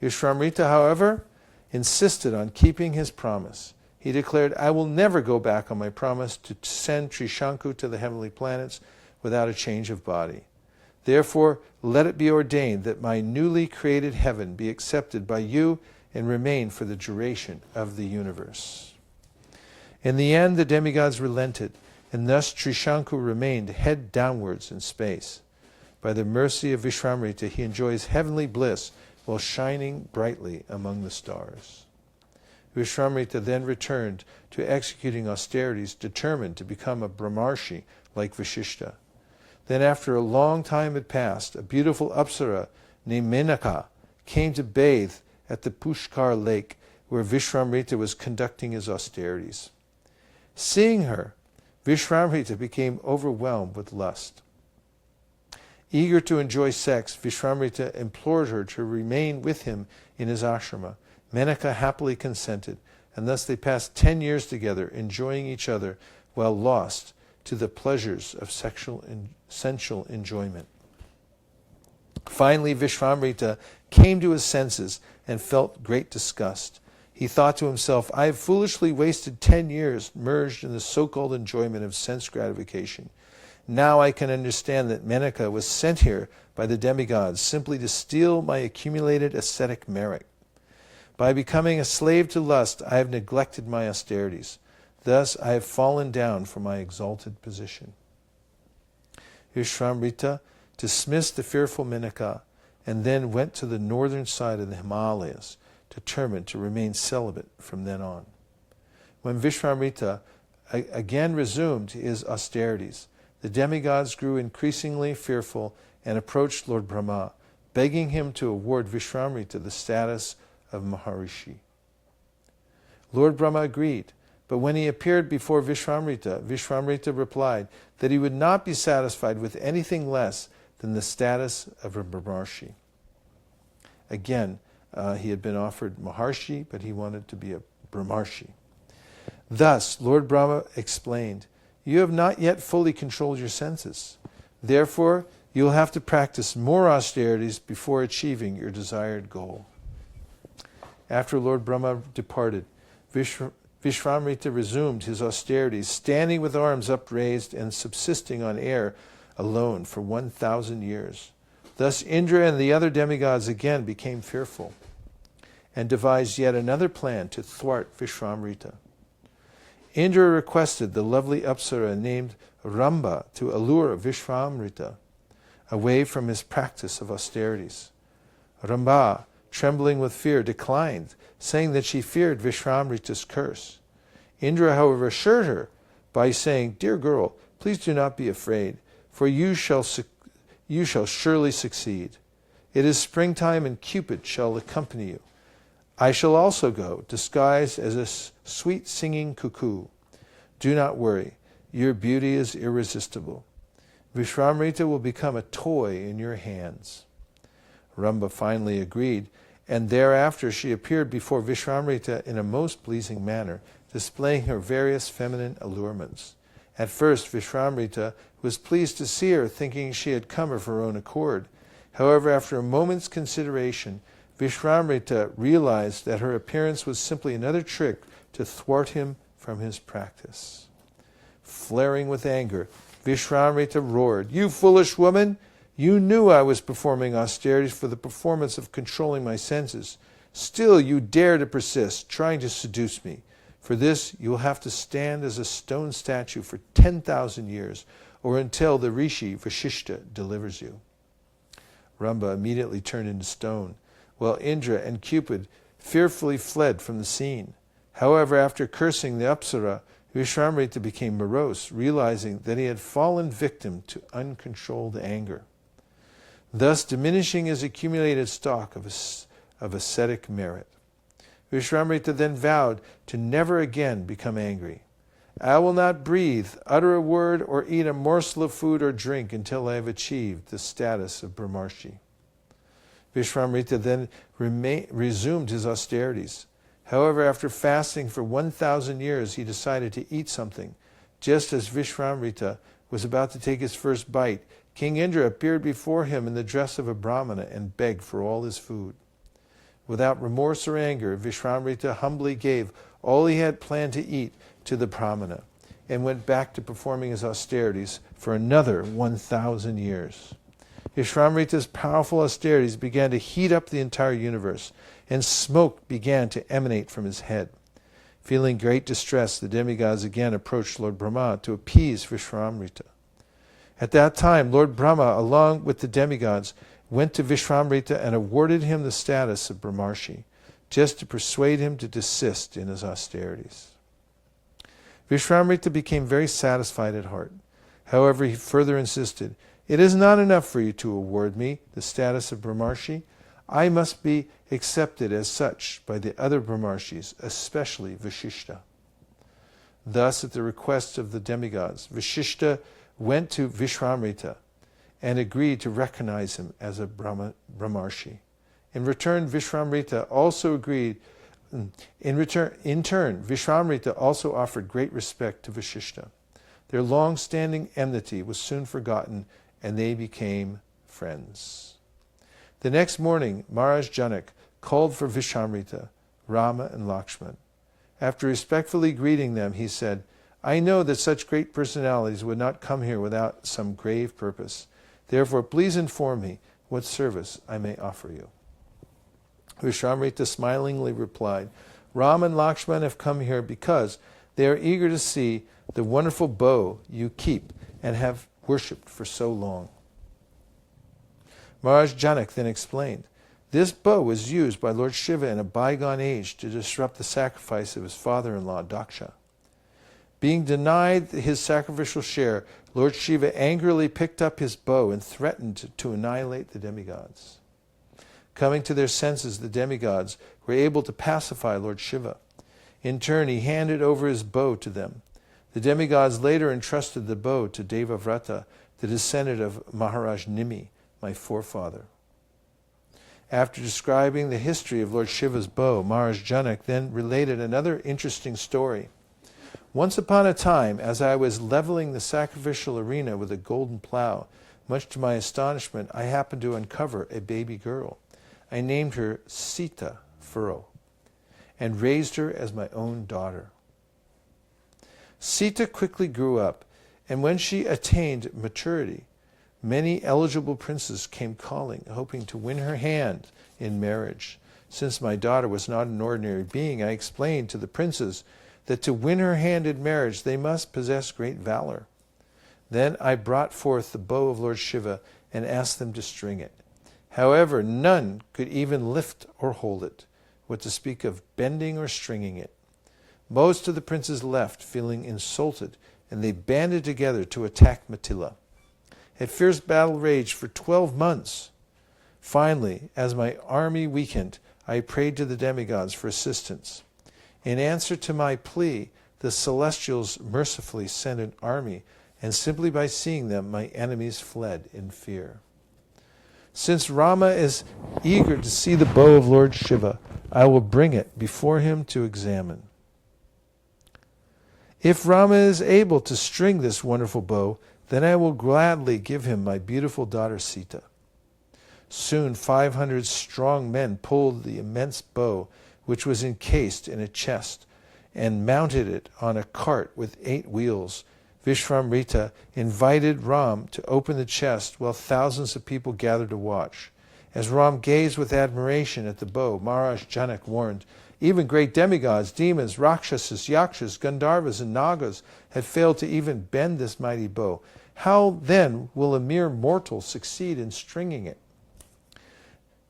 Viswamitra, however, insisted on keeping his promise. He declared, "I will never go back on my promise to send Trishanku to the heavenly planets without a change of body." Therefore, let it be ordained that my newly created heaven be accepted by you and remain for the duration of the universe." In the end, the demigods relented, and thus Trishanku remained head downwards in space. By the mercy of Viswamitra, he enjoys heavenly bliss while shining brightly among the stars. Viswamitra then returned to executing austerities, determined to become a Brahmarshi like Vasishta. Then after a long time had passed, a beautiful Apsara named Menaka came to bathe at the Pushkar lake where Viswamitra was conducting his austerities. Seeing her, Viswamitra became overwhelmed with lust. Eager to enjoy sex, Viswamitra implored her to remain with him in his ashrama. Menaka happily consented, and thus they passed 10 years together, enjoying each other while lost to the pleasures of sensual enjoyment. Finally, Viswamitra came to his senses and felt great disgust. He thought to himself, "I have foolishly wasted 10 years merged in the so-called enjoyment of sense gratification. Now I can understand that Menaka was sent here by the demigods simply to steal my accumulated ascetic merit. By becoming a slave to lust, I have neglected my austerities. Thus I have fallen down from my exalted position." Viswamitra dismissed the fearful Menaka and then went to the northern side of the Himalayas, determined to remain celibate from then on. When Viswamitra again resumed his austerities, the demigods grew increasingly fearful and approached Lord Brahma, begging him to award Viswamitra the status of Maharishi. Lord Brahma agreed, but when he appeared before Viswamitra, Viswamitra replied that he would not be satisfied with anything less than the status of a Brahmarshi. Again, he had been offered Maharshi, but he wanted to be a Brahmarshi. Thus, Lord Brahma explained, "You have not yet fully controlled your senses. Therefore, you will have to practice more austerities before achieving your desired goal." After Lord Brahma departed, Viswamitra resumed his austerities, standing with arms upraised and subsisting on air alone for 1,000 years. Thus Indra and the other demigods again became fearful and devised yet another plan to thwart Viswamitra. Indra requested the lovely Apsara named Ramba to allure Viswamitra away from his practice of austerities. Ramba, trembling with fear, declined, saying that she feared Viswamrita's curse. Indra, however, assured her by saying, "Dear girl, please do not be afraid, for you shall surely succeed. It is springtime and Cupid shall accompany you. I shall also go, disguised as a sweet singing cuckoo. Do not worry, your beauty is irresistible. Viswamitra will become a toy in your hands." Ramba finally agreed, and thereafter she appeared before Viswamitra in a most pleasing manner, displaying her various feminine allurements. At first Viswamitra was pleased to see her, thinking she had come of her own accord. However, after a moment's consideration, Viswamitra realized that her appearance was simply another trick to thwart him from his practice. Flaring with anger, Viswamitra roared, "You foolish woman! You knew I was performing austerities for the performance of controlling my senses. Still you dare to persist, trying to seduce me. For this you will have to stand as a stone statue for 10,000 years, or until the Rishi Vasishta delivers you." Ramba immediately turned into stone, while Indra and Cupid fearfully fled from the scene. However, after cursing the Apsara, Viswamitra became morose, realizing that he had fallen victim to uncontrolled anger, thus diminishing his accumulated stock of ascetic merit. Viswamitra then vowed to never again become angry. "I will not breathe, utter a word, or eat a morsel of food or drink until I have achieved the status of Brahmarshi." Viswamitra then resumed his austerities. However, after fasting for 1,000 years, he decided to eat something. Just as Viswamitra was about to take his first bite, King Indra appeared before him in the dress of a Brahmana and begged for all his food. Without remorse or anger, Viswamitra humbly gave all he had planned to eat to the Brahmana and went back to performing his austerities for another 1,000 years. Viswamrita's powerful austerities began to heat up the entire universe, and smoke began to emanate from his head. Feeling great distress, the demigods again approached Lord Brahma to appease Viswamrita. At that time, Lord Brahma, along with the demigods, went to Viswamrita and awarded him the status of Brahmarshi, just to persuade him to desist in his austerities. Viswamrita became very satisfied at heart. However, he further insisted, "It is not enough for you to award me the status of Brahmarshi. I must be accepted as such by the other Brahmarshis, especially Vasishta." Thus, at the request of the demigods, Vasishta went to Viswamrita and agreed to recognize him as a Brahmarshi. In return, Viswamrita also agreed. In turn, Viswamrita also offered great respect to Vasishta. Their long-standing enmity was soon forgotten, and they became friends. The next morning, Maharaj Janak called for Viswamrita, Rama, and Lakshman. After respectfully greeting them, he said, "I know that such great personalities would not come here without some grave purpose. Therefore, please inform me what service I may offer you." Viswamrita smilingly replied, "Rama and Lakshman have come here because they are eager to see the wonderful bow you keep and have worshipped for so long." Maharaj Janak then explained, "This bow was used by Lord Shiva in a bygone age to disrupt the sacrifice of his father-in-law Daksha. Being denied his sacrificial share, Lord Shiva angrily picked up his bow and threatened to annihilate the demigods. Coming to their senses, the demigods were able to pacify Lord Shiva. In turn, he handed over his bow to them. The demigods later entrusted the bow to Devavrata, the descendant of Maharaj Nimi, my forefather." After describing the history of Lord Shiva's bow, Maharaj Janak then related another interesting story. "Once upon a time, as I was leveling the sacrificial arena with a golden plow, much to my astonishment, I happened to uncover a baby girl. I named her Sita, furrow, and raised her as my own daughter. Sita quickly grew up, and when she attained maturity, many eligible princes came calling, hoping to win her hand in marriage. Since my daughter was not an ordinary being, I explained to the princes that to win her hand in marriage they must possess great valor. Then I brought forth the bow of Lord Shiva and asked them to string it. However, none could even lift or hold it, what to speak of bending or stringing it. Most of the princes left, feeling insulted, and they banded together to attack Mithila. A fierce battle raged for 12 months. Finally, as my army weakened, I prayed to the demigods for assistance. In answer to my plea, the celestials mercifully sent an army, and simply by seeing them, my enemies fled in fear. Since Rama is eager to see the bow of Lord Shiva, I will bring it before him to examine. If Rama is able to string this wonderful bow, then I will gladly give him my beautiful daughter Sita." Soon 500 strong men pulled the immense bow, which was encased in a chest, and mounted it on a cart with 8 wheels. Viswamrita invited Ram to open the chest while thousands of people gathered to watch. As Ram gazed with admiration at the bow, Maharaj Janak warned, "Even great demigods, demons, rakshasas, yakshas, gandharvas, and nagas had failed to even bend this mighty bow. How then will a mere mortal succeed in stringing it?"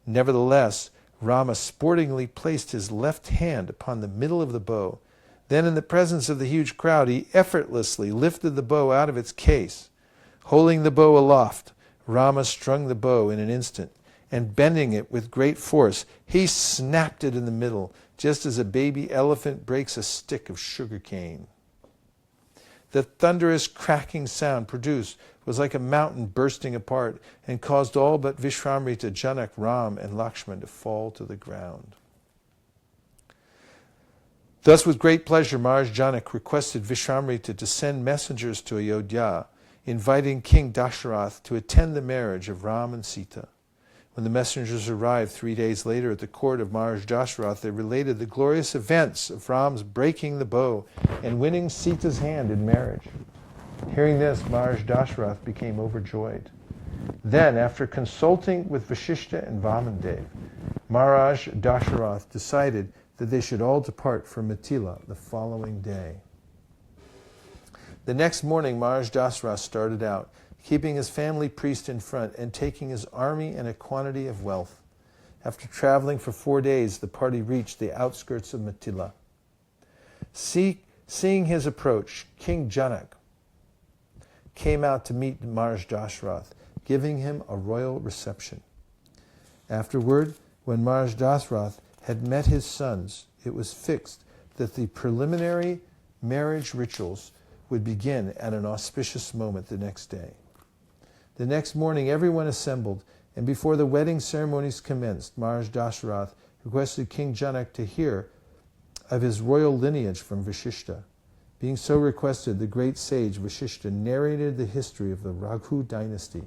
Nevertheless, Rama sportingly placed his left hand upon the middle of the bow. Then, in the presence of the huge crowd, he effortlessly lifted the bow out of its case. Holding the bow aloft, Rama strung the bow in an instant, and bending it with great force, he snapped it in the middle, just as a baby elephant breaks a stick of sugar cane. The thunderous cracking sound produced was like a mountain bursting apart, and caused all but Viswamrita, Janak, Ram, and Lakshman to fall to the ground. Thus, with great pleasure, Maharaj Janak requested Viswamrita to send messengers to Ayodhya, inviting King Dasaratha to attend the marriage of Rama and Sita. When the messengers arrived 3 days later at the court of Maharaj Dasaratha, they related the glorious events of Ram's breaking the bow and winning Sita's hand in marriage. Hearing this, Maharaj Dasaratha became overjoyed. Then, after consulting with Vasishtha and Vamandev, Maharaja Dasaratha decided that they should all depart for Mithila the following day. The next morning, Maharaja Dasaratha started out, keeping his family priest in front and taking his army and a quantity of wealth. After traveling for 4 days, the party reached the outskirts of Mithila. Seeing his approach, King Janak came out to meet Maharaja Dasaratha, giving him a royal reception. Afterward, when Maharaja Dasaratha had met his sons, it was fixed that the preliminary marriage rituals would begin at an auspicious moment the next day. The next morning, everyone assembled, and before the wedding ceremonies commenced, Maharaja Dasaratha requested King Janak to hear of his royal lineage from Vasishtha. Being so requested, the great sage Vasishtha narrated the history of the Raghu dynasty.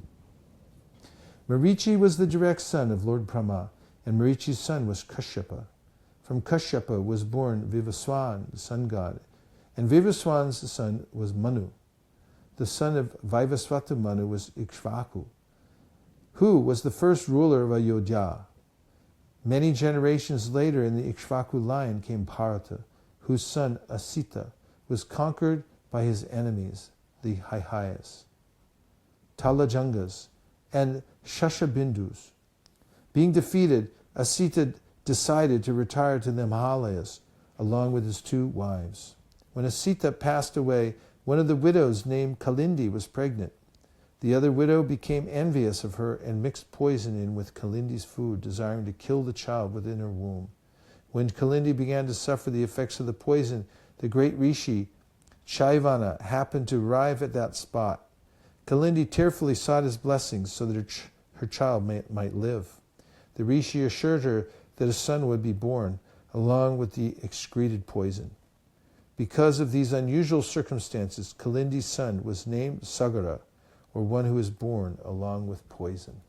Marichi was the direct son of Lord Brahma, and Marichi's son was Kashyapa. From Kashyapa was born Vivaswan, the sun god, and Vivaswan's son was Manu. The son of Vaivasvata Manu was Ikshvaku, who was the first ruler of Ayodhya. Many generations later in the Ikshvaku line came Bharata, whose son Asita was conquered by his enemies, the Haihayas, Talajangas, and Shashabindus. Being defeated, Asita decided to retire to the Himalayas along with his 2 wives. When Asita passed away, one of the widows named Kalindi was pregnant. The other widow became envious of her and mixed poison in with Kalindi's food, desiring to kill the child within her womb. When Kalindi began to suffer the effects of the poison, the great Rishi, Chaivana, happened to arrive at that spot. Kalindi tearfully sought his blessings so that her child might live. The Rishi assured her that a son would be born, along with the excreted poison. Because of these unusual circumstances, Kalindi's son was named Sagara, or one who is born along with poison.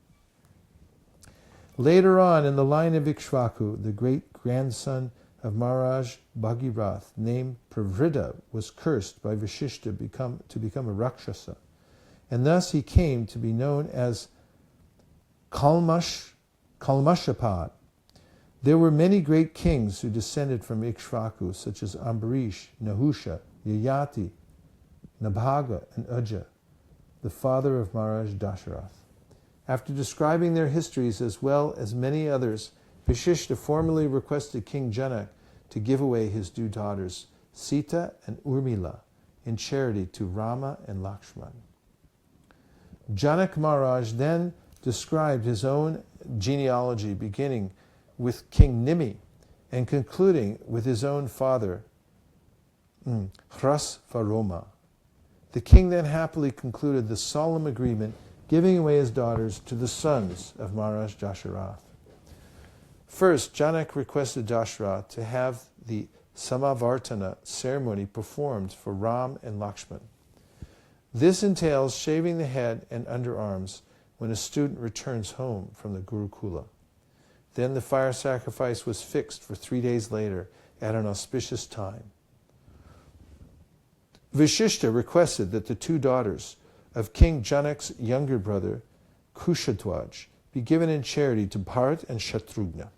Later on, in the line of Ikshvaku, the great-grandson of Maharaj Bhagiratha, named Pravrida, was cursed by Vasishtha to become a Rakshasa, and thus he came to be known as Kalmashapad. There were many great kings who descended from Ikshvaku, such as Ambarish, Nahusha, Yayati, Nabhaga, and Ujja, the father of Maharaj Dasaratha. After describing their histories as well as many others, Vasishtha formally requested King Janak to give away his 2 daughters, Sita and Urmila, in charity to Rama and Lakshman. Janak Maharaj then described his own genealogy, beginning with King Nimi and concluding with his own father, Hrasvaroma. The king then happily concluded the solemn agreement, giving away his daughters to the sons of Maharaj Dasaratha. First, Janak requested Dasaratha to have the Samavartana ceremony performed for Ram and Lakshman. This entails shaving the head and underarms when a student returns home from the Gurukula. Then the fire sacrifice was fixed for 3 days later at an auspicious time. Vasishtha requested that the 2 daughters of King Janak's younger brother, Kushadwaj, be given in charity to Bharat and Shatrugna.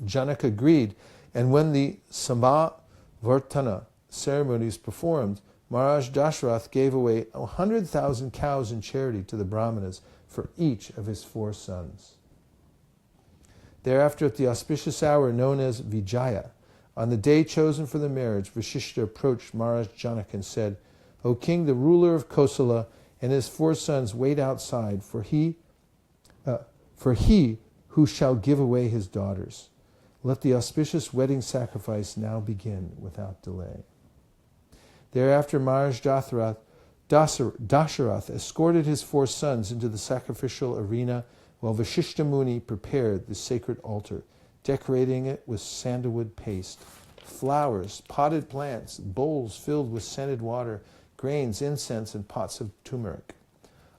Janak agreed, and when the Samavartana ceremonies performed, Maharaj Dasaratha gave away 100,000 cows in charity to the Brahmanas for each of his 4 sons. Thereafter, at the auspicious hour known as Vijaya, on the day chosen for the marriage, Vasishtha approached Maharaj Janak and said, "O king, the ruler of Kosala and his 4 sons wait outside, for he who shall give away his daughters. Let the auspicious wedding sacrifice now begin without delay." Thereafter, Maharaj Dasaratha escorted his 4 sons into the sacrificial arena, while Vasishtha Muni prepared the sacred altar, decorating it with sandalwood paste, flowers, potted plants, bowls filled with scented water, grains, incense, and pots of turmeric,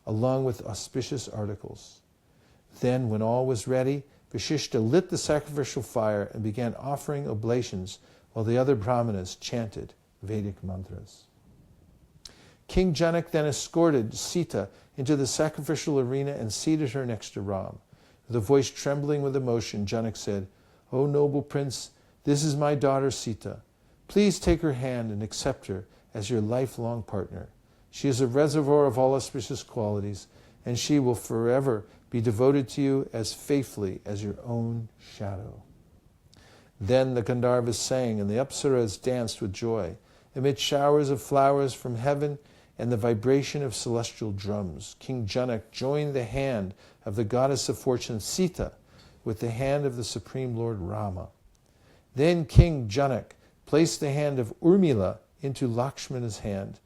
along with auspicious articles. Then, when all was ready, Vasishtha lit the sacrificial fire and began offering oblations, while the other brahmanas chanted Vedic mantras. King Janak then escorted Sita into the sacrificial arena and seated her next to Ram. With a voice trembling with emotion, Janak said, "O noble prince, this is my daughter Sita. Please take her hand and accept her as your lifelong partner. She is a reservoir of all auspicious qualities, and she will forever be devoted to you as faithfully as your own shadow." Then the Gandharvas sang and the Apsaras danced with joy, amid showers of flowers from heaven and the vibration of celestial drums. King Janak joined the hand of the goddess of fortune Sita with the hand of the Supreme Lord Rama. Then King Janak placed the hand of Urmila into Lakshmana's hand,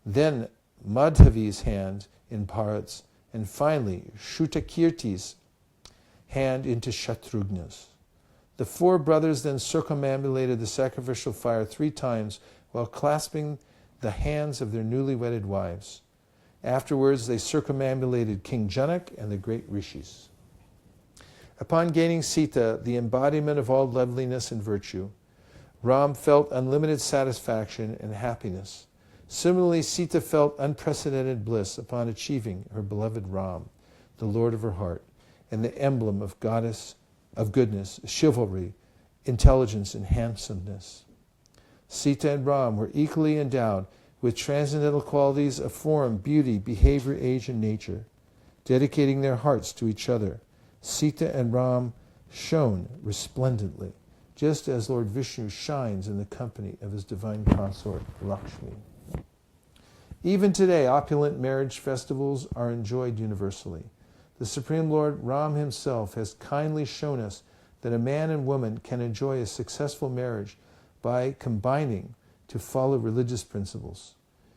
then Madhavi's hand in Bharat's, and finally Shrutakirti's hand into Shatrughna's. The four brothers then circumambulated the sacrificial fire 3 times while clasping the hands of their newly wedded wives. Afterwards, they circumambulated King Janak and the great rishis. Upon gaining Sita, the embodiment of all loveliness and virtue, Ram felt unlimited satisfaction and happiness. Similarly, Sita felt unprecedented bliss upon achieving her beloved Ram, the Lord of her heart, and the emblem of goddess of goodness, chivalry, intelligence, and handsomeness. Sita and Ram were equally endowed with transcendental qualities of form, beauty, behavior, age, and nature. Dedicating their hearts to each other, Sita and Ram shone resplendently, just as Lord Vishnu shines in the company of his divine consort, Lakshmi. Even today, opulent marriage festivals are enjoyed universally. The Supreme Lord Ram himself has kindly shown us that a man and woman can enjoy a successful marriage by combining to follow religious principles.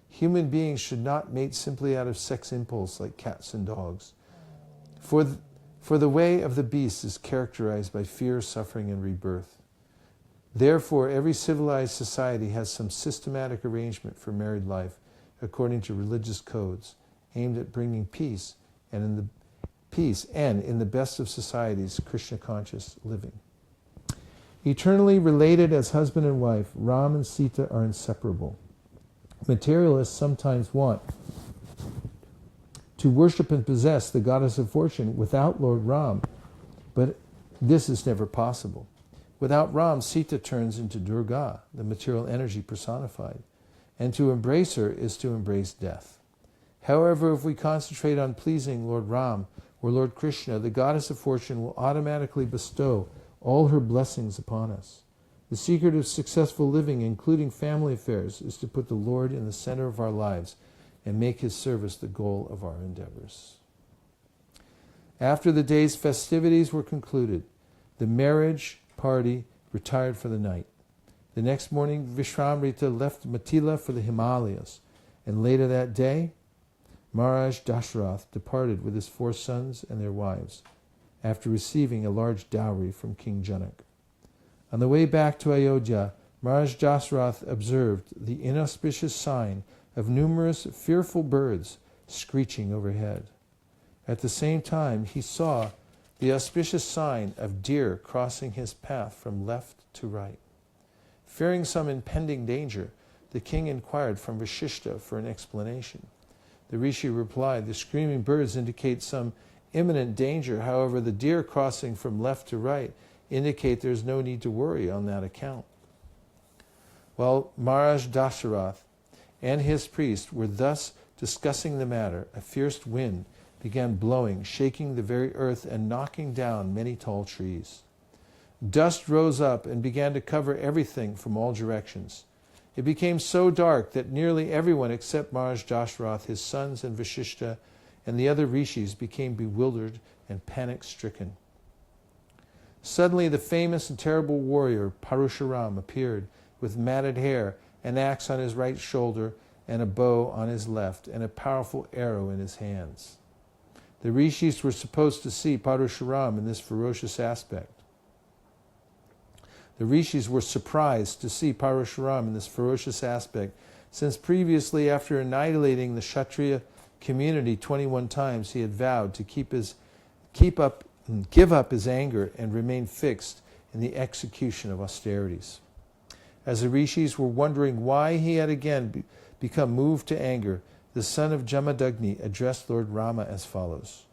Human beings should not mate simply out of sex impulse like cats and dogs. For the way of the beast is characterized by fear, suffering, and rebirth. Therefore, every civilized society has some systematic arrangement for married life according to religious codes aimed at bringing peace and in the best of societies, Krishna-conscious living. Eternally related as husband and wife, Ram and Sita are inseparable. Materialists sometimes want to worship and possess the goddess of fortune without Lord Ram, but this is never possible. Without Ram, Sita turns into Durga, the material energy personified, and to embrace her is to embrace death. However, if we concentrate on pleasing Lord Ram or Lord Krishna, the goddess of fortune will automatically bestow all her blessings upon us. The secret of successful living, including family affairs, is to put the Lord in the center of our lives and make his service the goal of our endeavors. After the day's festivities were concluded, the marriage party retired for the night. The next morning, Viswamitra left Mithila for the Himalayas, and later that day, Maharaja Dasaratha departed with his 4 sons and their wives, after receiving a large dowry from King Janak. On the way back to Ayodhya, Maharaja Dasaratha observed the inauspicious sign of numerous fearful birds screeching overhead. At the same time, he saw the auspicious sign of deer crossing his path from left to right. Fearing some impending danger, the king inquired from Vasishtha for an explanation. The rishi replied, "The screaming birds indicate some imminent danger. However, the deer crossing from left to right indicate there's no need to worry on that account." While Maharaja Dasaratha and his priest were thus discussing the matter, a fierce wind began blowing, shaking the very earth and knocking down many tall trees. Dust rose up and began to cover everything from all directions. It became so dark that nearly everyone except Maharaja Dasaratha, his sons, and Vasishtha, and the other rishis became bewildered and panic-stricken. Suddenly the famous and terrible warrior Parashuram appeared with matted hair, an axe on his right shoulder, and a bow on his left, and a powerful arrow in his hands. The rishis were supposed to see Parashuram in this ferocious aspect. The rishis were surprised to see Parashuram in this ferocious aspect, since previously, after annihilating the Kshatriya community 21 times, he had vowed to give up his anger and remain fixed in the execution of austerities. As the rishis were wondering why he had again become moved to anger, the son of Jamadagni addressed Lord Rama as follows.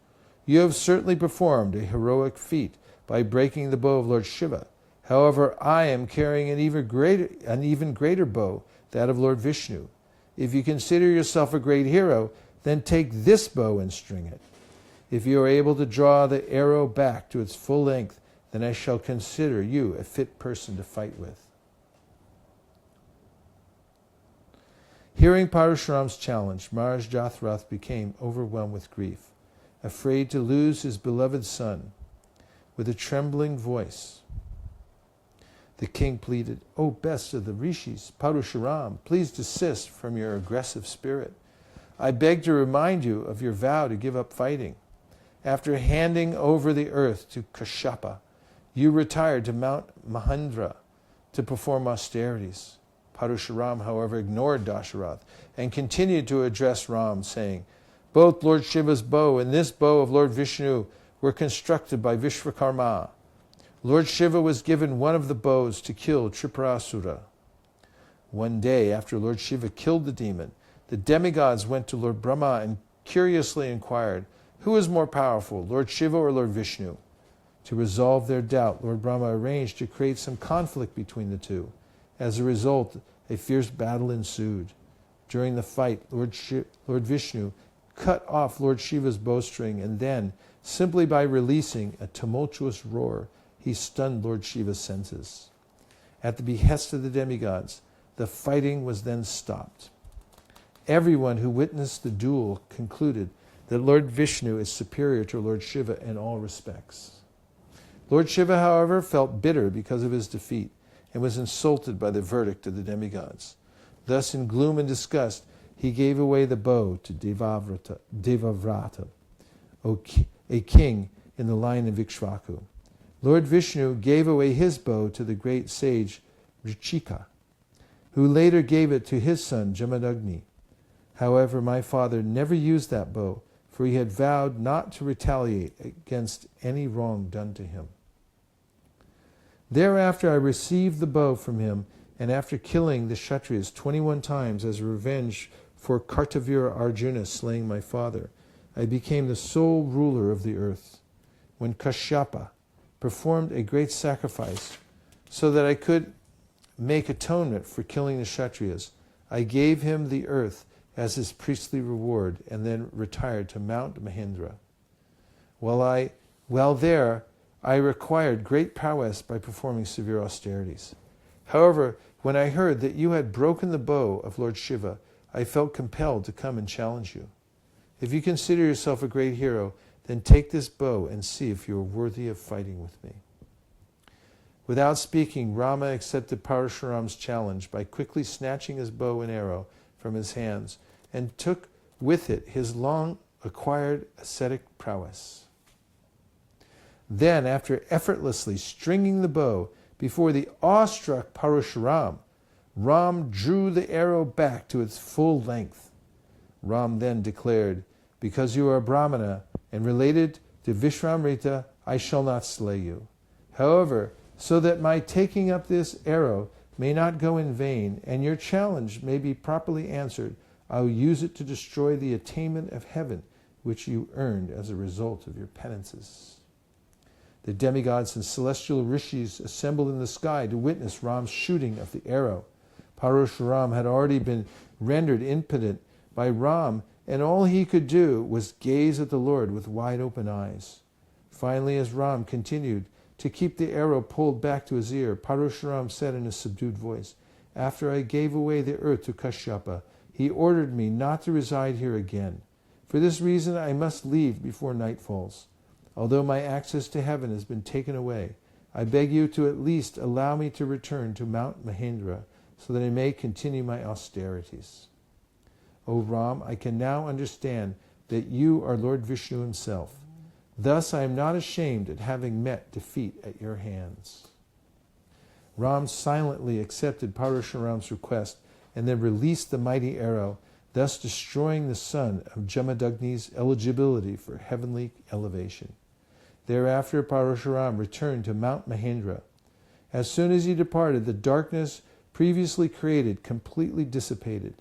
You have certainly performed a heroic feat by breaking the bow of Lord Shiva. However, I am carrying an even greater bow, that of Lord Vishnu. If you consider yourself a great hero, then take this bow and string it. If you are able to draw the arrow back to its full length, then I shall consider you a fit person to fight with. Hearing Parashuram's challenge, Maharaja Dasaratha became overwhelmed with grief, afraid to lose his beloved son. With a trembling voice, the king pleaded, O best of the rishis, Parashuram, please desist from your aggressive spirit. I beg to remind you of your vow to give up fighting. After handing over the earth to Kashyapa, you retired to Mount Mahendra to perform austerities. Parashuram, however, ignored Dasaratha and continued to address Ram, saying, Both Lord Shiva's bow and this bow of Lord Vishnu were constructed by Vishwakarma. Lord Shiva was given one of the bows to kill Triparasura. One day, after Lord Shiva killed the demon, the demigods went to Lord Brahma and curiously inquired, Who is more powerful, Lord Shiva or Lord Vishnu? To resolve their doubt, Lord Brahma arranged to create some conflict between the two. As a result, a fierce battle ensued. During the fight, Lord Vishnu cut off Lord Shiva's bowstring, and then, simply by releasing a tumultuous roar, he stunned Lord Shiva's senses. At the behest of the demigods, the fighting was then stopped. Everyone who witnessed the duel concluded that Lord Vishnu is superior to Lord Shiva in all respects. Lord Shiva, however, felt bitter because of his defeat and was insulted by the verdict of the demigods. Thus, in gloom and disgust, he gave away the bow to Devavrata, a king in the line of Ikshvaku. Lord Vishnu gave away his bow to the great sage Richika, who later gave it to his son Jamadagni. However, my father never used that bow, for he had vowed not to retaliate against any wrong done to him. Thereafter I received the bow from him, and after killing the Kshatriyas 21 times as a revenge for Kartavira Arjuna slaying my father, I became the sole ruler of the earth. When Kashyapa performed a great sacrifice so that I could make atonement for killing the Kshatriyas, I gave him the earth as his priestly reward and then retired to Mount Mahendra. While there, I required great prowess by performing severe austerities. However, when I heard that you had broken the bow of Lord Shiva, I felt compelled to come and challenge you. If you consider yourself a great hero, then take this bow and see if you are worthy of fighting with me. Without speaking, Rama accepted Parashuram's challenge by quickly snatching his bow and arrow from his hands and took with it his long-acquired ascetic prowess. Then, after effortlessly stringing the bow before the awestruck Parashuram, Ram drew the arrow back to its full length. Ram then declared, Because you are a Brahmana and related to Viswamitra, I shall not slay you. However, so that my taking up this arrow may not go in vain, and your challenge may be properly answered, I will use it to destroy the attainment of heaven, which you earned as a result of your penances. The demigods and celestial rishis assembled in the sky to witness Ram's shooting of the arrow. Parashuram had already been rendered impotent by Ram, and all he could do was gaze at the Lord with wide open eyes. Finally, as Ram continued to keep the arrow pulled back to his ear, Parashuram said in a subdued voice, After I gave away the earth to Kashyapa, he ordered me not to reside here again. For this reason I must leave before night falls. Although my access to heaven has been taken away, I beg you to at least allow me to return to Mount Mahendra so that I may continue my austerities. O Ram, I can now understand that you are Lord Vishnu himself. Thus I am not ashamed at having met defeat at your hands. Ram silently accepted Parashuram's request and then released the mighty arrow, thus destroying the son of Jamadagni's eligibility for heavenly elevation. Thereafter Parashuram returned to Mount Mahendra. As soon as he departed, the darkness previously created, completely dissipated.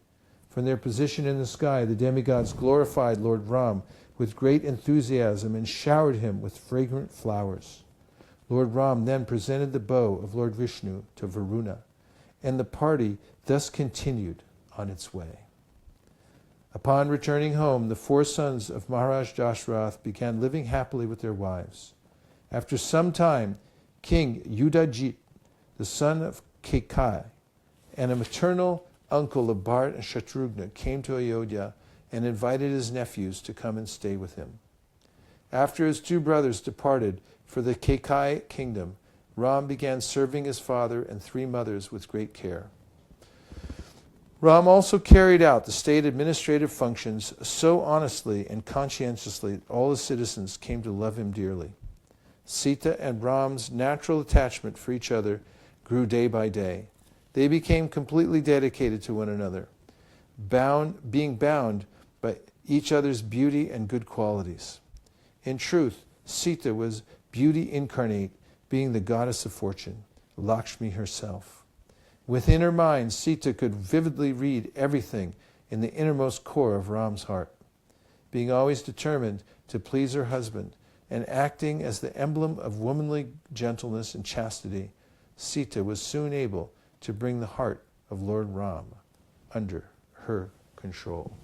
From their position in the sky, the demigods glorified Lord Ram with great enthusiasm and showered him with fragrant flowers. Lord Ram then presented the bow of Lord Vishnu to Varuna, and the party thus continued on its way. Upon returning home, the 4 sons of Maharaja Dasaratha began living happily with their wives. After some time, King Yudhajit, the son of Kekai, and a maternal uncle of Bharat and Shatrughna, came to Ayodhya and invited his nephews to come and stay with him. After his 2 brothers departed for the Kekai kingdom, Ram began serving his father and 3 mothers with great care. Ram also carried out the state administrative functions so honestly and conscientiously that all the citizens came to love him dearly. Sita and Ram's natural attachment for each other grew day by day. They became completely dedicated to one another, being bound by each other's beauty and good qualities. In truth, Sita was beauty incarnate, being the goddess of fortune, Lakshmi herself. Within her mind, Sita could vividly read everything in the innermost core of Ram's heart. Being always determined to please her husband and acting as the emblem of womanly gentleness and chastity, Sita was soon able to bring the heart of Lord Ram under her control.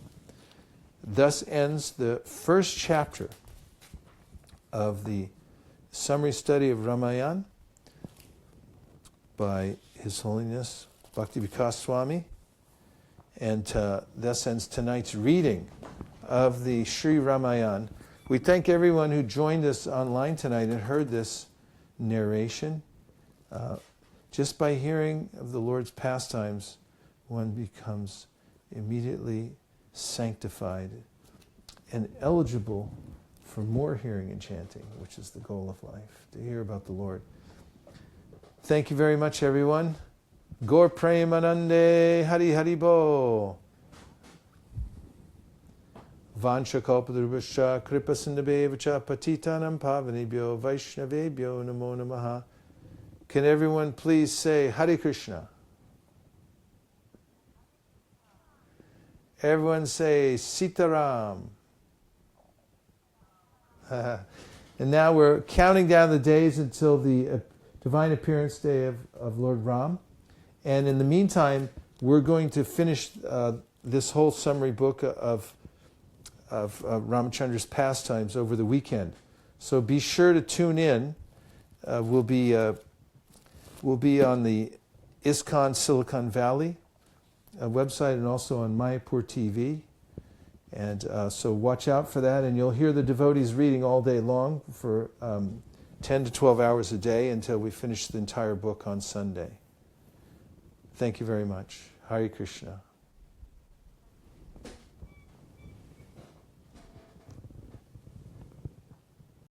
Thus ends the first chapter of the summary study of Ramayana by His Holiness Bhakti Vikas Swami, and thus ends tonight's reading of the Sri Ramayana. We thank everyone who joined us online tonight and heard this narration. Just by hearing of the Lord's pastimes, one becomes immediately sanctified and eligible for more hearing and chanting, which is the goal of life, to hear about the Lord. Thank you very much, everyone. Gaur Premanande Hari Hari Bo. Vansha Kalpadrubhascha Kripa Sindhabevacha Patitanam Pavanebhyo Vaishnavebhyo Namo Namaha. Can everyone please say Hare Krishna? Everyone say Sitaram. And now we're counting down the days until the divine appearance day of Lord Ram. And in the meantime, we're going to finish this whole summary book of Ramachandra's pastimes over the weekend. So be sure to tune in. We'll be on the ISKCON Silicon Valley website and also on Mayapur TV. And so watch out for that, and you'll hear the devotees reading all day long for 10 to 12 hours a day until we finish the entire book on Sunday. Thank you very much. Hare Krishna.